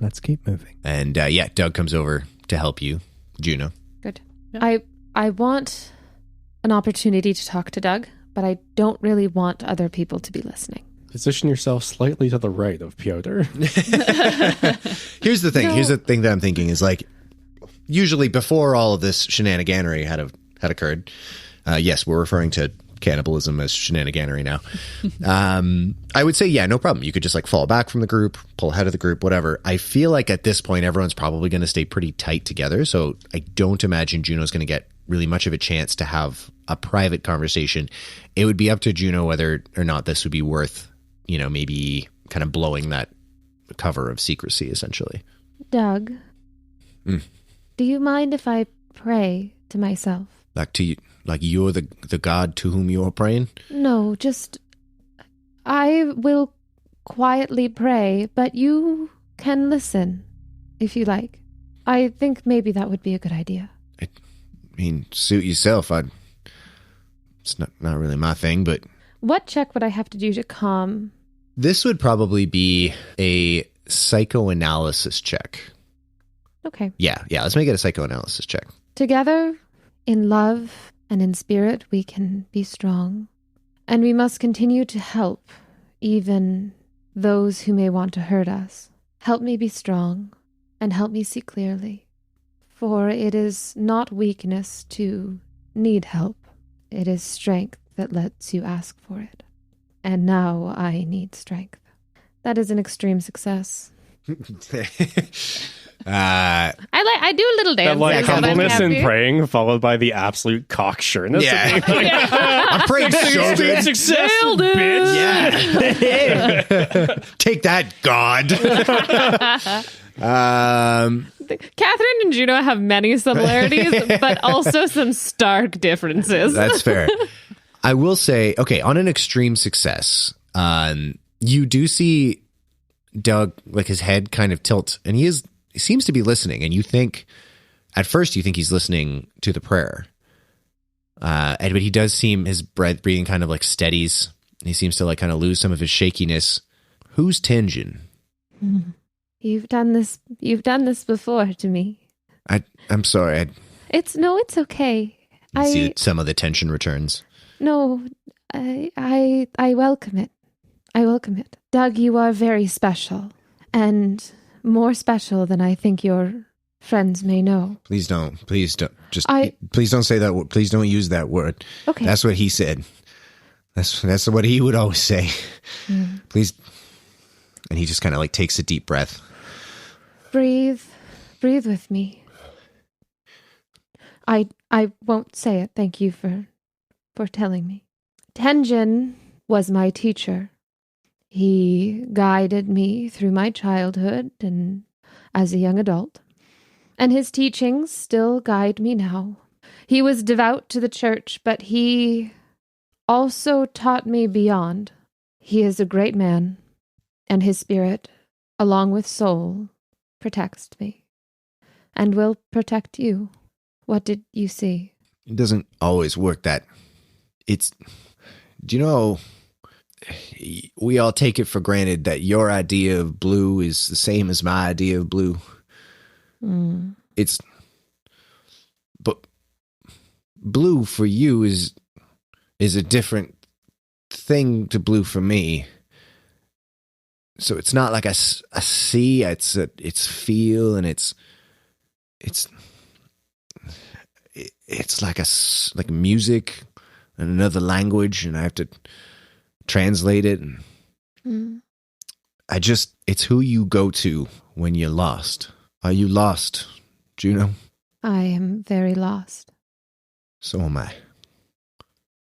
Let's keep moving. And Doug comes over to help you, Juno. Good. Yeah. I want an opportunity to talk to Doug, but I don't really want other people to be listening. Position yourself slightly to the right of Pyotr. Here's the thing. No. Here's the thing that I'm thinking is like, usually before all of this shenaniganery had occurred, yes, we're referring to cannibalism as shenaniganery now. I would say, yeah, no problem. You could just like fall back from the group, pull ahead of the group, whatever. I feel like at this point, everyone's probably going to stay pretty tight together. So I don't imagine Juno's going to get really much of a chance to have a private conversation. It would be up to Juno whether or not this would be worth, maybe kind of blowing that cover of secrecy, essentially. Doug, Mm. do you mind if I pray to myself? Like you're the god to whom you're praying? No, just I will quietly pray, but you can listen if you like. I think maybe that would be a good idea. I mean, suit yourself. It's not really my thing, but What check would I have to do to calm? this would probably be a psychoanalysis check. Okay. Yeah, let's make it a psychoanalysis check. Together, in love and in spirit, we can be strong. And we must continue to help, even those who may want to hurt us. Help me be strong, and help me see clearly. For it is not weakness to need help. It is strength that lets you ask for it. And now I need strength. That is an extreme success. I do a little dance. That like when I'm humbleness and happy. praying, followed by the absolute cocksureness. Yeah. Of being like, I'm praying so good. Success, Nailed it. bitch. Yeah. Take that, God. Catherine and Juno have many similarities, but also some stark differences. That's fair. I will say, okay, on an extreme success, you do see Doug, like his head kind of tilt, and he seems to be listening, and at first you think he's listening to the prayer. But he does seem, his breathing kind of like steadies. He seems to like kind of lose some of his shakiness. Who's tinging? You've done this before to me. I'm sorry. It's okay. You see that some of the tension returns. No, I welcome it. I welcome it. Doug, you are very special, and more special than I think your friends may know. Please don't please don't say that word. Please don't use that word. Okay. That's what he said. That's what he would always say. Please. And he just kind of like takes a deep breath. Breathe with me. I won't say it. Thank you for telling me. Tenjin was my teacher. He guided me through my childhood and as a young adult. And his teachings still guide me now. He was devout to the church, but he also taught me beyond. He is a great man, and his spirit, along with soul, protects me and will protect you. What did you see? It doesn't always work that. Do you know, we all take it for granted that your idea of blue is the same as my idea of blue. But blue for you is a different thing to blue for me. So it's not like a sea, it's feel, and it's like music and another language, and I have to translate it. And it's who you go to when you're lost. Are you lost, Juno? I am very lost. So am I.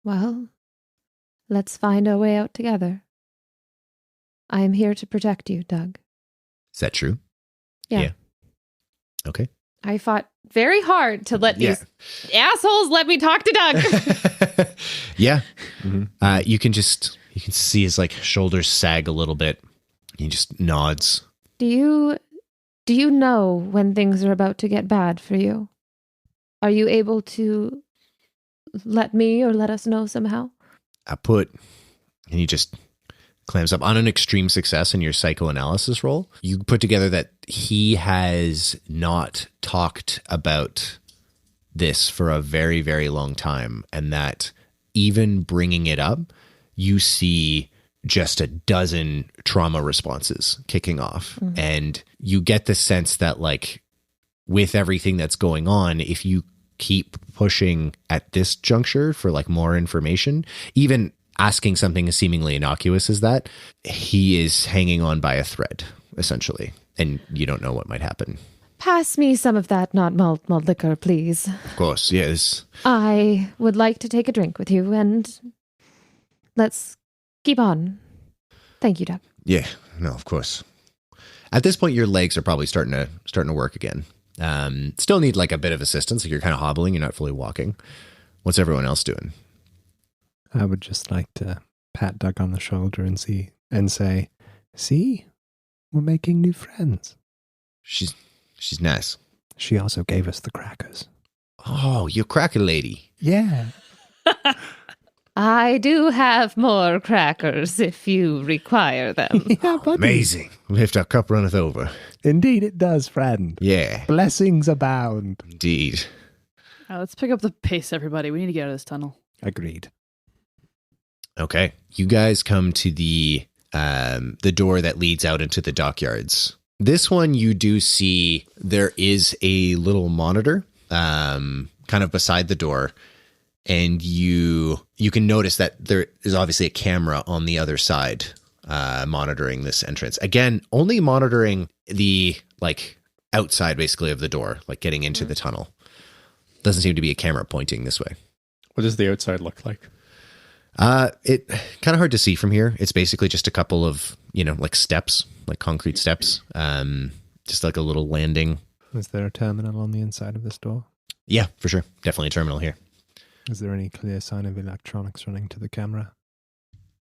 Well, let's find our way out together. I am here to protect you, Doug. Is that true? Yeah. Okay. I fought very hard to let these assholes let me talk to Doug. Yeah. Mm-hmm. You can see his like shoulders sag a little bit. He just nods. Do you know when things are about to get bad for you? Are you able to let me or let us know somehow? And he just clams up. On an extreme success in your psychoanalysis roll, you put together that he has not talked about this for a very, very long time, and that even bringing it up, you see just a dozen trauma responses kicking off. And you get the sense that, like, with everything that's going on, if you keep pushing at this juncture for like more information, even asking something as seemingly innocuous as that, he is hanging on by a thread, essentially, and you don't know what might happen. Pass me some of that not malt liquor, please. Of course, yes. I would like to take a drink with you, and let's keep on. Thank you, Doug. Yeah, no, of course. At this point, your legs are probably starting to work again. Still need like a bit of assistance. Like you're kind of hobbling. You're not fully walking. What's everyone else doing? I would just like to pat Doug on the shoulder and say, see, we're making new friends. She's nice. She also gave us the crackers. Oh, you're cracker lady. Yeah. I do have more crackers if you require them. Yeah, buddy. Amazing. Lift our cup runneth over. Indeed it does, friend. Yeah. Blessings abound. Indeed. Let's pick up the pace, everybody. We need to get out of this tunnel. Agreed. Okay. You guys come to the door that leads out into the dockyards. This one, you do see there is a little monitor kind of beside the door. And you can notice that there is obviously a camera on the other side monitoring this entrance. Again, only monitoring the like outside basically of the door, like getting into the tunnel. Doesn't seem to be a camera pointing this way. What does the outside look like? It kind of hard to see from here. It's basically just a couple of, like steps, like concrete steps. Just like a little landing. Is there a terminal on the inside of this door? Yeah, for sure. Definitely a terminal here. Is there any clear sign of electronics running to the camera?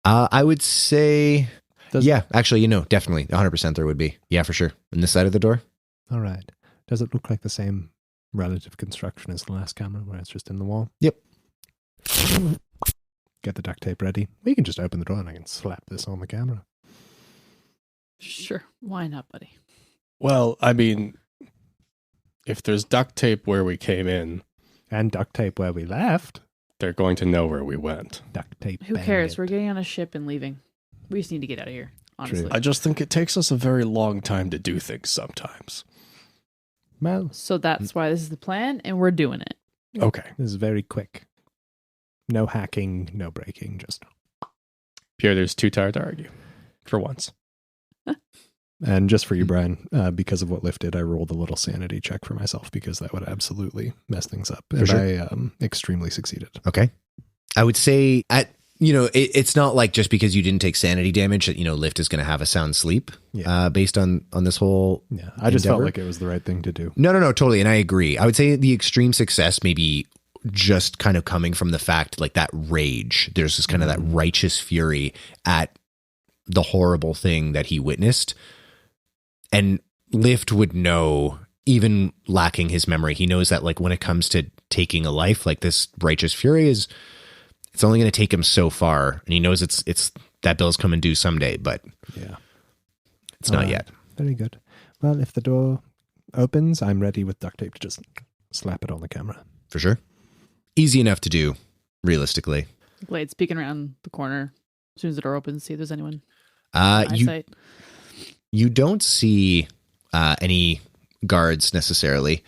I would say, actually, definitely 100% there would be. Yeah, for sure. On this side of the door. All right. Does it look like the same relative construction as the last camera where it's just in the wall? Yep. Get the duct tape ready. We can just open the door and I can slap this on the camera. Sure. Why not, buddy? Well, I mean, if there's duct tape where we came in, and duct tape where we left, they're going to know where we went. Duct tape. Who cares? We're getting on a ship and leaving. We just need to get out of here, honestly. True. I just think it takes us a very long time to do things sometimes. Well, So that's why this is the plan, and we're doing it. Okay. this is very quick. No hacking, no breaking, just... Pyotr's too tired to argue. For once. And just for you, Brian, because of what Lyft did, I rolled a little sanity check for myself because that would absolutely mess things up. And sure. I extremely succeeded. Okay. I would say it's not like just because you didn't take sanity damage that, Lyft is going to have a sound sleep based on this whole Yeah, I just felt endeavor. like it was the right thing to do. No, totally. And I agree. I would say the extreme success maybe just kind of coming from the fact like that rage. There's this kind of that righteous fury at the horrible thing that he witnessed. And Lyft would know, even lacking his memory, he knows that like when it comes to taking a life, like this righteous fury it's only going to take him so far. And he knows it's that bill's coming due someday, but it's not yet. Very good. Well, if the door opens, I'm ready with duct tape to just slap it on the camera. For sure. Easy enough to do, realistically. Glade peeking around the corner as soon as the door opens, see if there's anyone. You don't see any guards necessarily.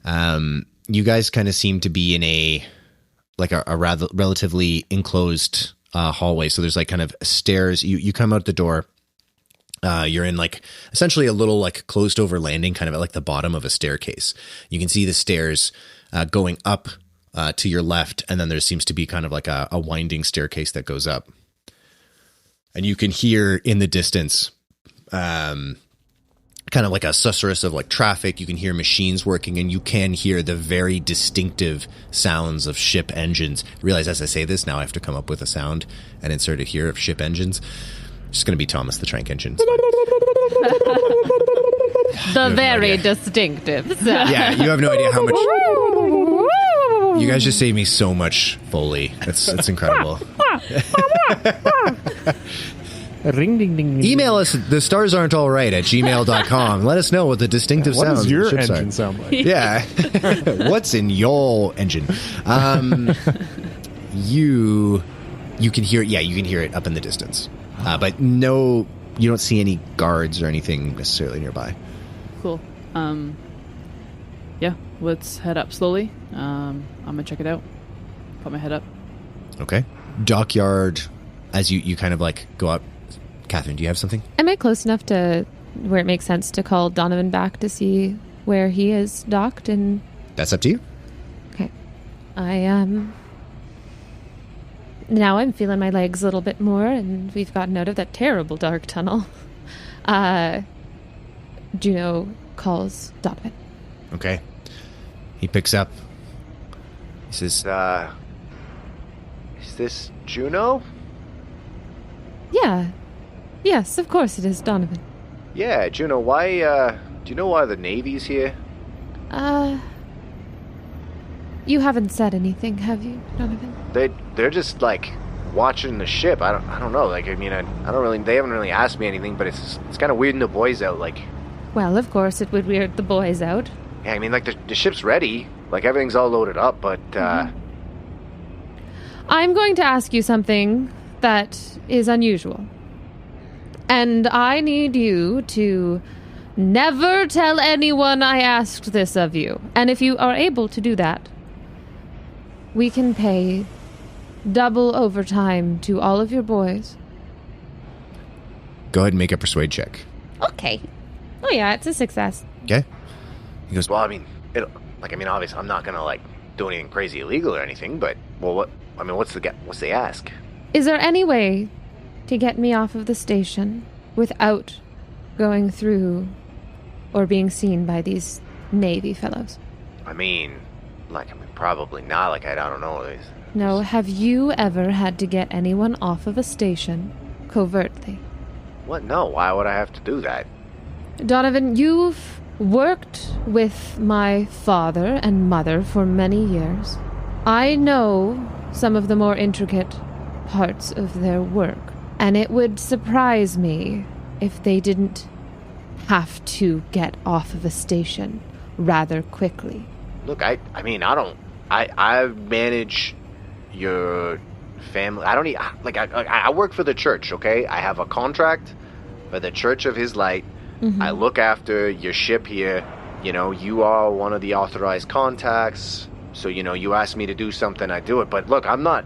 You guys kind of seem to be in a rather relatively enclosed hallway. So there's like kind of stairs. You come out the door. You're in like essentially a little like closed over landing, kind of at like the bottom of a staircase. You can see the stairs going up to your left, and then there seems to be kind of like a winding staircase that goes up. And you can hear in the distance kind of like a susurrus of like traffic. You can hear machines working, and you can hear the very distinctive sounds of ship engines. I realize as I say this, now I have to come up with a sound and insert it here of ship engines. It's just going to be Thomas the Trank Engine. The very distinctive sound. Yeah, you have no idea how much... You guys just save me so much Foley. It's incredible. Ring ding ding ding. Email us at thestarsaren'talright@gmail.com. Let us know what the distinctive What sounds does your of the ships engine are. sound like? Yeah. What's in your engine? You can hear it. Yeah, you can hear it up in the distance. But no, you don't see any guards or anything necessarily nearby. Cool. Yeah, let's head up slowly. I'm gonna check it out. Put my head up. Okay. Dockyard, as you kind of like go up. Catherine, do you have something? Am I close enough to where it makes sense to call Donovan back to see where he is docked? And That's up to you. okay, now I'm feeling my legs a little bit more, and we've gotten out of that terrible dark tunnel. Juno calls Donovan. Okay. He picks up. He says, Is this Juno? Yeah. Yes, of course it is Donovan. Yeah, Juno, why, do you know why the Navy's here? You haven't said anything, have you, Donovan? They're just, like, watching the ship. I don't know, like, I mean, I don't really, they haven't really asked me anything, but it's kind of weirding the boys out, like... Well, of course it would weird the boys out. Yeah, I mean, like, the ship's ready. Like, everything's all loaded up, but, I'm going to ask you something that is unusual. And I need you to never tell anyone I asked this of you. And if you are able to do that, we can pay double overtime to all of your boys. go ahead and make a persuade check. Okay. Oh yeah, it's a success. Okay. He goes, well, I mean, obviously, I'm not gonna, like, do anything crazy illegal or anything, but, well, what's the ask? Is there any way to get me off of the station without going through or being seen by these Navy fellows? Probably not. Like, I don't know. No, have you ever had to get anyone off of a station covertly? What? No, why would I have to do that? Donovan, you've worked with my father and mother for many years. I know some of the more intricate parts of their work, and it would surprise me if they didn't have to get off of a station rather quickly. Look, I manage your family. I work for the church, okay? I have a contract for the Church of His Light. Mm-hmm. I look after your ship here. You know, you are one of the authorized contacts. So, you know, you ask me to do something, I do it. But look, I'm not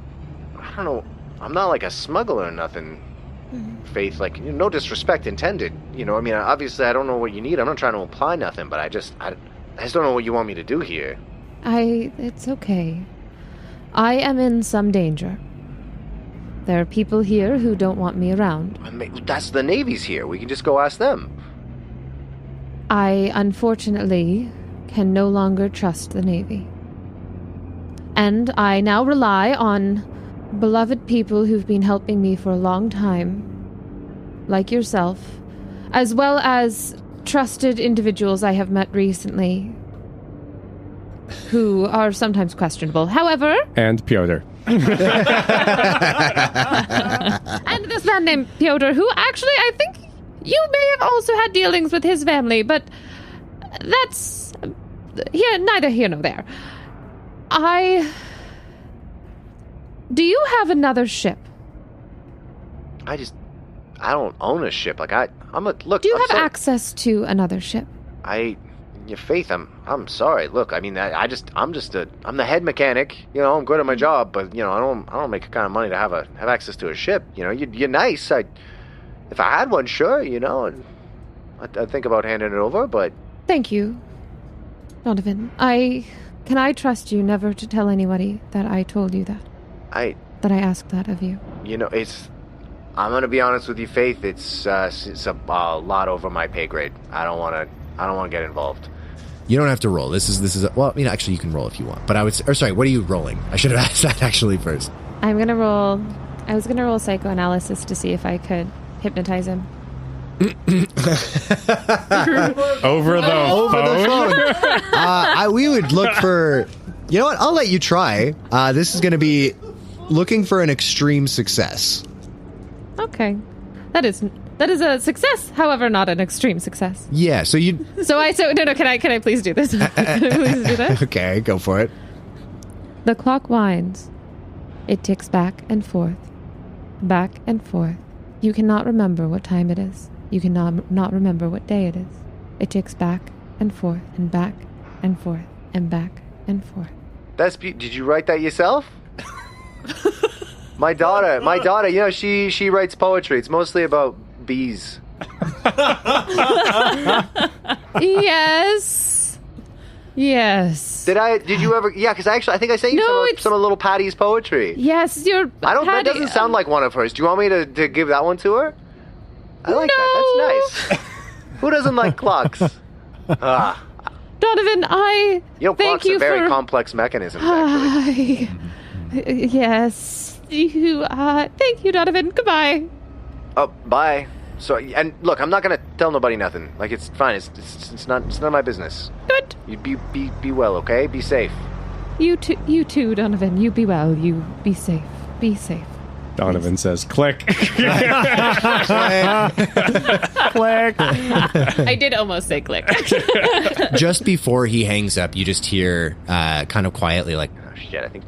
like a smuggler or nothing, mm-hmm. Faith. Like, no disrespect intended. You know, I mean, obviously I don't know what you need. I'm not trying to imply nothing, but I just don't know what you want me to do here. It's okay. I am in some danger. There are people here who don't want me around. That's the Navy's here. We can just go ask them. I, unfortunately, can no longer trust the Navy. And I now rely on beloved people who've been helping me for a long time, like yourself, as well as trusted individuals I have met recently who are sometimes questionable. However... And Pyotr. And this man named Pyotr, who actually I think you may have also had dealings with his family, but that's neither here nor there. Do you have another ship? I don't own a ship. Like, Do you have access to another ship? Your Faith, I'm sorry. Look, I mean, I'm the head mechanic. You know, I'm good at my job, but you know, I don't make the kind of money to have access to a ship. You know, you're nice. If I had one, sure. You know, I'd think about handing it over. But thank you, Donovan. Can I trust you never to tell anybody that I told you that? That I asked that of you. You know, I'm gonna be honest with you, Faith. It's a lot over my pay grade. I don't want to get involved. You don't have to roll. This is well, you know, actually you can roll if you want. But sorry, what are you rolling? I should have asked that actually first. I was going to roll psychoanalysis to see if I could hypnotize him. Over the phone. We would look for, you know what? I'll let you try. This is going to be looking for an extreme success. Okay. That is a success, however, not an extreme success. Yeah, so you... Can I please do this? Can I please do this? Okay, go for it. The clock winds. It ticks back and forth. Back and forth. You cannot remember what time it is. You cannot not remember what day it is. It ticks back and forth and back and forth and back and forth. Did you write that yourself? My daughter, you know, she writes poetry. It's mostly about bees. Yes. Did you ever? Yeah, because I think I sent you some of little Patty's poetry. Yes, That doesn't sound like one of hers. Do you want me to give that one to her? I like that. That's nice. Who doesn't like clocks? Donovan, clocks are very complex mechanisms, actually. Yes. Thank you, Donovan. Goodbye. Oh, bye. So, and look, I'm not gonna tell nobody nothing. Like, it's fine. It's none of my business. Good. You be well, okay? Be safe. You too, Donovan. You be well. You be safe. Be safe. Donovan says, click. Click. I did almost say click. Just before he hangs up, you just hear kind of quietly like, Oh, shit, I think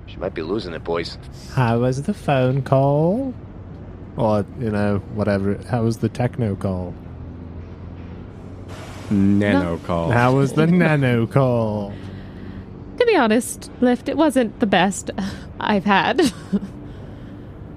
she might be losing it, boys. How was the phone call? Or, whatever. How was the techno call? Nano call. How was the nano call? To be honest, Lift, it wasn't the best I've had.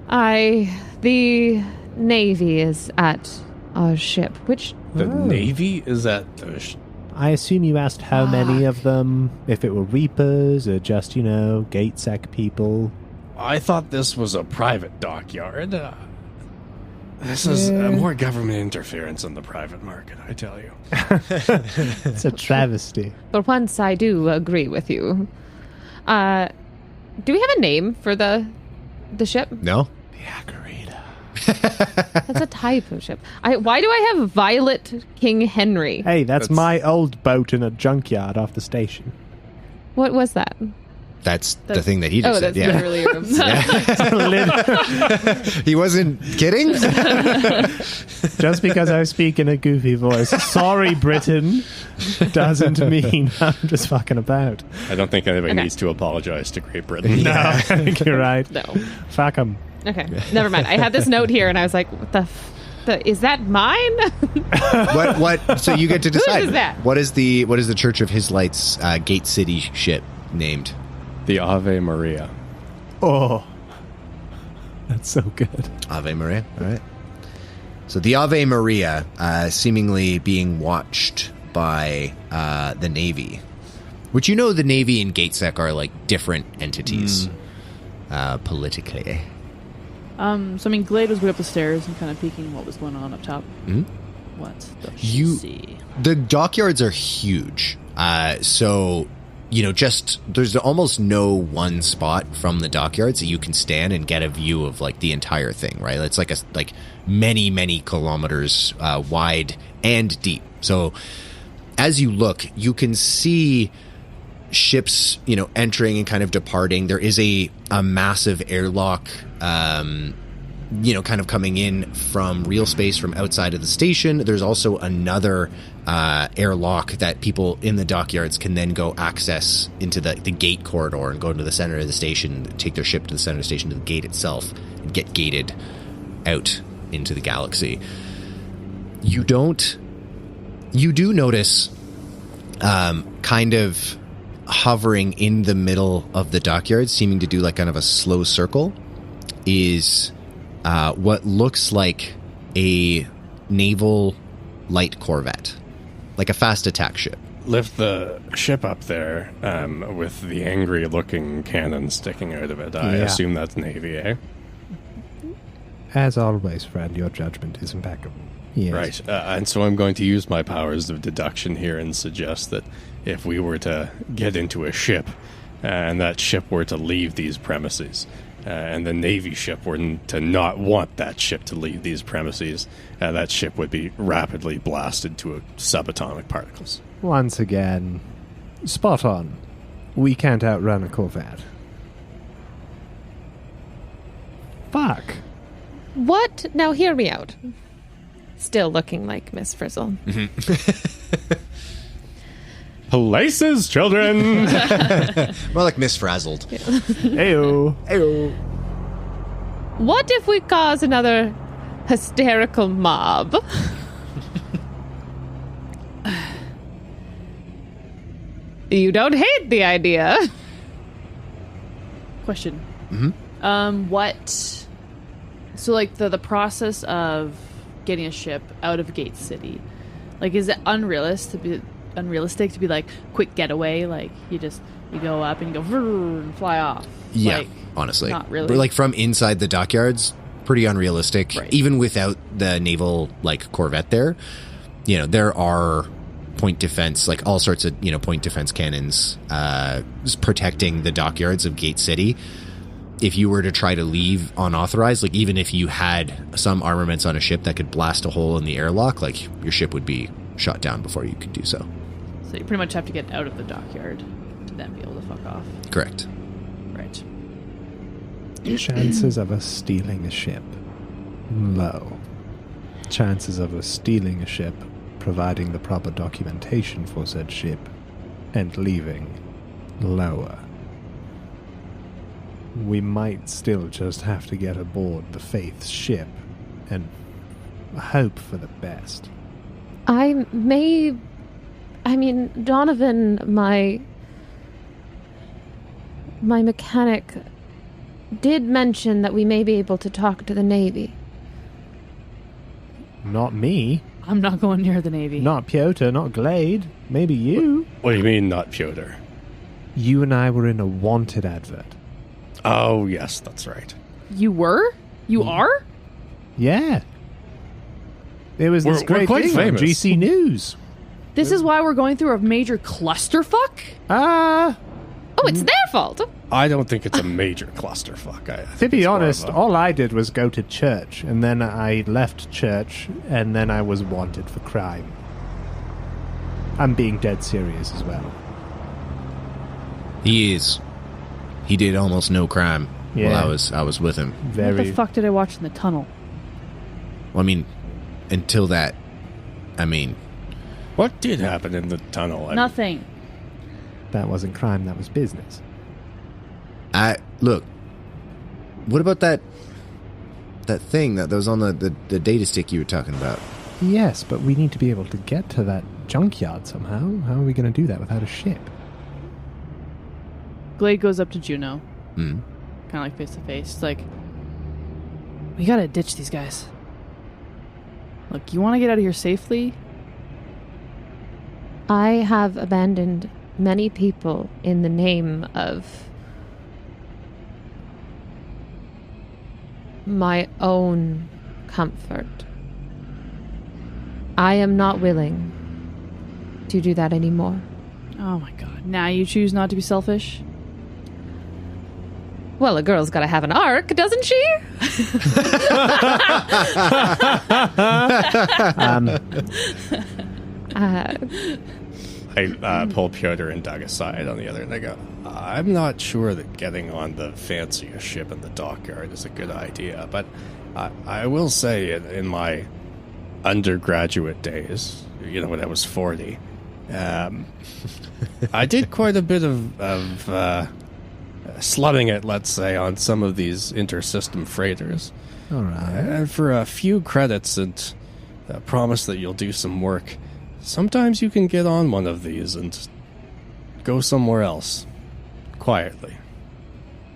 The Navy is at our ship, which... The Navy is at the... I assume you asked how many of them, if it were Reapers or just, GateSec people. I thought this was a private dockyard. This is more government interference in the private market, I tell you. It's a travesty. For once, I do agree with you. Do we have a name for the ship? no? The Agarita. That's a type of ship. Why do I have Violet King Henry? Hey, that's my old boat in a junkyard off the station. What was that? That's the thing that he just said. That's literally He wasn't kidding? Just because I speak in a goofy voice. Sorry, Britain. Doesn't mean I'm just fucking about. I don't think anybody needs to apologize to Great Britain. No, I think you're right. No. Fuck them. Okay, never mind. I had this note here, and I was like, what the is that mine? What? So you get to decide. Whose is that? What is the Church of His Light's Gate City ship named? The Ave Maria. Oh, that's so good. Ave Maria. All right. So the Ave Maria, seemingly being watched by the Navy, which the Navy and GateSec are like different entities politically. Glade was way up the stairs and kind of peeking what was going on up top. Mm-hmm. What does she see? The dockyards are huge. So, there's almost no one spot from the dockyards that you can stand and get a view of like the entire thing, right? It's like many, many kilometers wide and deep. So as you look, you can see ships, entering and kind of departing. There is a massive airlock, kind of coming in from real space from outside of the station. There's also another airlock that people in the dockyards can then go access into the gate corridor and go into the center of the station, take their ship to the center of the station, to the gate itself, and get gated out into the galaxy. You do notice kind of hovering in the middle of the dockyard, seeming to do like kind of a slow circle, is what looks like a naval light corvette, like a fast attack ship. Lift the ship up there with the angry-looking cannon sticking out of it. I assume that's Navy, eh? As always, friend, your judgment is impeccable. Yes. Right. And so I'm going to use my powers of deduction here and suggest that if we were to get into a ship and that ship were to leave these premises, and the Navy ship were to not want that ship to leave these premises, that ship would be rapidly blasted to subatomic particles. Once again, spot on. We can't outrun a corvette. Fuck. What? Now hear me out. Still looking like Miss Frizzle. Places, children. More like Miss Frazzled. Ayo. Ayo. What if we cause another hysterical mob? You don't hate the idea. Question. Mm-hmm. What? So, like the process of getting a ship out of Gate City, like, is it unrealistic to be like quick getaway? Like you go up and you go and fly off. Yeah, like, honestly, not really. But, like from inside the dockyards, pretty unrealistic. Right. Even without the naval like corvette there, there are point defense, like all sorts of point defense cannons protecting the dockyards of Gate City. If you were to try to leave unauthorized, like even if you had some armaments on a ship that could blast a hole in the airlock, like your ship would be shot down before you could do so. So you pretty much have to get out of the dockyard to then be able to fuck off. Correct. Right. Chances of us stealing a ship, low. Chances of us stealing a ship, providing the proper documentation for said ship, and leaving, lower. We might still just have to get aboard the Faith's ship and hope for the best. Donovan, my mechanic, did mention that we may be able to talk to the Navy. Not me. I'm not going near the Navy. Not Pyotr, not Glade. Maybe you. What do you mean, not Pyotr? You and I were in a wanted advert. Oh, yes, that's right. You were? You are? Yeah. It was this We're great quite thing famous. on GC News. This is why we're going through a major clusterfuck? Ah, Oh, it's their fault. I don't think it's a major clusterfuck. I to think be it's more honest, of a- all I did was go to church, and then I left church, and then I was wanted for crime. I'm being dead serious as well. He is. He did almost no crime Yeah. while I was with him. What Very. the fuck did I watch in the tunnel? Well, I mean, until that, What did happen in the tunnel? Nothing. That wasn't crime, that was business. Look, what about that thing that was on the data stick you were talking about? Yes, but we need to be able to get to that junkyard somehow. How are we going to do that without a ship? Glade goes up to Juno, Mm. kind of like face to face. It's like, we gotta ditch these guys. Look, you want to get out of here safely? I have abandoned many people in the name of my own comfort. I am not willing to do that anymore. Oh my god. Now you choose not to be selfish? Well, a girl's got to have an arc, doesn't she? I pull Pyotr and Doug aside on the other, and I go, I'm not sure that getting on the fanciest ship in the dockyard is a good idea, but I will say in my undergraduate days, when I was 40, I did quite a bit of slumming it, let's say, on some of these intersystem freighters. All right. And for a few credits and a promise that you'll do some work, sometimes you can get on one of these and go somewhere else quietly.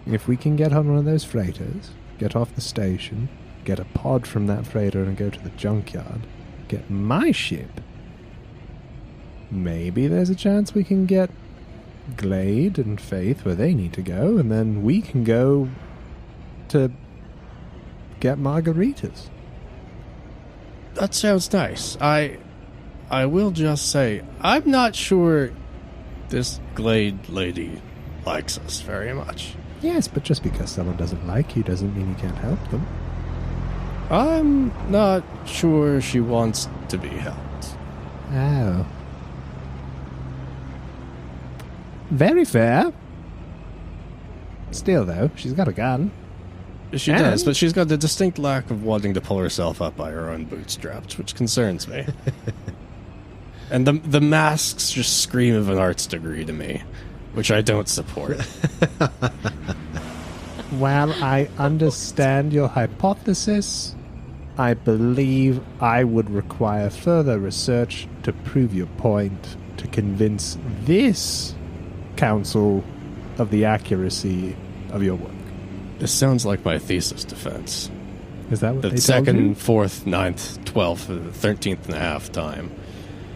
If we can get on one of those freighters, get off the station, get a pod from that freighter and go to the junkyard, get my ship, maybe there's a chance we can get Glade and Faith where they need to go, and then we can go to get margaritas. That sounds nice. I will just say, I'm not sure this Glade lady likes us very much. Yes, but just because someone doesn't like you doesn't mean you can't help them. I'm not sure she wants to be helped. Oh. Very fair. Still, though, she's got a gun. She does, but she's got the distinct lack of wanting to pull herself up by her own bootstraps, which concerns me. And the masks just scream of an arts degree to me, which I don't support. While I understand your hypothesis, I believe I would require further research to prove your point, to convince this council of the accuracy of your work. This sounds like my thesis defense. Is that what The they told you? 2nd, 4th, 9th, 12th, 13th and a half time.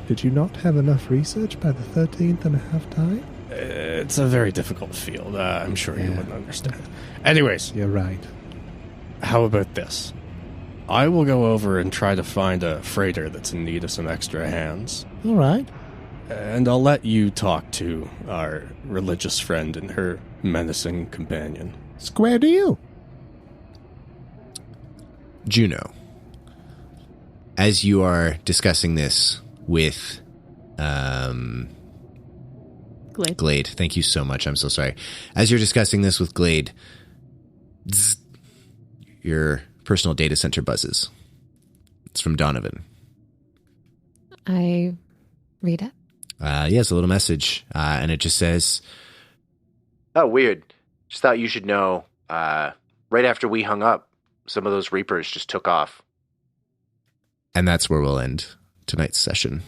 Did you not have enough research by the 13th and a half time? It's a very difficult field. I'm sure you wouldn't understand. Anyways, You're right. how about this? I will go over and try to find a freighter that's in need of some extra hands. All right. And I'll let you talk to our religious friend and her menacing companion. Square deal. Juno, as you are discussing this with Glade. Thank you so much. I'm so sorry. As you're discussing this with Glade, zzz, your personal data center buzzes. It's from Donovan. I read it. It's a little message, and it just says, Oh, weird. Just thought you should know, right after we hung up, some of those Reapers just took off. and that's where we'll end tonight's session.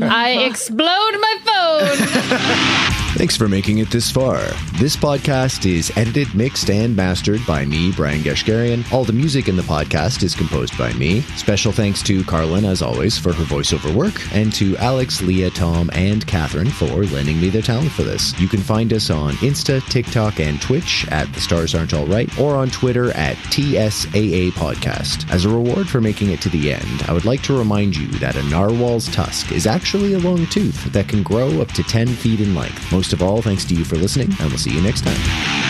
I explode my phone. Thanks for making it this far. This podcast is edited, mixed, and mastered by me, Brian Gashgarian. All the music in the podcast is composed by me. Special thanks to Carlin, as always, for her voiceover work, and to Alex, Leah, Tom, and Catherine for lending me their talent for this. You can find us on Insta, TikTok, and Twitch at The Stars Aren't All Right, or on Twitter at TSAA Podcast. As a reward for making it to the end, I would like to remind you that a narwhal's tusk is actually a long tooth that can grow up to 10 feet in length. Most of all, thanks to you for listening, and we'll see you next time.